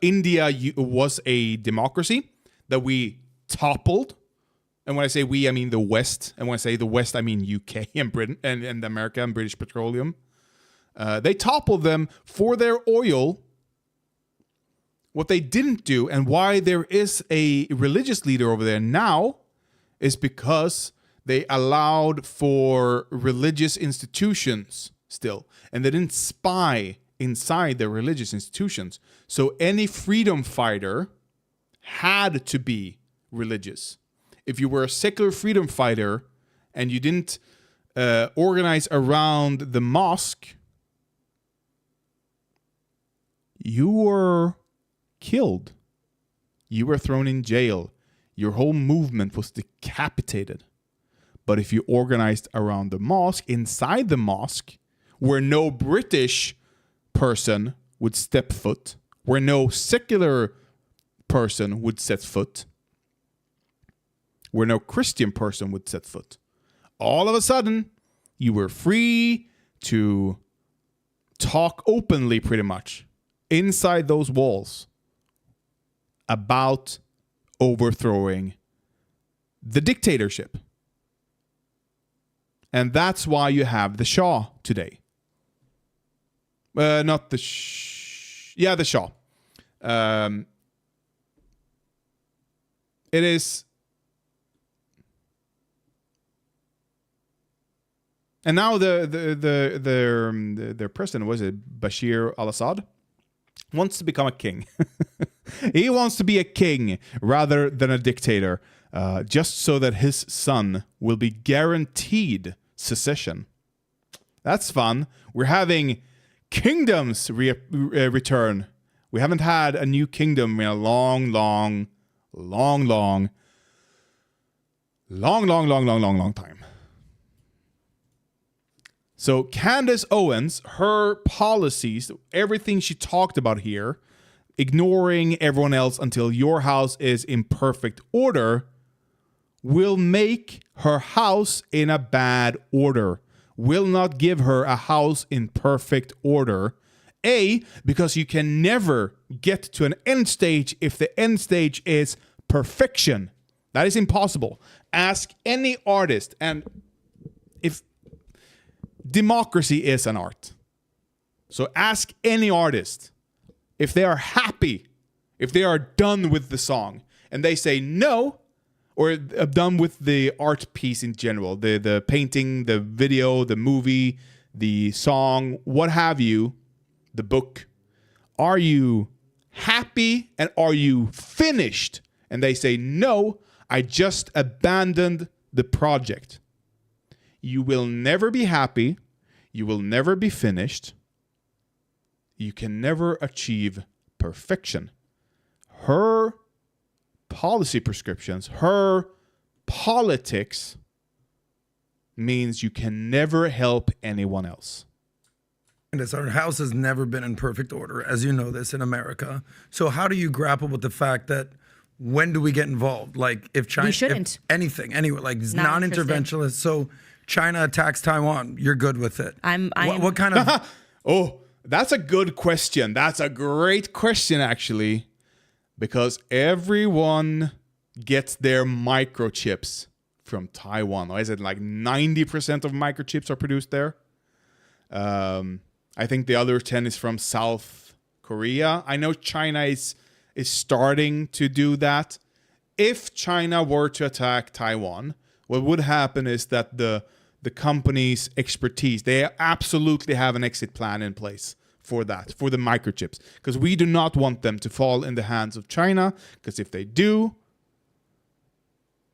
India was a democracy that we toppled. And when I say we, I mean the West. And when I say the West, I mean UK and Britain and America and British Petroleum. They toppled them for their oil. What they didn't do, and why there is a religious leader over there now, is because they allowed for religious institutions still. And they didn't spy inside their religious institutions. So any freedom fighter had to be religious. If you were a secular freedom fighter and you didn't organize around the mosque, you were killed. You were thrown in jail. Your whole movement was decapitated. But if you organized around the mosque, inside the mosque, where no British person would step foot, where no secular person would set foot, where no Christian person would set foot, all of a sudden, you were free to talk openly, pretty much, inside those walls about overthrowing the dictatorship. And that's why you have the Shah today. Not the the Shah. It is. And now their president, was it Bashir al-Assad, wants to become a king. He wants to be a king rather than a dictator, just so that his son will be guaranteed secession. That's fun. We're having kingdoms return. We haven't had a new kingdom in a long time. So Candace Owens, her policies, everything she talked about here, ignoring everyone else until your house is in perfect order, will make her house in a bad order. Will not give her a house in perfect order. A, because you can never get to an end stage if the end stage is perfection. That is impossible. Ask any artist, and if democracy is an art. So ask any artist if they are happy, if they are done with the song, and they say no, or done with the art piece in general, the painting, the video, the movie, the song, what have you, the book. Are you happy and are you finished? And they say, no, I just abandoned the project. You will never be happy. You will never be finished. You can never achieve perfection. Her policy prescriptions, her politics means you can never help anyone else. Our house has never been in perfect order, as you know this, in America. So how do you grapple with the fact that when do we get involved? Like if China, we shouldn't. If anything, anywhere, like non-interventionist. So China attacks Taiwan, you're good with it. What kind of? Oh, that's a good question. That's a great question, actually, because everyone gets their microchips from Taiwan. Or is it like 90% of microchips are produced there? I think the other 10 is from South Korea. I know China is starting to do that. If China were to attack Taiwan, what would happen is that the company's expertise, they absolutely have an exit plan in place for that, for the microchips. Because we do not want them to fall in the hands of China, because if they do,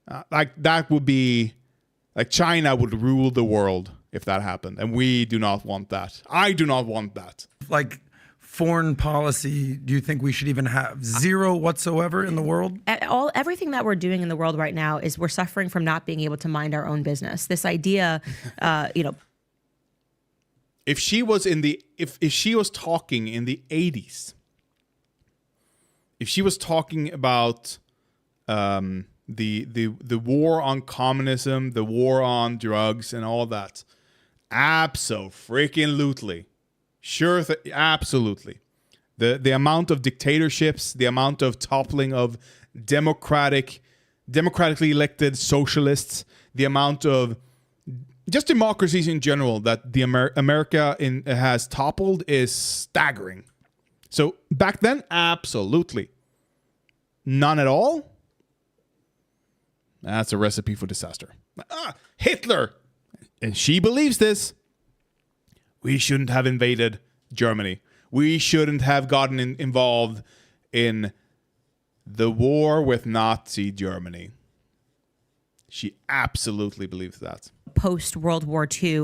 that would be, like China would rule the world if that happened. And we do not want that. I do not want that. Like foreign policy, do you think we should even have zero whatsoever in the world? Everything that we're doing in the world right now is we're suffering from not being able to mind our own business. This idea, if she was if she was talking in the 80s, if she was talking about the war on communism, the war on drugs, and all that, abso-freaking-lutely. Sure, absolutely. The amount of dictatorships, the amount of toppling of democratically elected socialists, the amount of just democracies in general that the America has toppled is staggering. So back then, absolutely. None at all? That's a recipe for disaster. Hitler! And she believes this. We shouldn't have invaded Germany. We shouldn't have gotten involved in the war with Nazi Germany. She absolutely believes that. Post World War II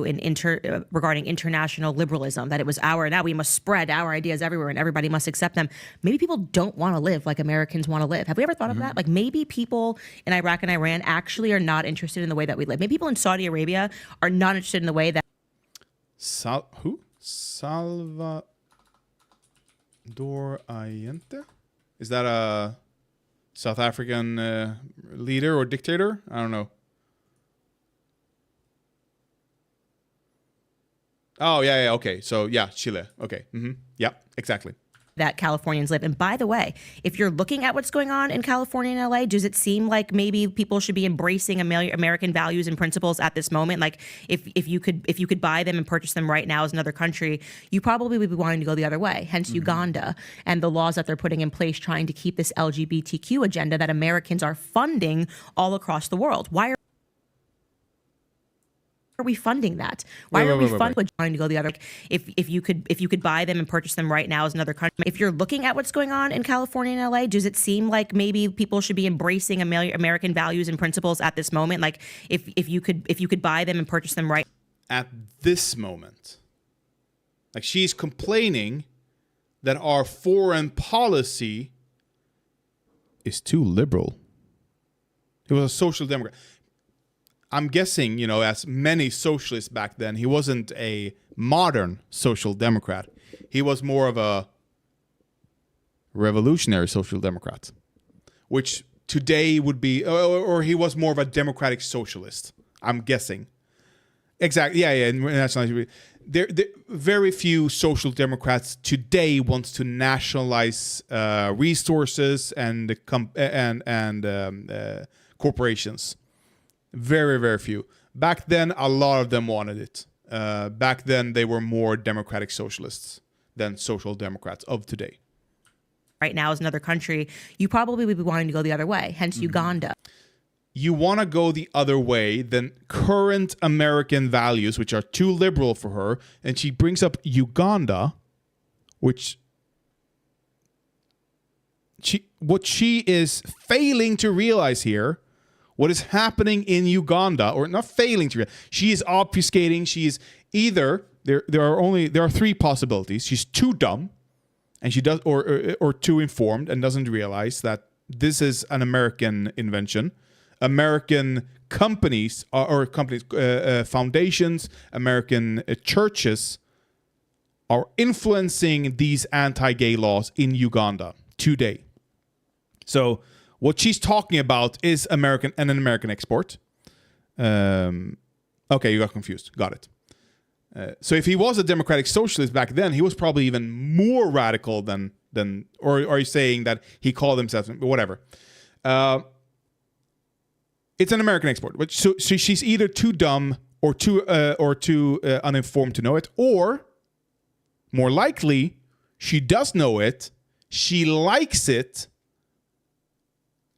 regarding international liberalism, that it was now we must spread our ideas everywhere and everybody must accept them. Maybe people don't want to live like Americans want to live. Have we ever thought of that? Like maybe people in Iraq and Iran actually are not interested in the way that we live. Maybe people in Saudi Arabia are not interested in the way that Who? Salvador Allende? Is that a South African leader or dictator? I don't know. Oh, yeah, okay. So, yeah, Chile. Okay. Yeah, exactly. that Californians live. And by the way, if you're looking at what's going on in California and LA, does it seem like maybe people should be embracing American values and principles at this moment? Like if you could buy them and purchase them right now as another country, you probably would be wanting to go the other way. Hence Uganda and the laws that they're putting in place trying to keep this LGBTQ agenda that Americans are funding all across the world. Why are we funding that? Why are we funding trying to go the other? If you could buy them and purchase them right now as another country, if you're looking at what's going on in California and LA, does it seem like maybe people should be embracing American values and principles at this moment? Like if you could buy them and purchase them right at this moment, like she's complaining that our foreign policy is too liberal. He was a social democrat. I'm guessing, as many socialists back then, he wasn't a modern social democrat. He was more of a revolutionary social democrat, which today would be, or he was more of a democratic socialist, I'm guessing. Exactly, yeah. There, very few social democrats today want to nationalize resources and corporations. Very, very few. Back then, a lot of them wanted it. Back then, they were more democratic socialists than social democrats of today. Right now as another country, you probably would be wanting to go the other way, hence Uganda. You want to go the other way than current American values, which are too liberal for her. And she brings up Uganda, which what she is failing to realize here. What is happening in Uganda, or not failing to realize, she is obfuscating. She is either there are three possibilities. She's too dumb, and she does, or too informed and doesn't realize that this is an American invention. American companies foundations, American churches are influencing these anti-gay laws in Uganda today. So what she's talking about is an American export. Okay, you got confused. Got it. So if he was a democratic socialist back then, he was probably even more radical than or are you saying that he called himself whatever? It's an American export. So she's either too dumb or too uninformed to know it, or more likely, she does know it. She likes it.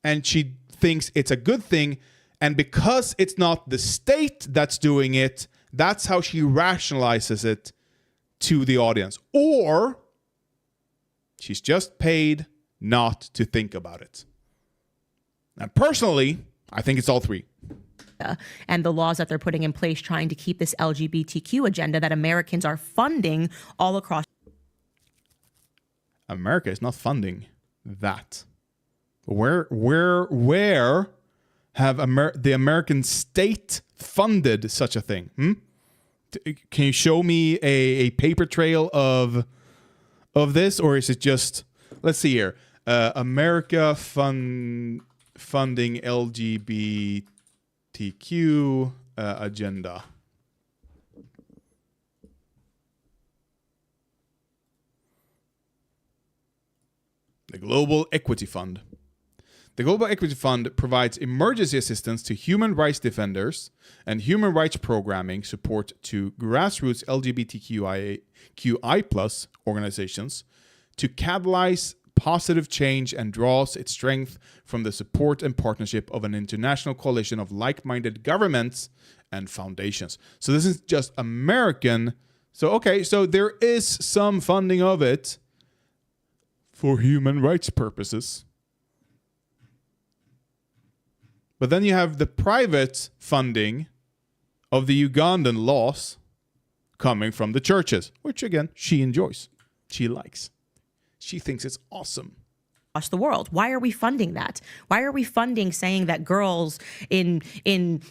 And she thinks it's a good thing. And because it's not the state that's doing it, that's how she rationalizes it to the audience. Or she's just paid not to think about it. And personally, I think it's all three. And the laws that they're putting in place trying to keep this LGBTQ agenda that Americans are funding all across. America is not funding that. Where have the American state funded such a thing? Can you show me a paper trail of this, or is it just, let's see here, America funding LGBTQ agenda? The Global Equity Fund. The Global Equity Fund provides emergency assistance to human rights defenders and human rights programming support to grassroots LGBTQI+ organizations to catalyze positive change, and draws its strength from the support and partnership of an international coalition of like-minded governments and foundations. So this is just American. So there is some funding of it for human rights purposes. But then you have the private funding of the Ugandan laws coming from the churches, which again, she enjoys. She likes. She thinks it's awesome. Across the world. Why are we funding that? Why are we funding saying that girls in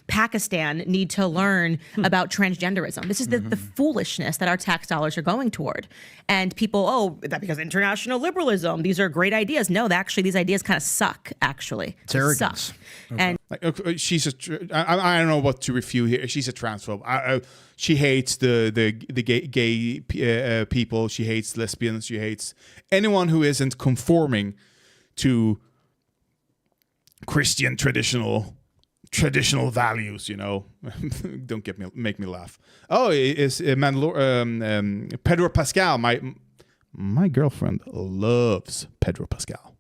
Pakistan need to learn about transgenderism? This is the foolishness that our tax dollars are going toward. And people, oh, that because international liberalism, these are great ideas. No, actually, these ideas kind of suck, actuay. It's arrogance. Suck. Okay. And she's I don't know what to refute here. She's a transphobe. She hates the gay people. She hates lesbians. She hates anyone who isn't conforming to Christian traditional values, you know. Don't make me laugh. Oh, it's Pedro Pascal. My girlfriend loves Pedro Pascal.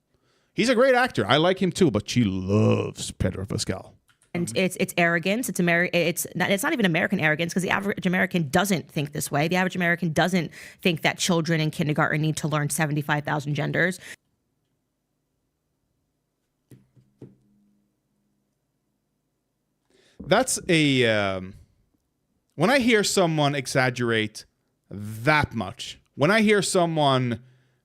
He's a great actor. I like him too, but she loves Pedro Pascal. And it's arrogance. It's not even American arrogance, because the average American doesn't think this way. The average American doesn't think that children in kindergarten need to learn 75,000 genders. That's when I hear someone exaggerate that much, when I hear someone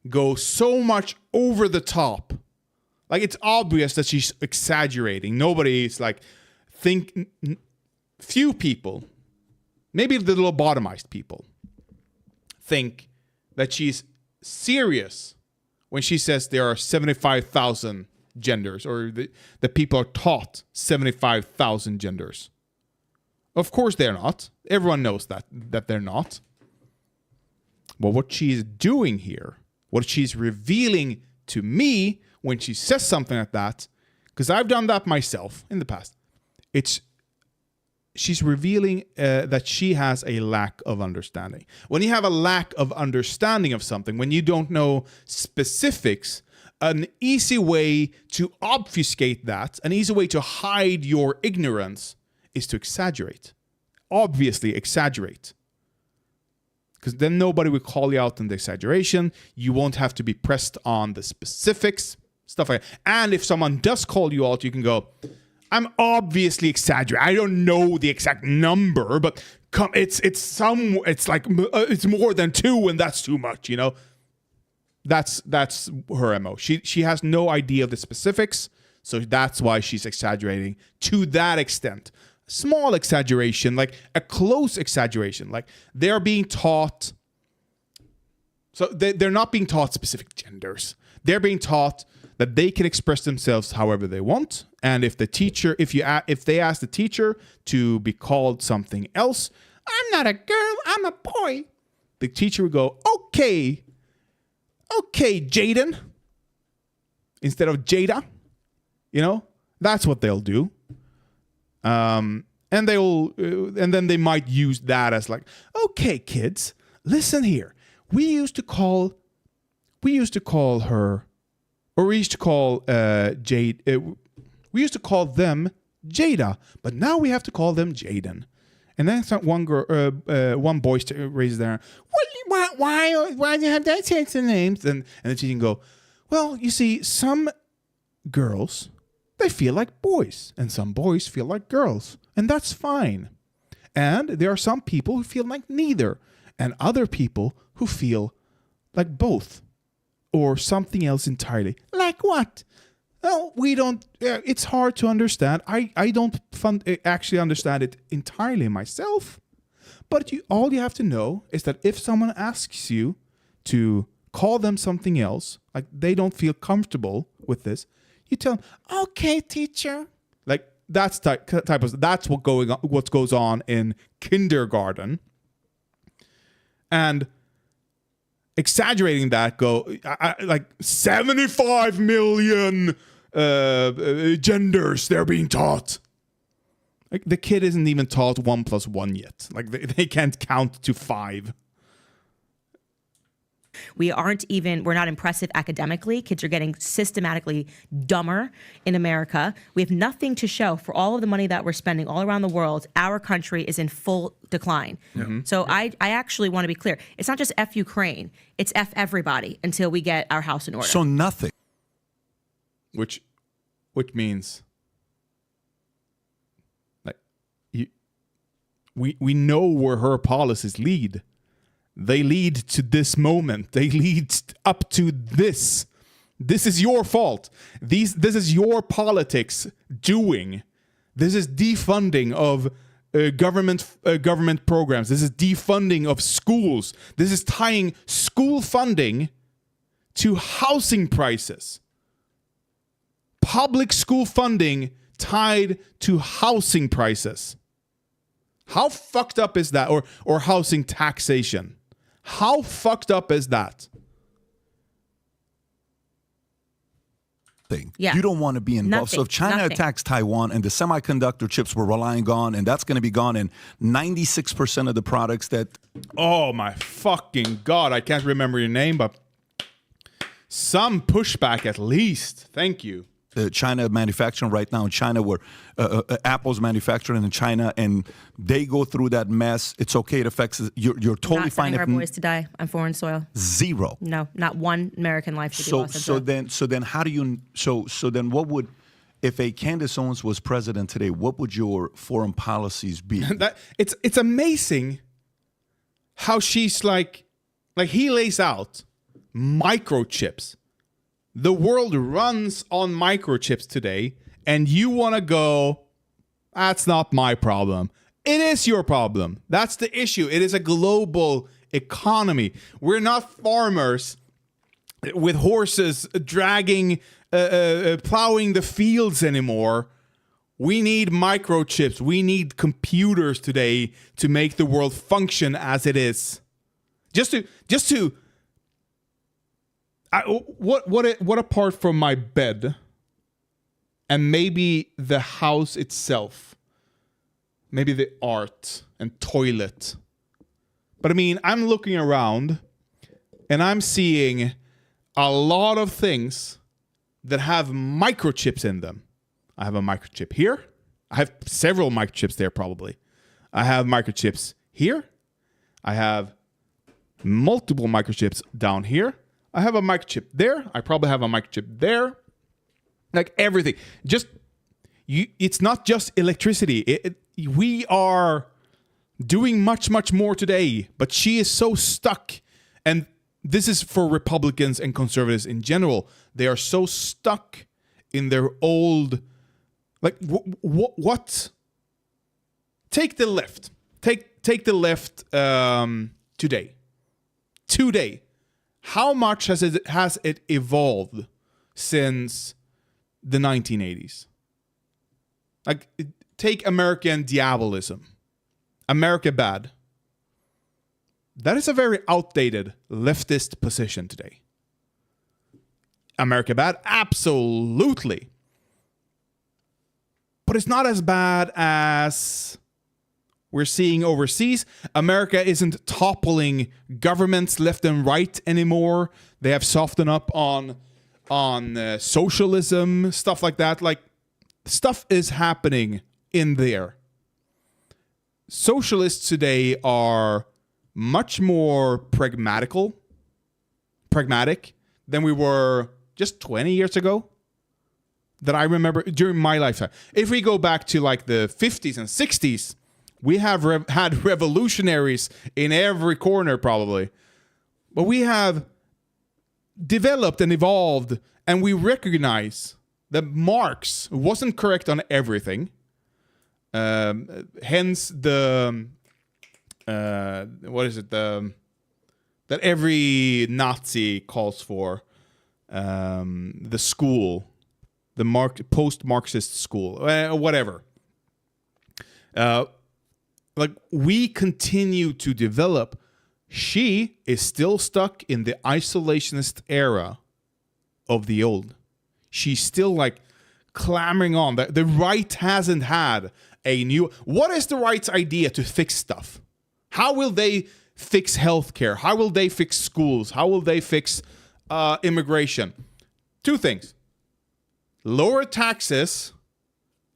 go so much over the top, like it's obvious that she's exaggerating. Nobody's like, few people, maybe the lobotomized people, think that she's serious when she says there are 75,000 genders, or that people are taught 75,000 genders. Of course they're not. Everyone knows that they're not. But what she's doing here, what she's revealing to me when she says something like that, because I've done that myself in the past, she's revealing that she has a lack of understanding. When you have a lack of understanding of something, when you don't know specifics, an easy way to obfuscate that, an easy way to hide your ignorance, is to exaggerate. Obviously exaggerate. Because then nobody will call you out on the exaggeration. You won't have to be pressed on the specifics, stuff like that. And if someone does call you out, you can go, I'm obviously exaggerating. I don't know the exact number, but it's more than 2, and that's too much, you know? That's her MO. She has no idea of the specifics, so that's why she's exaggerating to that extent. Small exaggeration, like a close exaggeration, like they're being taught. So they're not being taught specific genders. They're being taught that they can express themselves however they want, and if they ask the teacher to be called something else, I'm not a girl, I'm a boy, the teacher would go, okay, Jaden, instead of Jada, you know, that's what they'll do. And then they might use that as like, okay, kids, listen here. We used to call her, or we used to call Jade. We used to call them Jada, but now we have to call them Jaden. And then one boy raises their hand. Why do you have that types of names? And the teacher can go, well, you see, some girls, they feel like boys, and some boys feel like girls, and that's fine. And there are some people who feel like neither, and other people who feel like both, or something else entirely. Like what? Well, we don't. It's hard to understand. I don't actually understand it entirely myself. But all you have to know is that if someone asks you to call them something else, like they don't feel comfortable with this, you tell them, "Okay, teacher." Like that's that's what goes on in kindergarten, and exaggerating that like 75 million genders they're being taught. Like the kid isn't even taught 1 + 1 yet. Like they can't count to 5. We're not impressive academically. Kids are getting systematically dumber in America. We have nothing to show for all of the money that we're spending all around the world. Our country is in full decline. Mm-hmm. So I actually want to be clear. It's not just F Ukraine. It's F everybody until we get our house in order. So nothing. Which means We know where her policies lead. They lead to this moment. They lead up to this. This is your fault. This is your politics doing. This is defunding of government programs. This is defunding of schools. This is tying school funding to housing prices. Public school funding tied to housing prices. How fucked up is that? Or housing taxation. How fucked up is that? Yeah. You don't want to be involved. So if China attacks Taiwan and the semiconductor chips we're relying on, and that's going to be gone, and 96% of the products that... Oh my fucking God, I can't remember your name, but some pushback at least. Thank you. China manufacturing right now in China, where Apple's manufacturing in China, and they go through that mess. It's okay. It affects. You're totally not fine. Not sending our boys to die on foreign soil. Zero. No, not one American life should be lost. So then how do you? So then what would, if a Candace Owens was president today, what would your foreign policies be? It's amazing how she's like he lays out microchips. The world runs on microchips today, and you want to go, that's not my problem. It is your problem. That's the issue. It is a global economy. We're not farmers with horses dragging, plowing the fields anymore. We need microchips. We need computers today to make the world function as it is. What apart from my bed and maybe the house itself, maybe the art and toilet. But I mean, I'm looking around and I'm seeing a lot of things that have microchips in them. I have a microchip here. I have several microchips there probably. I have microchips here. I have multiple microchips down here. I have a microchip there. I probably have a microchip there. Like everything. It's not just electricity. We are doing much, much more today. But she is so stuck. And this is for Republicans and conservatives in general. They are so stuck in their old... Like, what? Take the left. Take the left today. Today. How much has it evolved since the 1980s? Like, take American diabolism. America bad. That is a very outdated leftist position today. America bad? Absolutely. But it's not as bad as we're seeing overseas. America isn't toppling governments left and right anymore. They have softened up on socialism, stuff like that. Like, stuff is happening in there. Socialists today are much more pragmatic than we were just 20 years ago. That I remember during my lifetime. If we go back to like the 50s and 60s, we have had revolutionaries in every corner probably. But we have developed and evolved, and we recognize that Marx wasn't correct on everything. Hence the... that every Nazi calls for. The school. The post-Marxist school. Whatever. Like, we continue to develop. She is still stuck in the isolationist era of the old. She's still like clamoring on. The right hasn't had a new... What is the right's idea to fix stuff? How will they fix healthcare? How will they fix schools? How will they fix immigration? Two things. Lower taxes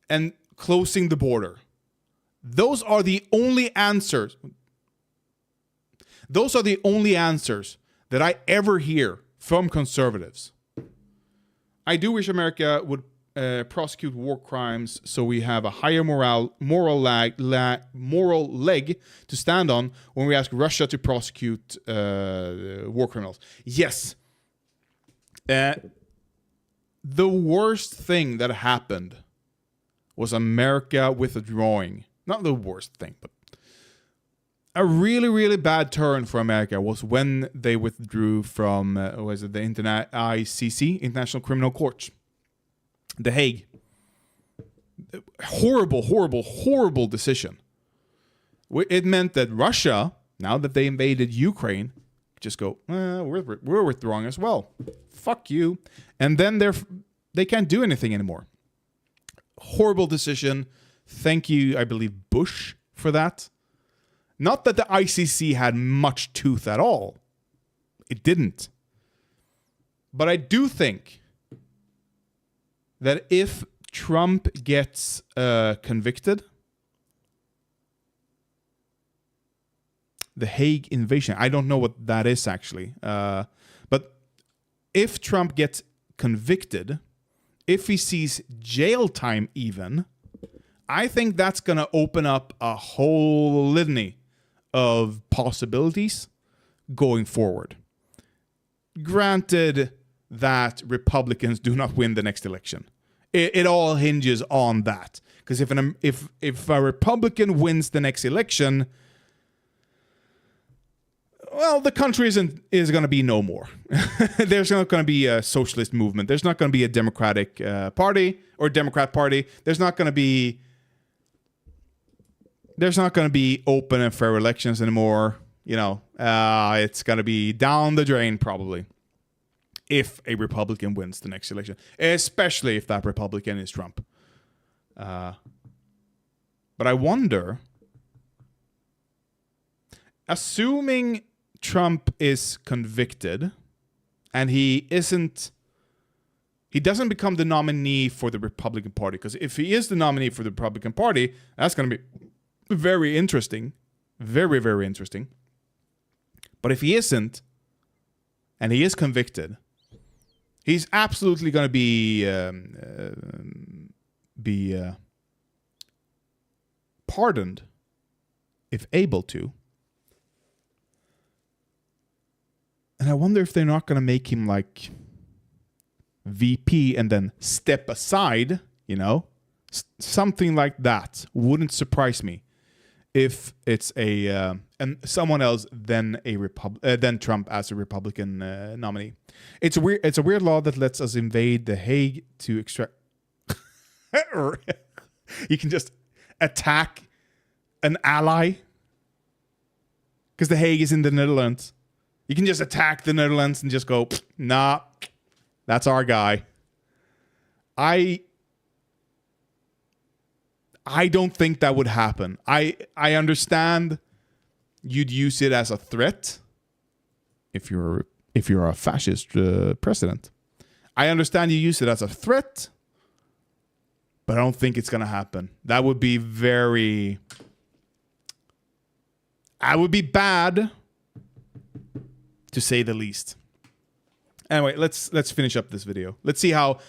and closing the border. Those are the only answers. Those are the only answers that I ever hear from conservatives. I do wish America would prosecute war crimes, so we have a higher moral leg to stand on when we ask Russia to prosecute war criminals. Yes. The worst thing that happened was America withdrawing. Not the worst thing, but a really, really bad turn for America was when they withdrew from the ICC, International Criminal Court, The Hague. Horrible, horrible, horrible decision. It meant that Russia, now that they invaded Ukraine, just go, we're withdrawing as well. Fuck you. And then they can't do anything anymore. Horrible decision. Thank you, I believe, Bush, for that. Not that the ICC had much tooth at all. It didn't. But I do think that if Trump gets convicted, the Hague invasion, I don't know what that is actually. But if Trump gets convicted, if he sees jail time even, I think that's going to open up a whole litany of possibilities going forward. Granted that Republicans do not win the next election. It all hinges on that. Because if a Republican wins the next election, well, the country is going to be no more. There's not going to be a socialist movement. There's not going to be a Democratic party or Democrat party. There's not going to be open and fair elections anymore. It's going to be down the drain probably if a Republican wins the next election, especially if that Republican is Trump. But I wonder, assuming Trump is convicted and he doesn't become the nominee for the Republican Party, because if he is the nominee for the Republican Party, that's going to be very interesting. Very, very interesting. But if he isn't, and he is convicted, he's absolutely going to be pardoned, if able to. And I wonder if they're not going to make him like VP and then step aside, something like that. Wouldn't surprise me if it's and someone else than than Trump as a Republican nominee. It's a weird law that lets us invade The Hague to extract. You can just attack an ally because The Hague is in the Netherlands. You can just attack the Netherlands and just go, nah, that's our guy. I don't think that would happen. I understand you'd use it as a threat if you're a fascist president. I understand you use it as a threat, but I don't think it's gonna happen. That would be bad, to say the least. Anyway, let's finish up this video. Let's see how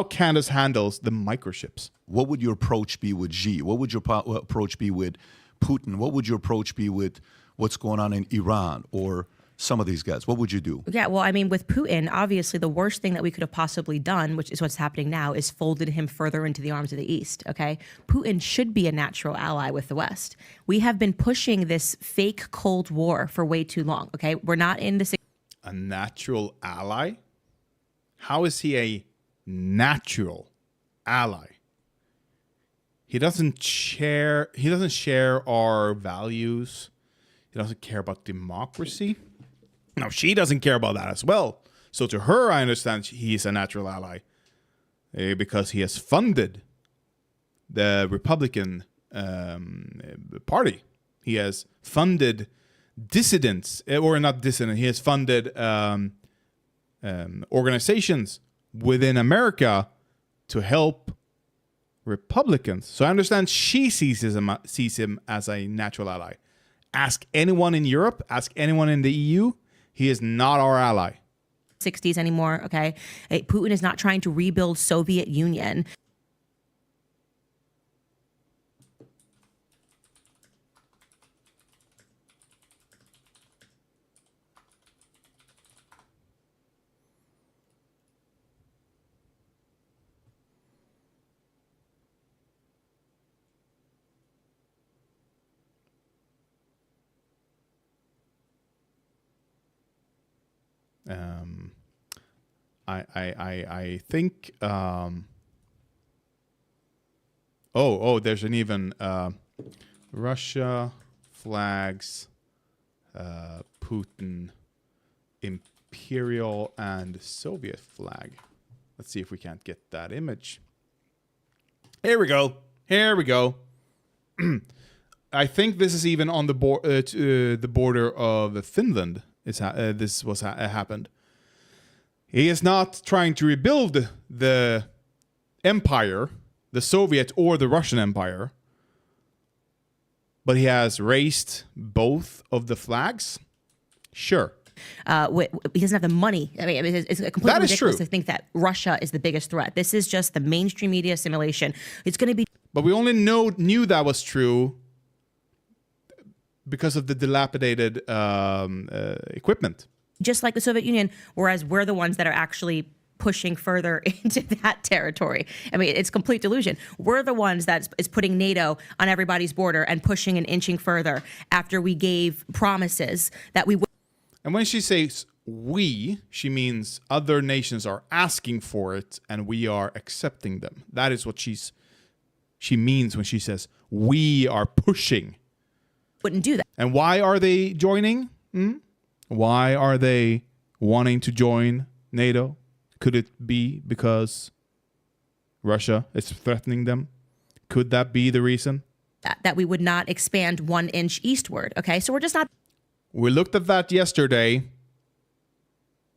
Candace handles the microchips. What would your approach be with Xi? What would your approach be with Putin? What would your approach be with what's going on in Iran or some of these guys? What would you do? Yeah, well, I mean, with Putin, obviously the worst thing that we could have possibly done, which is what's happening now, is folded him further into the arms of the East, okay? Putin should be a natural ally with the West. We have been pushing this fake Cold War for way too long, okay? We're not in this... A natural ally? How is he a natural ally? He doesn't share our values. He doesn't care about democracy. Now, she doesn't care about that as well. So to her, I understand he's a natural ally because he has funded the Republican Party. He has funded dissidents, or not dissident. He has funded organizations within America to help Republicans. So I understand she sees him as a natural ally. Ask anyone in Europe, ask anyone in the EU, he is not our ally. 60s anymore, okay? Putin is not trying to rebuild Soviet Union. I think there's an even Russia flags Putin imperial and Soviet flag. Let's see if we can't get that image. Here we go. Here we go. I think this is even on the border of Finland. This was happened. He is not trying to rebuild the empire, the Soviet or the Russian Empire, but he has raised both of the flags. Sure. He doesn't have the money. I mean, it's completely ridiculous to think that Russia is the biggest threat. This is just the mainstream media simulation. It's going to be. But we only knew that was true because of the dilapidated equipment. Just like the Soviet Union, whereas we're the ones that are actually pushing further into that territory. I mean, it's complete delusion. We're the ones that is putting NATO on everybody's border and pushing and inching further after we gave promises that we would. And when she says we, she means other nations are asking for it and we are accepting them. That is what she means when she says we are pushing. Wouldn't do that. And why are they joining? Why are they wanting to join NATO? Could it be because Russia is threatening them? Could that be the reason? That we would not expand 1 inch eastward. Okay, so we're just not. We looked at that yesterday.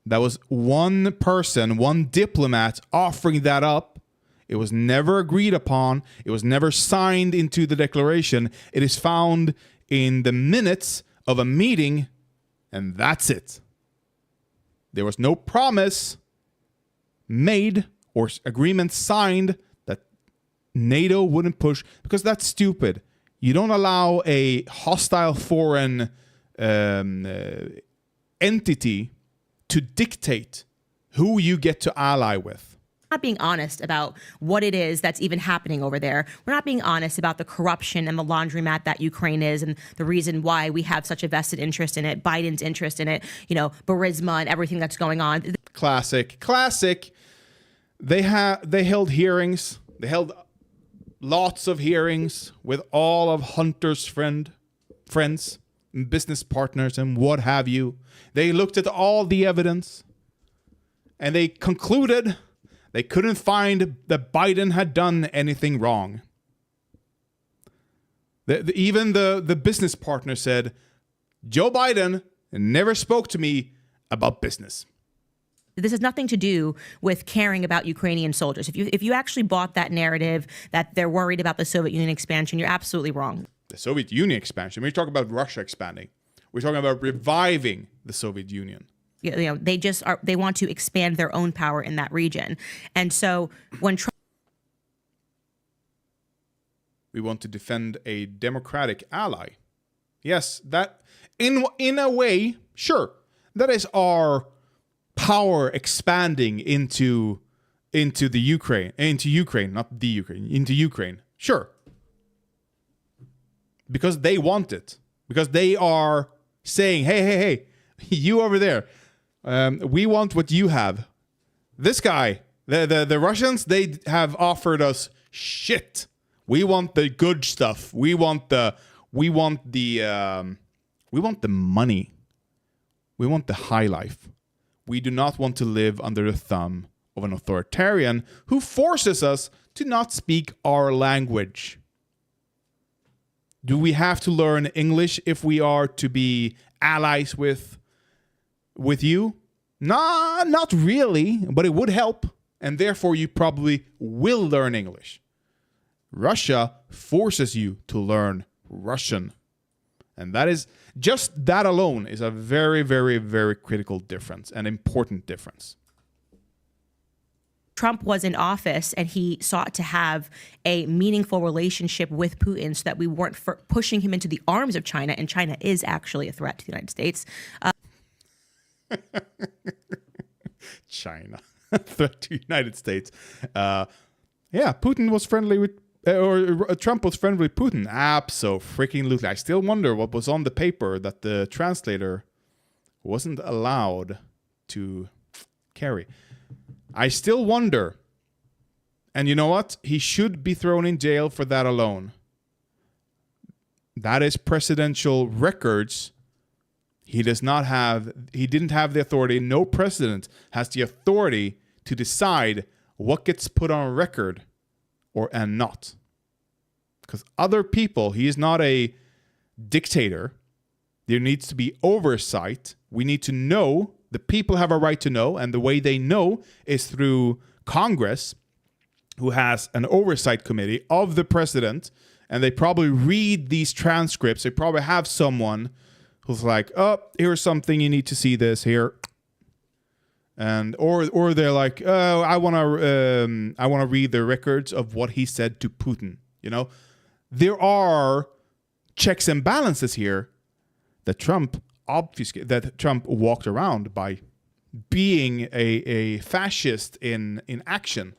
That was one person, one diplomat offering that up. It was never agreed upon. It was never signed into the declaration. It is found in the minutes of a meeting, and that's it. There was no promise made or agreement signed that NATO wouldn't push, because that's stupid. You don't allow a hostile foreign entity to dictate who you get to ally with. Not being honest about what it is that's even happening over there. We're not being honest about the corruption and the laundromat that Ukraine is, and the reason why we have such a vested interest in it, Biden's interest in it, Burisma and everything that's going on. Classic. They held hearings. They held lots of hearings with all of Hunter's friends, and business partners, and what have you. They looked at all the evidence, and they concluded they couldn't find that Biden had done anything wrong. Even the business partner said, Joe Biden never spoke to me about business. This has nothing to do with caring about Ukrainian soldiers. If you actually bought that narrative that they're worried about the Soviet Union expansion, you're absolutely wrong. The Soviet Union expansion. We're talking about Russia expanding. We're talking about reviving the Soviet Union. They want to expand their own power in that region. And so when we want to defend a democratic ally. Yes, that in a way, sure. That is our power expanding into Ukraine. Sure. Because they want it. Because they are saying, hey, you over there, we want what you have. This guy, the Russians, they have offered us shit. We want the good stuff. We want the money. We want the high life. We do not want to live under the thumb of an authoritarian who forces us to not speak our language. Do we have to learn English if we are to be allies with you? Nah, not really, but it would help. And therefore, you probably will learn English. Russia forces you to learn Russian. And that is Just that alone is a very, very, very critical difference, an important difference. Trump was in office and he sought to have a meaningful relationship with Putin so that we weren't pushing him into the arms of China. And China is actually a threat to the United States. China, threat to the United States. Putin was friendly with, Trump was friendly with Putin. Abso-freaking-lutely. I still wonder what was on the paper that the translator wasn't allowed to carry. I still wonder. And you know what? He should be thrown in jail for that alone. That is presidential records. He didn't have the authority. No president has the authority to decide what gets put on record and not. Because other people, he is not a dictator. There needs to be oversight. We need to know. The people have a right to know, and the way they know is through Congress, who has an oversight committee of the president, and they probably read these transcripts. They probably have someone who's like, "Oh, here's something, you need to see this here," and or they're like, "Oh, I want to read the records of what he said to Putin." You know, there are checks and balances here that Trump walked around by being a fascist in action.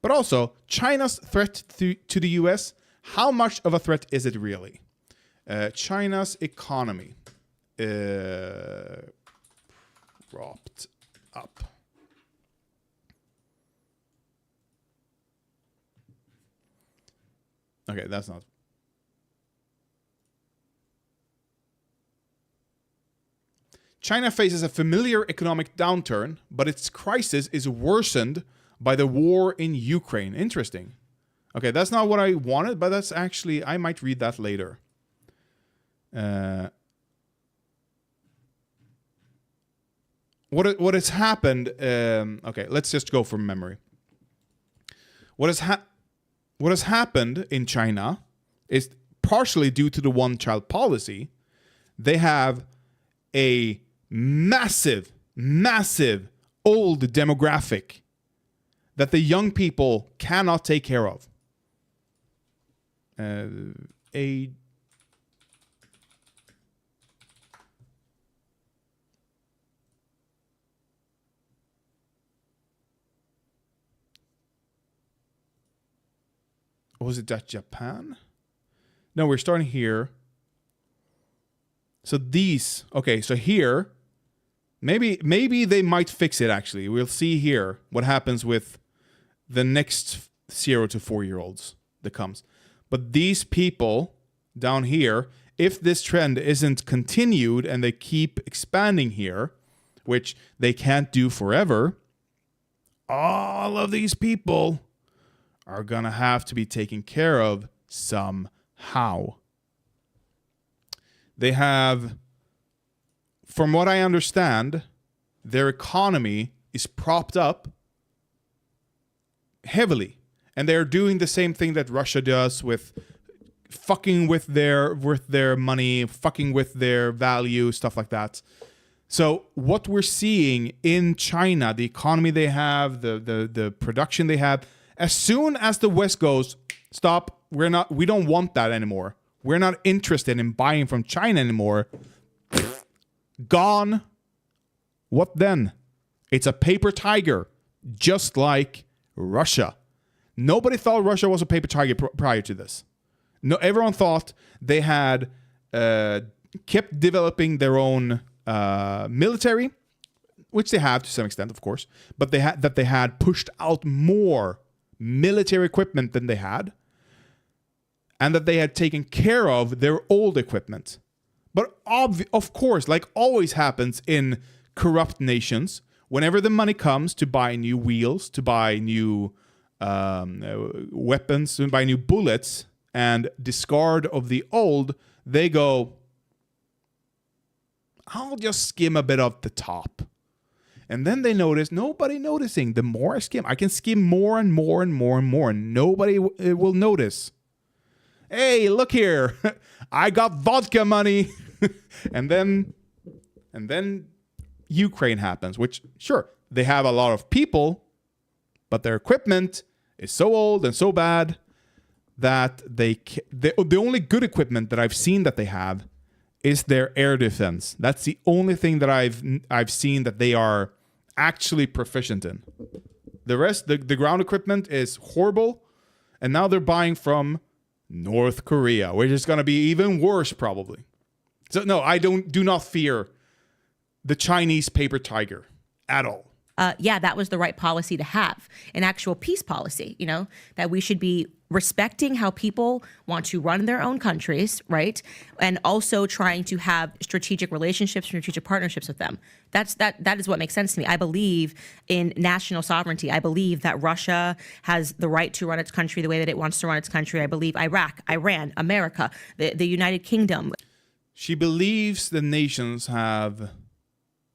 But also, China's threat to the US, how much of a threat is it really? China's economy propped up. Okay, that's not. China faces a familiar economic downturn, but its crisis is worsened by the war in Ukraine. Interesting. Okay, that's not what I wanted, but that's actually, I might read that later. What has happened? Okay, let's just go from memory. What has happened in China is partially due to the one-child policy. They have a massive old demographic that the young people cannot take care of. Was it that Japan? No, we're starting here. So these, okay, so here, maybe they might fix it actually. We'll see here what happens with the next 0 to 4-year-olds that comes. But these people down here, if this trend isn't continued and they keep expanding here, which they can't do forever, all of these people are gonna have to be taken care of somehow. They have, from what I understand, their economy is propped up heavily. And they're doing the same thing that Russia does with fucking with their money, fucking with their value, stuff like that. So what we're seeing in China, the economy they have, the production they have, as soon as the West goes, stop, we don't want that anymore. We're not interested in buying from China anymore. Gone. What then? It's a paper tiger, just like Russia. Nobody thought Russia was a paper tiger prior to this. No, everyone thought they had kept developing their own military, which they have to some extent, of course. But they had pushed out more military equipment than they had, and that they had taken care of their old equipment. But of course, like always happens in corrupt nations, whenever the money comes to buy new wheels, to buy new weapons, to buy new bullets, and discard of the old, they go, I'll just skim a bit off the top. And then they notice, nobody noticing. The more I skim, I can skim more and more and more and more, and nobody will notice. Hey, look here. I got vodka money. and then Ukraine happens, which, sure, they have a lot of people, but their equipment is so old and so bad that the only good equipment that I've seen that they have is their air defense. That's the only thing that I've seen that they are actually proficient in. The rest, the ground equipment is horrible, and now they're buying from North Korea, which is going to be even worse probably. So no, I do not fear the Chinese paper tiger at all. Yeah, that was the right policy to have, an actual peace policy, you know, that we should be respecting how people want to run their own countries, right? And also trying to have strategic relationships, strategic partnerships with them. That is what makes sense to me. I believe in national sovereignty. I believe that Russia has the right to run its country the way that it wants to run its country. I believe Iraq, Iran, America, the United Kingdom. She believes the nations have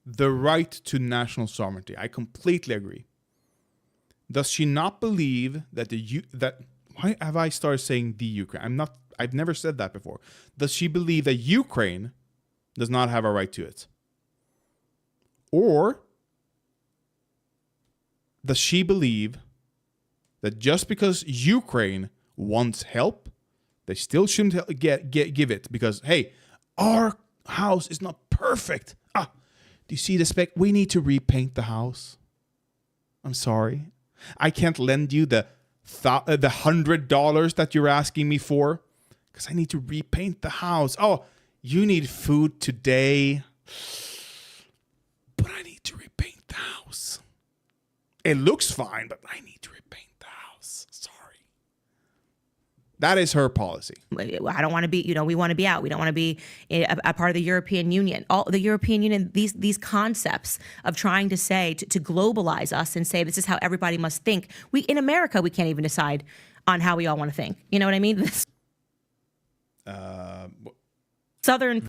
the right to national sovereignty. I completely agree. Does she not believe that why have I started saying the Ukraine? I've never said that before. Does she believe that Ukraine does not have a right to it? Or does she believe that just because Ukraine wants help, they still shouldn't give it? Because, hey, our house is not perfect. Do you see the spec? We need to repaint the house. I'm sorry. I can't lend you the $100 that you're asking me for because I need to repaint the house. Oh, you need food today, but I need to repaint the house. It looks fine, but I need to repaint the house. Sorry. That is her policy. I don't want to be, you know, we want to be out. We don't want to be a part of the European Union. All the European Union, these concepts of trying to say, to globalize us and say this is how everybody must think. In America, we can't even decide on how we all want to think. You know what I mean? Southern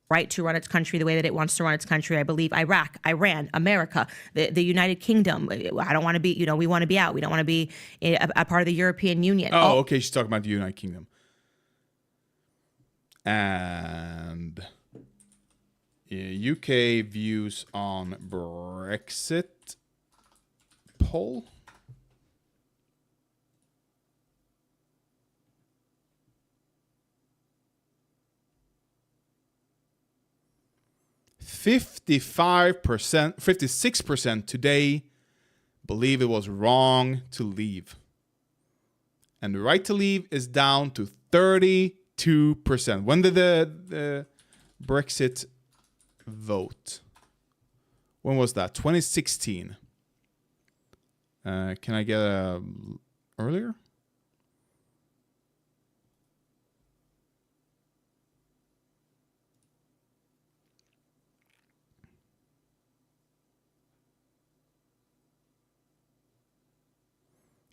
right to run its country the way that it wants to run its country. I believe Iraq, Iran, America, the United Kingdom. I don't want to be, you know, we want to be out. We don't want to be a part of the European Union. Oh, okay. She's talking about the United Kingdom. And UK views on Brexit poll. %, 56% today believe it was wrong to leave. And the right to leave is down to 32%. When did the Brexit vote? When was that? 2016. Can I get earlier?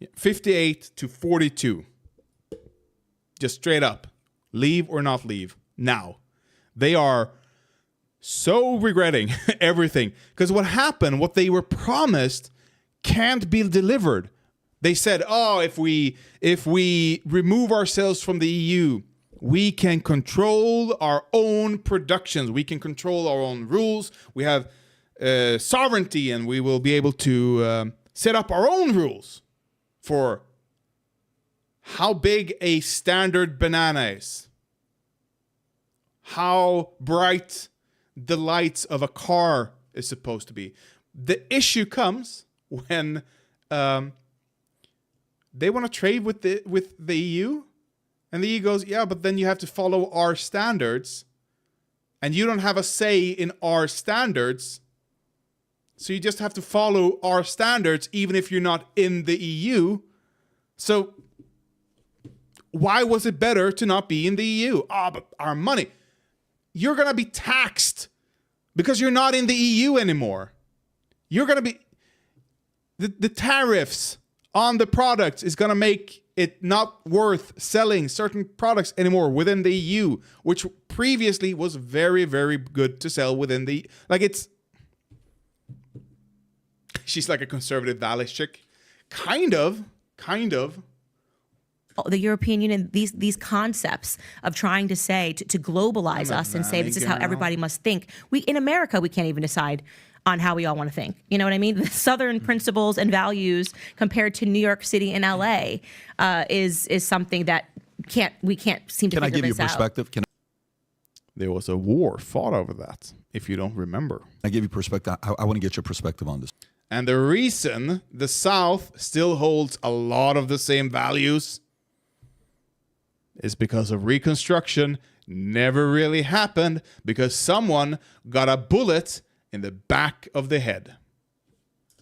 Yeah, 58 to 42. Just straight up. Leave or not leave. Now. They are so regretting everything. Because what happened, what they were promised, can't be delivered. They said, oh, if we remove ourselves from the EU, we can control our own productions. We can control our own rules. We have sovereignty, and we will be able to set up our own rules for how big a standard banana is, how bright the lights of a car is supposed to be. The issue comes when they want to trade with the EU, and the EU goes, yeah, but then you have to follow our standards, and you don't have a say in our standards. So you just have to follow our standards even if you're not in the EU. So why was it better to not be in the EU? But our money. You're going to be taxed because you're not in the EU anymore. You're going to be... The tariffs on the products is going to make it not worth selling certain products anymore within the EU, which previously was very, very good to sell within the... Like, it's... She's like a conservative Dallas chick. Kind of. the European Union, these concepts of trying to say, to globalize us and say this is how everybody must think. In America, we can't even decide on how we all want to think. You know what I mean? The Southern principles and values compared to New York City and LA is something that we can't seem to figure this out. Can I give you a perspective? There was a war fought over that, if you don't remember. I give you perspective. I want to get your perspective on this. And the reason the South still holds a lot of the same values is because of Reconstruction never really happened because someone got a bullet in the back of the head.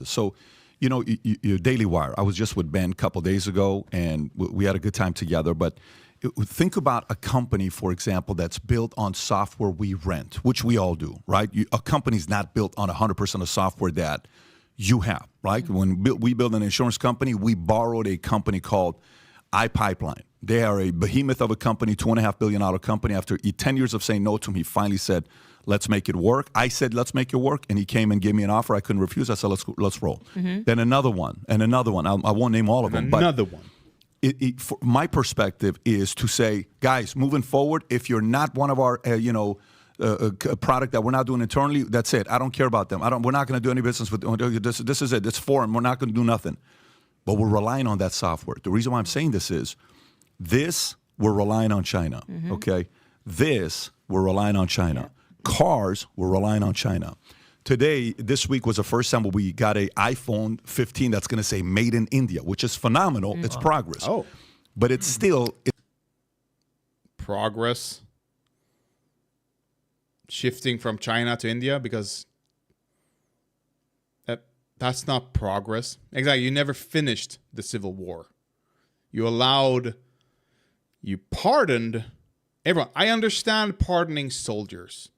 So, you know, your Daily Wire. I was just with Ben a couple days ago, and we had a good time together, but think about a company, for example, that's built on software we rent, which we all do, right? A company's not built on 100% of software that you have, right? Mm-hmm. When we build an insurance company, we borrowed a company called iPipeline. They are a behemoth of a company, $2.5 billion company. After 10 years of saying no to him, he finally said, let's make it work. I said, let's make it work. And he came and gave me an offer. I couldn't refuse. I said, let's roll. Mm-hmm. Then another one and another one. I won't name all of them. Another one. For my perspective is to say, guys, moving forward, if you're not one of our, a product that we're not doing internally, that's it. I don't care about them. We're not going to do any business with this. This is it. It's foreign. We're not going to do nothing. But we're relying on that software. The reason why I'm saying this is, we're relying on China. Mm-hmm. Okay, we're relying on China. Yeah. Cars, we're relying on China. This week was the first time where we got an iPhone 15 that's going to say made in India, which is phenomenal. Mm-hmm. It's progress. Oh. But it's still... Progress? Shifting from China to India? Because that's not progress. Exactly. You never finished the Civil War. You pardoned everyone. I understand pardoning soldiers.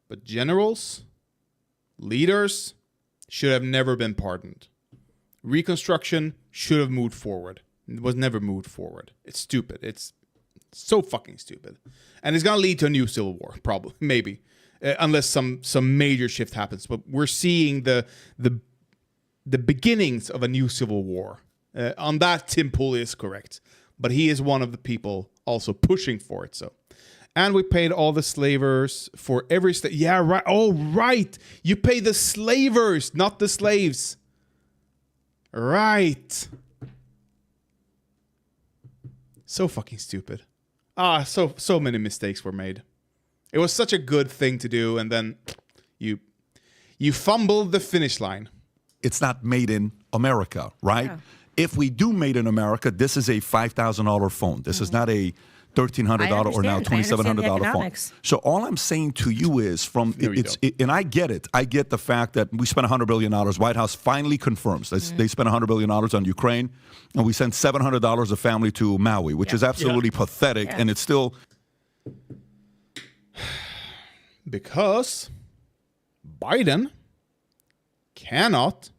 But generals... leaders should have never been pardoned. Reconstruction should have moved forward. It was never moved forward. It's stupid. It's so fucking stupid. And it's going to lead to a new civil war, probably, maybe. Unless some major shift happens. But we're seeing the beginnings of a new civil war. On that, Tim Pool is correct. But he is one of the people also pushing for it, so... And we paid all the slavers for every slave. Yeah, right. Oh, right. You pay the slavers, not the slaves. Right. So fucking stupid. So many mistakes were made. It was such a good thing to do, and then you fumbled the finish line. It's not made in America, right? Yeah. If we do made in America, this is a $5,000 phone. This is not a $1,300 or now $2,700 phone. So all I'm saying to you is and I get it. I get the fact that we spent $100 billion. White House finally confirms they spent $100 billion on Ukraine, and we sent $700 a family to Maui, which is absolutely pathetic, and it's still... Because Biden cannot,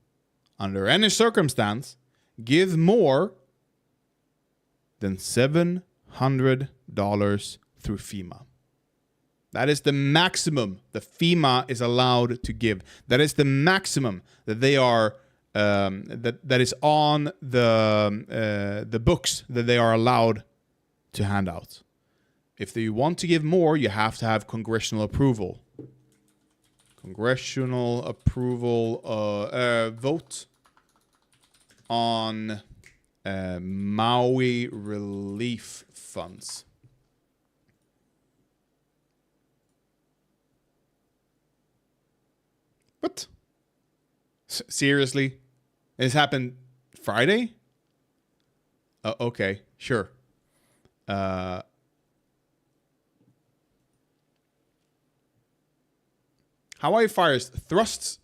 under any circumstance, give more than $700 through FEMA. That is the maximum that FEMA is allowed to give. That is the maximum that they are that is on the books that they are allowed to hand out. If you want to give more, you have to have congressional approval. Congressional approval vote on Maui relief funds. What? Seriously? This happened Friday? Okay, sure. Hawaii fires thrust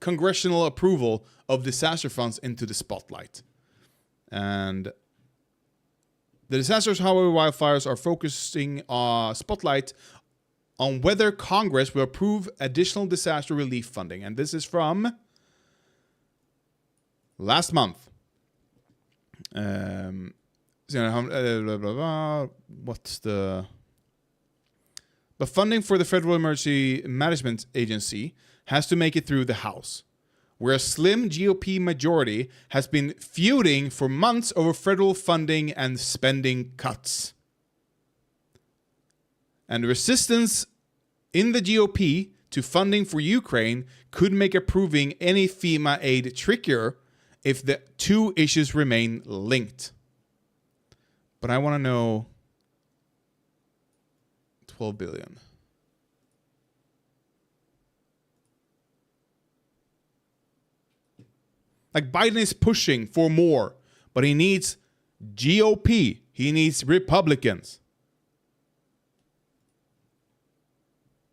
congressional approval of disaster funds into the spotlight. And the disasters Hawaii wildfires are focusing spotlight on whether Congress will approve additional disaster relief funding. And this is from last month. What's the... But funding for the Federal Emergency Management Agency has to make it through the House. where a slim GOP majority has been feuding for months over federal funding and spending cuts. And resistance in the GOP to funding for Ukraine could make approving any FEMA aid trickier if the two issues remain linked. But I want to know 12 billion. Like Biden is pushing for more, but he needs GOP. He needs Republicans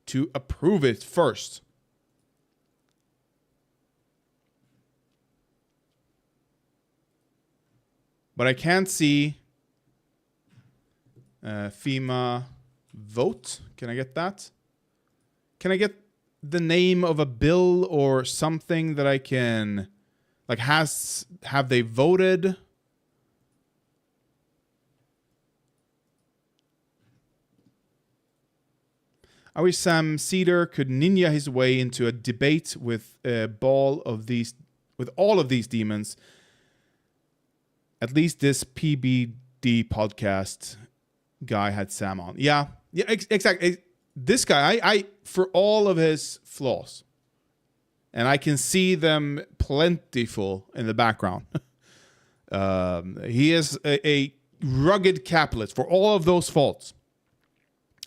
to approve it first. But I can't see FEMA vote. Can I get that? Can I get the name of a bill or something that I can, like, have they voted? I wish Sam Cedar could ninja his way into a debate with all of these demons. At least this PBD podcast guy had Sam on. Yeah, exactly. This guy, I for all of his flaws, and I can see them plentiful in the background. He is a rugged capitalist for all of those faults.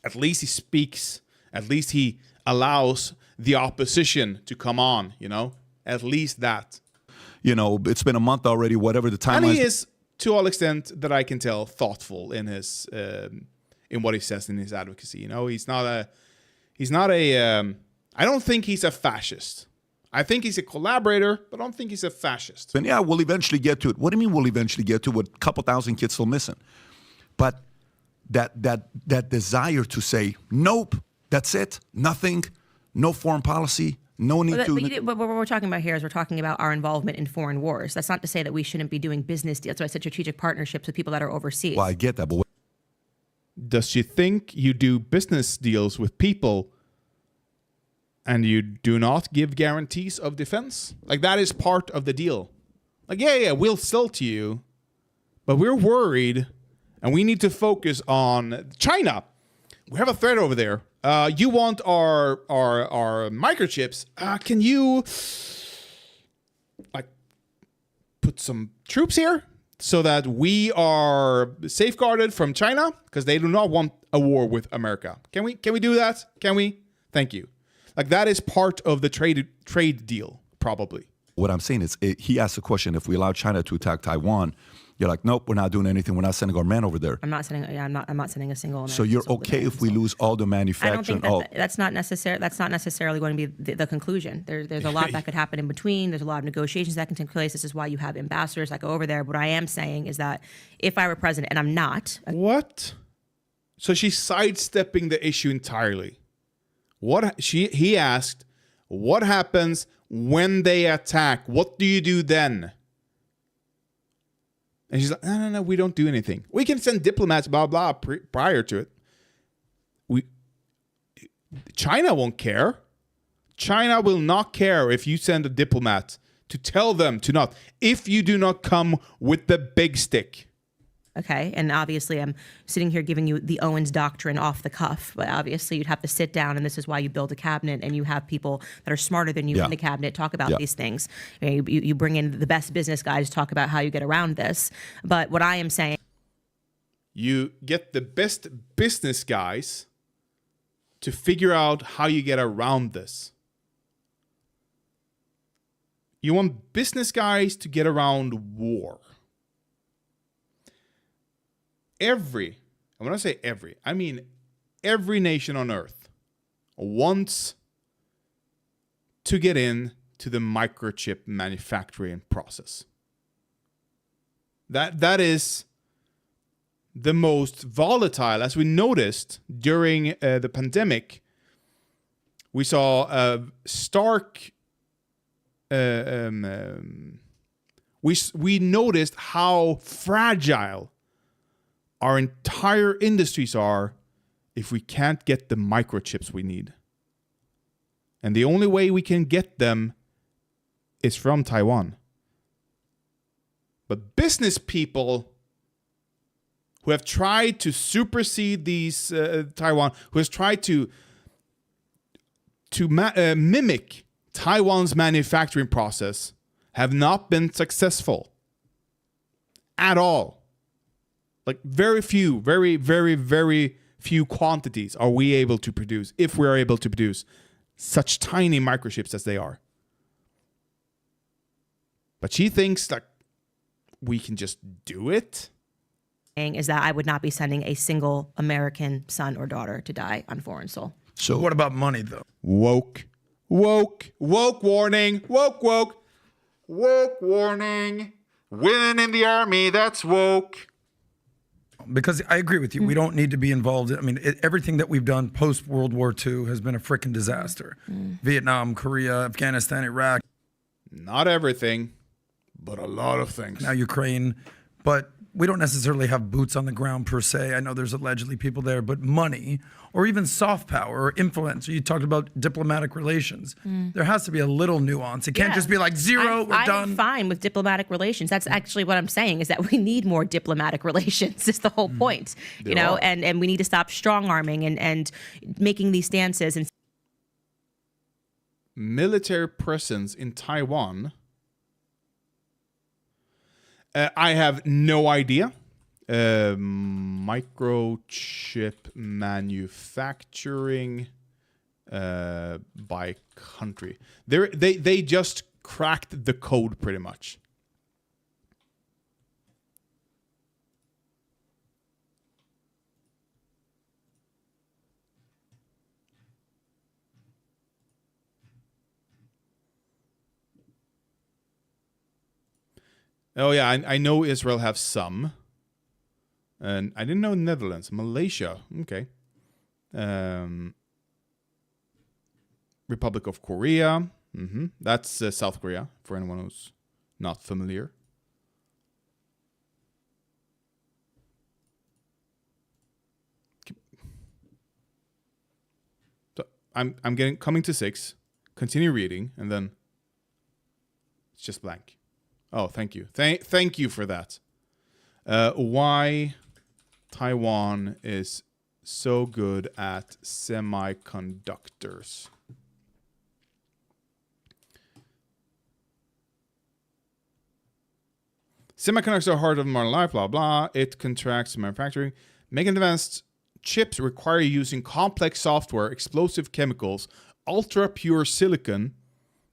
At least he speaks. At least he allows the opposition to come on, you know? At least that. You know, it's been a month already, whatever the timeline. And he is, to all extent that I can tell, thoughtful in his in what he says in his advocacy. You know, he's not a I don't think he's a fascist. I think he's a collaborator, but I don't think he's a fascist. And yeah, we'll eventually get to it. What do you mean we'll eventually get to it with a couple thousand kids still missing? But that desire to say, nope, that's it, nothing, no foreign policy, no need to... But what we're talking about here is we're talking about our involvement in foreign wars. That's not to say that we shouldn't be doing business deals. That's why I said strategic partnerships with people that are overseas. Well, I get that, but... Does she think you do business deals with people and you do not give guarantees of defense? Like, that is part of the deal. Like, yeah, we'll sell to you, but we're worried and we need to focus on China. We have a threat over there. You want our microchips? Can you like put some troops here so that we are safeguarded from China because they do not want a war with America? Can we do that? Can we? Thank you. Like, that is part of the trade deal, probably. What I'm saying is, he asked the question: if we allow China to attack Taiwan, you're like, nope, we're not doing anything. We're not sending our men over there. I'm not sending a single. So you're okay if we lose all the manufacturing? I don't think that's not necessary. That's not necessarily going to be the conclusion. There's a lot that could happen in between. There's a lot of negotiations that can take place. This is why you have ambassadors that go over there. What I am saying is that if I were president, and I'm not. What? So she's sidestepping the issue entirely. He asked, what happens when they attack? What do you do then? And she's like, no, we don't do anything. We can send diplomats, blah, blah, prior to it. China won't care. China will not care if you send a diplomat to tell them to not. If you do not come with the big stick. Okay, and obviously I'm sitting here giving you the Owens doctrine off the cuff, but obviously you'd have to sit down, and this is why you build a cabinet, and you have people that are smarter than you in the cabinet talk about these things. You bring in the best business guys to talk about how you get around this. But what I am saying... You get the best business guys to figure out how you get around this. You want business guys to get around war. And when I say every, I mean every nation on earth wants to get in to the microchip manufacturing process. That is the most volatile. As we noticed during the pandemic, we saw a stark... we noticed how fragile our entire industries are if we can't get the microchips we need. And the only way we can get them is from Taiwan. But business people who have tried to supersede these Taiwan, who has tried to mimic Taiwan's manufacturing process, have not been successful at all. Like very few, very, very, very few quantities are we able to produce, if we are able to produce such tiny microchips as they are. But she thinks that we can just do it. Is that I would not be sending a single American son or daughter to die on foreign soil. So what about money, though? Woke warning, woke warning. Women in the army, that's woke. Because I agree with you. We don't need to be involved. I mean, everything that we've done post World War II has been a freaking disaster. Vietnam, Korea, Afghanistan, Iraq. Not everything, but a lot of things. Now Ukraine. But we don't necessarily have boots on the ground per se. I know there's allegedly people there, but money or even soft power or influence. You talked about diplomatic relations. There has to be a little nuance. It can't just be like zero, we're done. I'm fine with diplomatic relations. That's actually what I'm saying, is that we need more diplomatic relations is the whole point. You know, and we need to stop strong-arming and making these stances. And military presence in Taiwan. I have no idea. Microchip manufacturing by country. They just cracked the code pretty much. Oh yeah, I know Israel have some. And I didn't know Netherlands. Malaysia, okay. Republic of Korea. That's South Korea, for anyone who's not familiar. So I'm coming to 6. Continue reading, and then it's just blank. Oh, thank you. Thank you for that. Why Taiwan is so good at semiconductors. Semiconductors are heart of modern life, blah, blah. It contracts manufacturing. Making advanced chips require using complex software, explosive chemicals, ultra-pure silicon.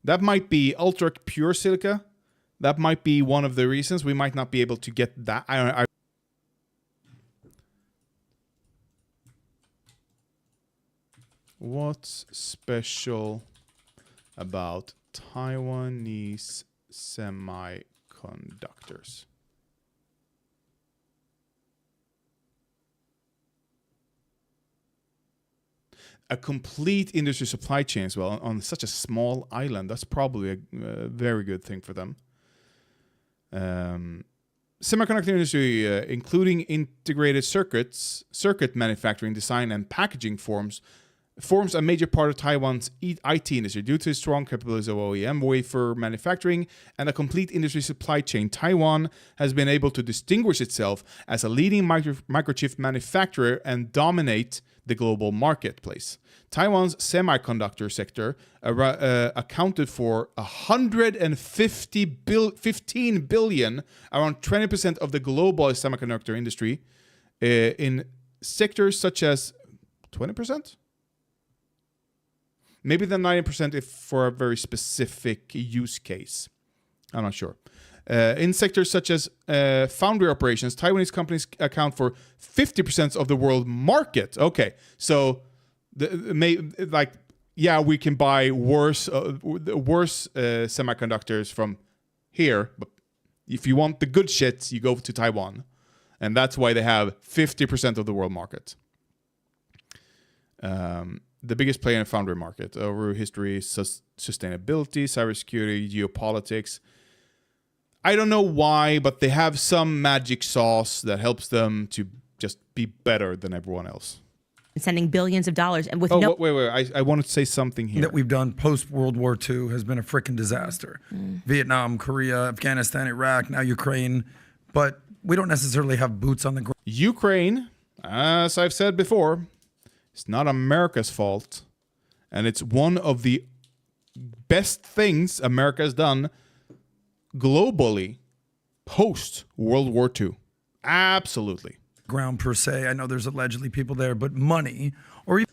That might be ultra-pure silica. That might be one of the reasons we might not be able to get that. What's special about Taiwanese semiconductors? A complete industry supply chain as well on such a small island. That's probably a very good thing for them. Semiconductor industry, including integrated circuit manufacturing, design, and packaging forms a major part of Taiwan's IT industry. Due to its strong capabilities of OEM, wafer manufacturing, and a complete industry supply chain, Taiwan has been able to distinguish itself as a leading microchip manufacturer and dominate the global marketplace. Taiwan's semiconductor sector accounted for 15 billion, around 20% of the global semiconductor industry, in sectors such as 20%? Maybe the 90% if for a very specific use case. I'm not sure. In sectors such as foundry operations, Taiwanese companies account for 50% of the world market. Okay, so we can buy worse semiconductors from here, but if you want the good shit, you go to Taiwan, and that's why they have 50% of the world market. The biggest player in the foundry market over history, sustainability, cybersecurity, geopolitics. I don't know why, but they have some magic sauce that helps them to just be better than everyone else. sending billions of dollars and with Oh, no wait. I wanted to say something here. That we've done post World War II has been a freaking disaster. Vietnam, Korea, Afghanistan, Iraq, now Ukraine. But we don't necessarily have boots on the ground. Ukraine, as I've said before, it's not America's fault. And it's one of the best things America has done globally post World War II. Absolutely. Ground per se. I know there's allegedly people there, but money or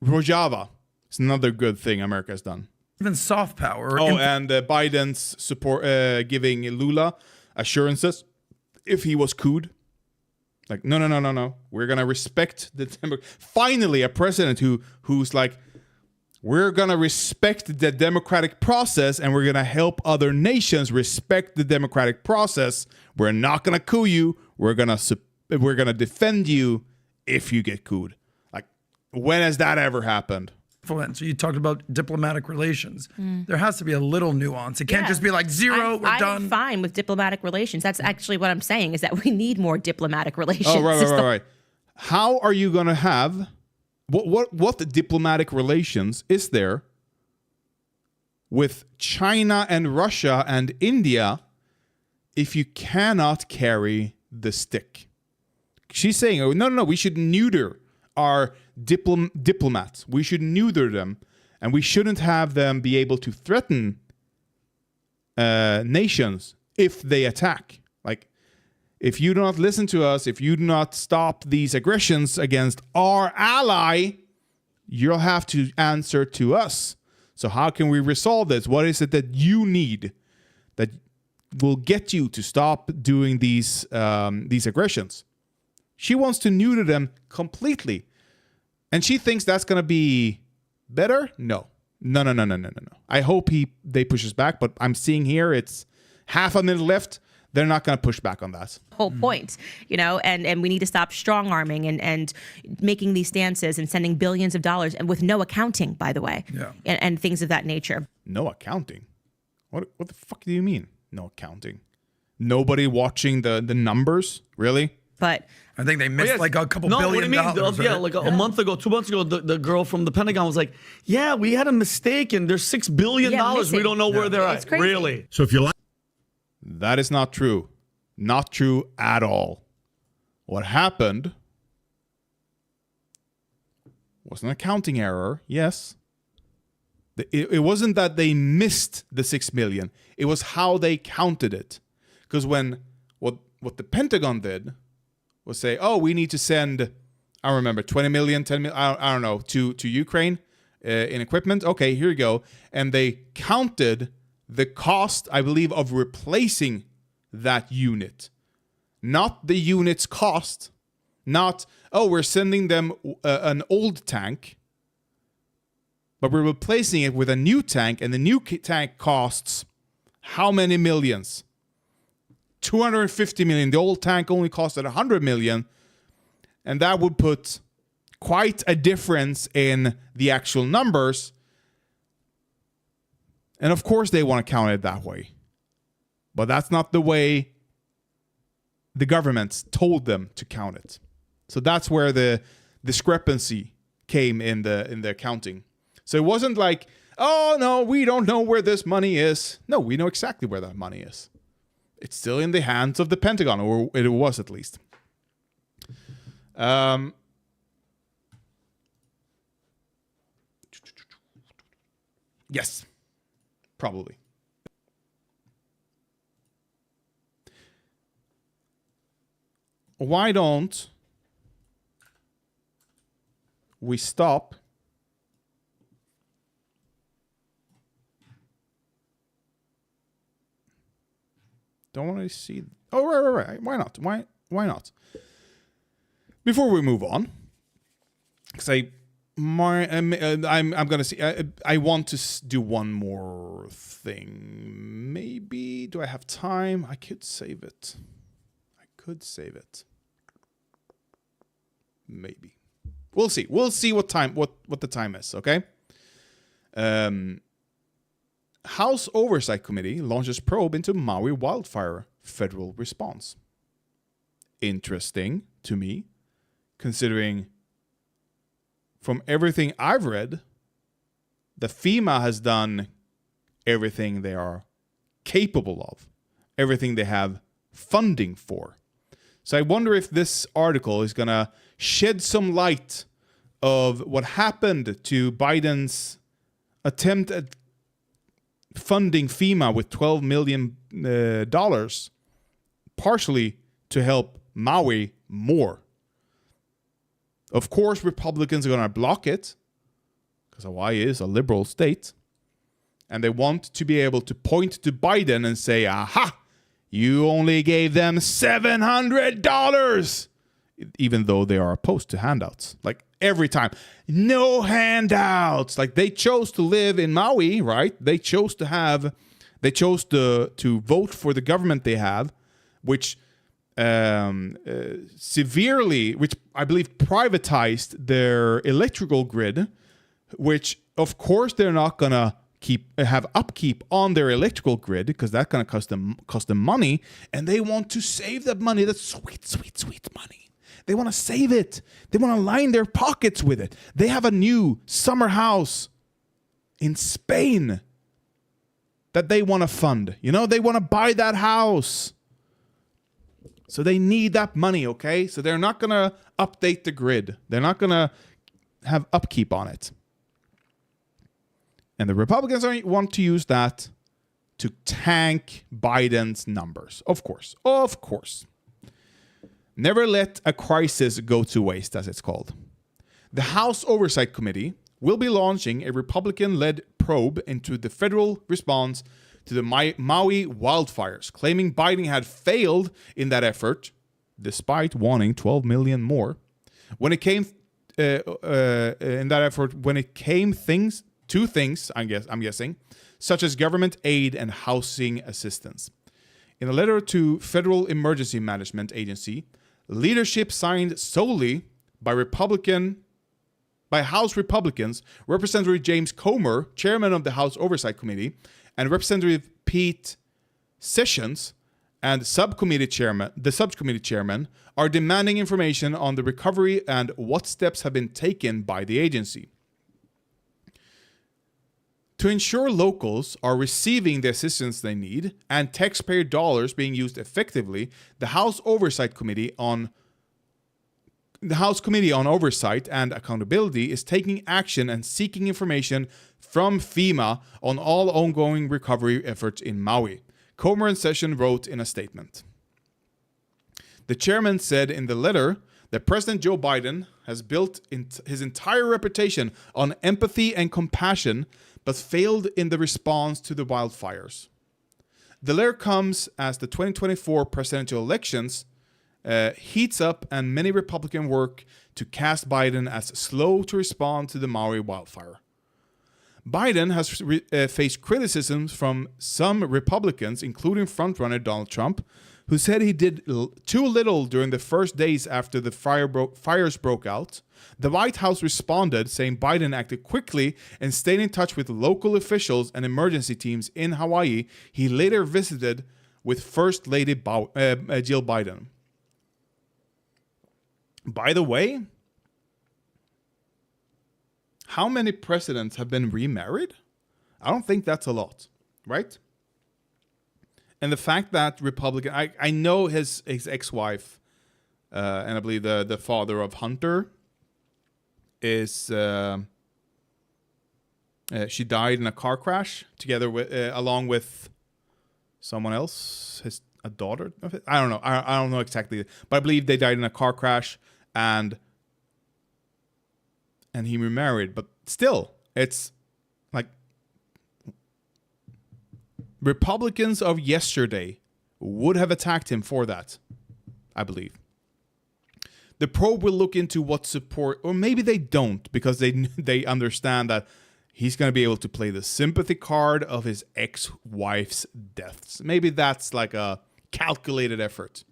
Rojava is another good thing America has done. even soft power. And Biden's support, giving Lula assurances if he was couped. Like, no. We're gonna respect the finally a president who's like, we're gonna respect the democratic process and we're gonna help other nations respect the democratic process. We're not gonna coup you. We're gonna defend you if you get couped. Like, when has that ever happened? Influence. You talked about diplomatic relations. There has to be a little nuance. It can't just be like zero, we're done. I'm fine with diplomatic relations. That's actually what I'm saying, is that we need more diplomatic relations. Oh, right. How are you going to have... What diplomatic relations is there with China and Russia and India if you cannot carry the stick? She's saying, oh, no, we should neuter our diplomats. We should neuter them, and we shouldn't have them be able to threaten nations if they attack. Like, if you do not listen to us, if you do not stop these aggressions against our ally, you'll have to answer to us. So how can we resolve this? What is it that you need that will get you to stop doing these aggressions? She wants to neuter them completely. And she thinks that's going to be better? No. I hope they pushes back, but I'm seeing here it's half a minute left. They're not going to push back on that. Whole point, and we need to stop strong arming and making these stances and sending billions of dollars and with no accounting, by the way, and things of that nature. No accounting? What the fuck do you mean? No accounting? Nobody watching the numbers? Really? But I think they missed like a couple $1 billion. Yeah, like a month ago, 2 months ago, the girl from the Pentagon was like, yeah, we had a mistake and there's $6 billion. We don't know where they're at. Crazy. Really? So if you like... That is not true. Not true at all. What happened was an accounting error, yes. It wasn't that they missed the 6 million. It was how they counted it. Because when what the Pentagon did was say, oh, we need to send, I don't remember, 20 million, 10 million, I don't know, to Ukraine in equipment. Okay, here you go. And they counted the cost, I believe, of replacing that unit. Not the unit's cost. Not, oh, we're sending them an old tank, but we're replacing it with a new tank, and the new tank costs how many millions? 250 million. The old tank only costed 100 million, and that would put quite a difference in the actual numbers. And of course they want to count it that way. But that's not the way the governments told them to count it. So that's where the discrepancy came in the accounting. So it wasn't like, oh no, we don't know where this money is. No, we know exactly where that money is. It's still in the hands of the Pentagon, or it was at least. Yes. Probably. Why don't we stop don't want to see. Oh, right. Why not? Why not? Before we move on, because I'm gonna see. I want to do one more thing. Maybe do I have time? I could save it. Maybe. We'll see. We'll see what the time is. Okay. House Oversight Committee launches probe into Maui wildfire federal response. Interesting to me, considering from everything I've read, the FEMA has done everything they are capable of, everything they have funding for. So I wonder if this article is going to shed some light of what happened to Biden's attempt at funding FEMA with $12 million, partially to help Maui more. Of course, Republicans are going to block it because Hawaii is a liberal state. And they want to be able to point to Biden and say, aha, you only gave them $700, even though they are opposed to handouts. Like every time, no handouts. Like they chose to live in Maui, right? They chose to vote for the government they have, which severely, which I believe privatized their electrical grid, which of course they're not gonna have upkeep on their electrical grid because that's gonna cost them money, and they want to save that money. That's sweet money. They want to save it. They want to line their pockets with it. They have a new summer house in Spain that they want to fund. You know, they want to buy that house. So they need that money, okay? So they're not going to update the grid. They're not going to have upkeep on it. And the Republicans want to use that to tank Biden's numbers. Of course. Of course. Never let a crisis go to waste, as it's called. The House Oversight Committee will be launching a Republican-led probe into the federal response to the Maui wildfires, claiming Biden had failed in that effort, despite wanting 12 million more. When it came to things, I'm guessing, such as government aid and housing assistance. In a letter to Federal Emergency Management Agency, leadership signed solely by House Republicans, Representative James Comer, chairman of the House Oversight Committee, and Representative Pete Sessions and the subcommittee chairman are demanding information on the recovery and what steps have been taken by the agency. To ensure locals are receiving the assistance they need and taxpayer dollars being used effectively, the House Committee on Oversight and Accountability is taking action and seeking information from FEMA on all ongoing recovery efforts in Maui. Comer and Session wrote in a statement. The chairman said in the letter that President Joe Biden has built his entire reputation on empathy and compassion, but failed in the response to the wildfires. The letter comes as the 2024 presidential elections heats up and many Republicans work to cast Biden as slow to respond to the Maui wildfire. Biden has faced criticisms from some Republicans, including frontrunner Donald Trump, who said he did too little during the first days after the fires broke out. The White House responded, saying Biden acted quickly and stayed in touch with local officials and emergency teams in Hawaii. He later visited with First Lady Jill Biden. By the way, how many presidents have been remarried? I don't think that's a lot, right? And the fact that Republican, I know his ex-wife, and I believe the father of Hunter is, she died in a car crash together with, along with someone else, a daughter of it. I don't know. I don't know exactly, but I believe they died in a car crash, and he remarried. But still, it's like Republicans of yesterday would have attacked him for that, I believe. The probe will look into what support, or maybe they don't, because they understand that he's going to be able to play the sympathy card of his ex-wife's deaths. Maybe that's like a calculated effort.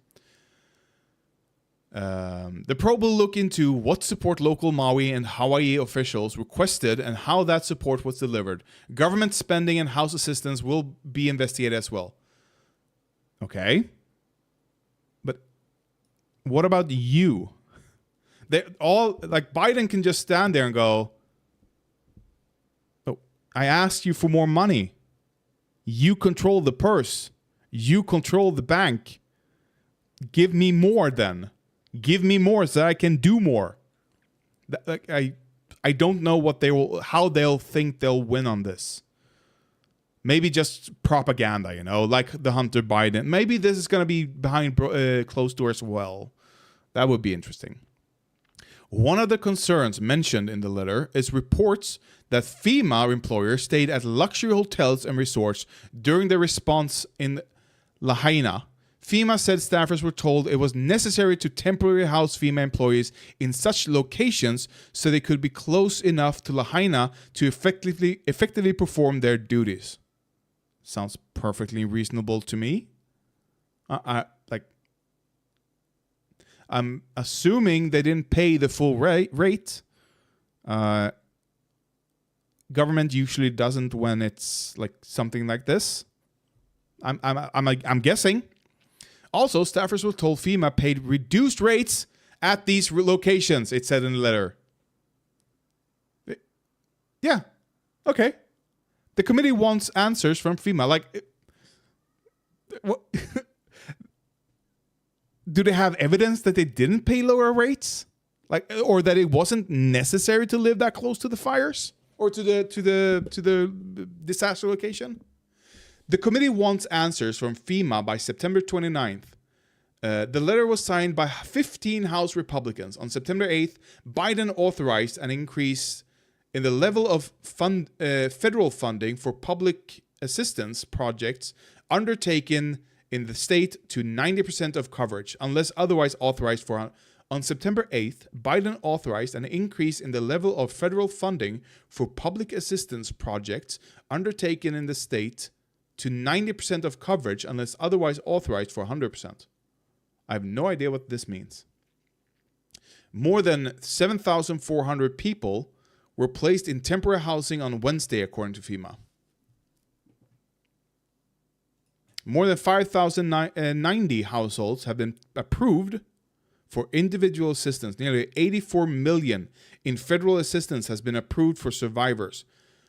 The probe will look into what support local Maui and Hawaii officials requested and how that support was delivered. Government spending and house assistance will be investigated as well. Okay. But what about you? They all like Biden can just stand there and go, "Oh, I asked you for more money. You control the purse. You control the bank. Give me more then. Give me more so that I can do more." I don't know how they'll think they'll win on this. Maybe just propaganda, like the Hunter Biden. Maybe this is going to be behind closed doors as well. That would be interesting. One of the concerns mentioned in the letter is reports that FEMA employers stayed at luxury hotels and resorts during the response in Lahaina. FEMA said staffers were told it was necessary to temporarily house FEMA employees in such locations so they could be close enough to Lahaina to effectively perform their duties. Sounds perfectly reasonable to me. I'm assuming they didn't pay the full rate. Government usually doesn't when it's like something like this. I'm guessing. Also, staffers were told FEMA paid reduced rates at these locations, it said in the letter. Yeah. Okay. The committee wants answers from FEMA. What? Do they have evidence that they didn't pay lower rates? Or that it wasn't necessary to live that close to the fires? Or to the disaster location? The committee wants answers from FEMA by September 29th. The letter was signed by 15 House Republicans. On September 8th, Biden authorized an increase in the level of federal funding for public assistance projects undertaken in the state to 90% of coverage, unless otherwise authorized for. On September 8th, Biden authorized an increase in the level of federal funding for public assistance projects undertaken in the state to 90% of coverage unless otherwise authorized for 100%. I have no idea what this means. More than 7,400 people were placed in temporary housing on Wednesday, according to FEMA. More than 5,090 households have been approved for individual assistance. Nearly $84 million in federal assistance has been approved for survivors,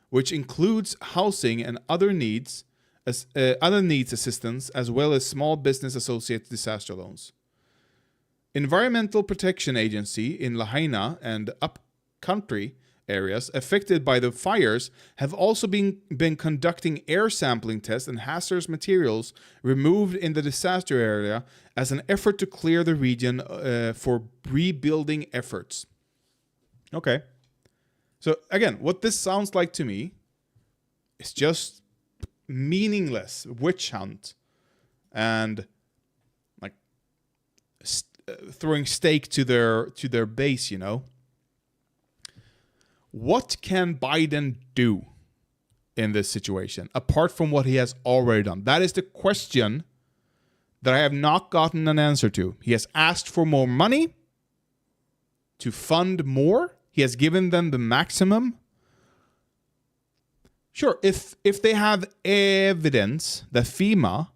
which includes housing and other needs assistance, as well as small business associated disaster loans. Environmental Protection Agency in Lahaina and upcountry areas affected by the fires have also been conducting air sampling tests and hazardous materials removed in the disaster area as an effort to clear the region for rebuilding efforts. Okay. So again, what this sounds like to me is just meaningless witch hunt and like throwing stake to their base, What can Biden do in this situation apart from what he has already done? That is the question that I have not gotten an answer to. He has asked for more money to fund more. He has given them the maximum. Sure, if they have evidence that FEMA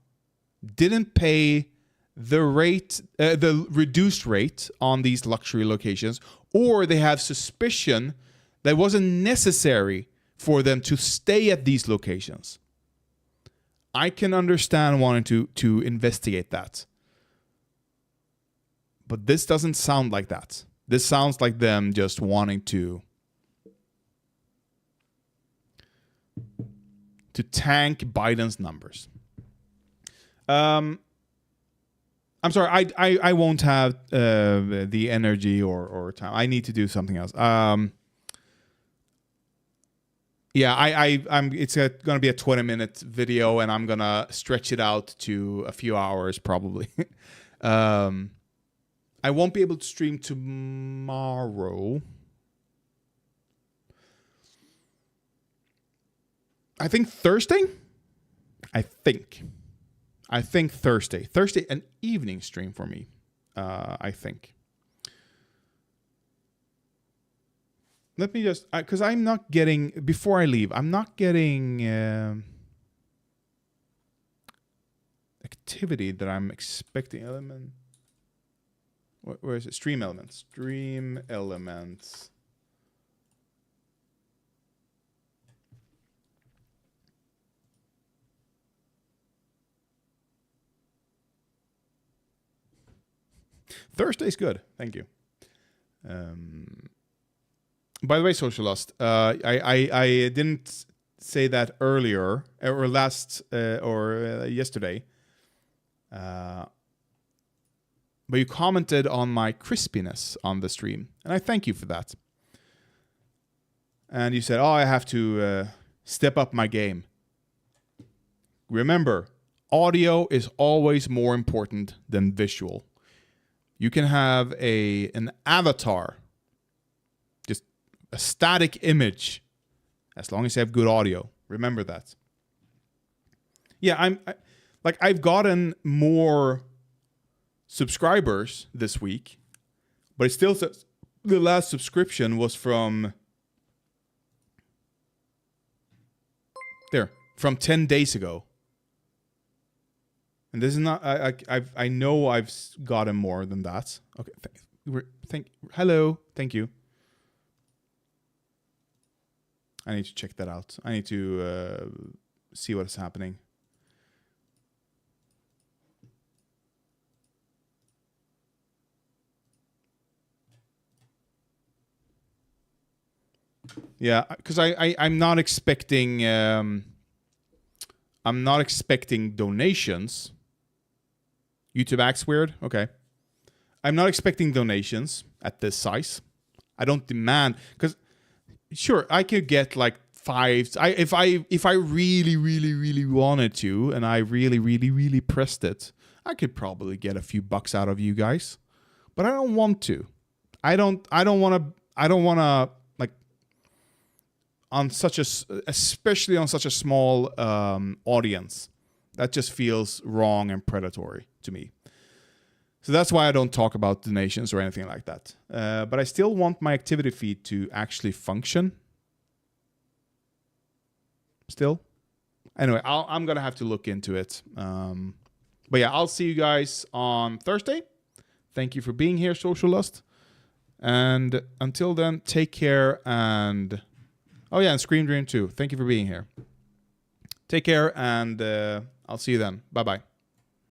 didn't pay the reduced rate on these luxury locations, or they have suspicion that it wasn't necessary for them to stay at these locations, I can understand wanting to investigate that. But this doesn't sound like that. This sounds like them just wanting to tank Biden's numbers. I'm sorry, I won't have the energy or time. I need to do something else. It's going to be a 20-minute video, and I'm going to stretch it out to a few hours probably. I won't be able to stream tomorrow. I think Thursday? I think Thursday. Thursday, an evening stream for me, I think. Let me just, because I'm not getting, before I leave, I'm not getting activity that I'm expecting. Where is it? Stream Elements. Stream Elements. Thursday's good. Thank you. By the way, Socialist, I didn't say that earlier or yesterday. But you commented on my crispiness on the stream, and I thank you for that. And you said, I have to step up my game. Remember, audio is always more important than visual. You can have an avatar, just a static image, as long as you have good audio. Remember that. Yeah, I've gotten more subscribers this week, but it still says the last subscription was from 10 days ago. And this is not. I know I've gotten more than that. Okay. Hello. Thank you. I need to check that out. I need to see what is happening. Yeah, because I'm not expecting. I'm not expecting donations. YouTube acts weird. Okay. I'm not expecting donations at this size. I don't demand, because sure, I could get like 5. If I really wanted to, and I really pressed it, I could probably get a few bucks out of you guys. But I don't want to. I don't want to like especially on such a small audience. That just feels wrong and predatory to me. So that's why I don't talk about donations or anything like that. But I still want my activity feed to actually function. Still. Anyway, I'm going to have to look into it. But yeah, I'll see you guys on Thursday. Thank you for being here, Socialist. And until then, take care. And and Scream Dream too. Thank you for being here. Take care, and I'll see you then. Bye-bye.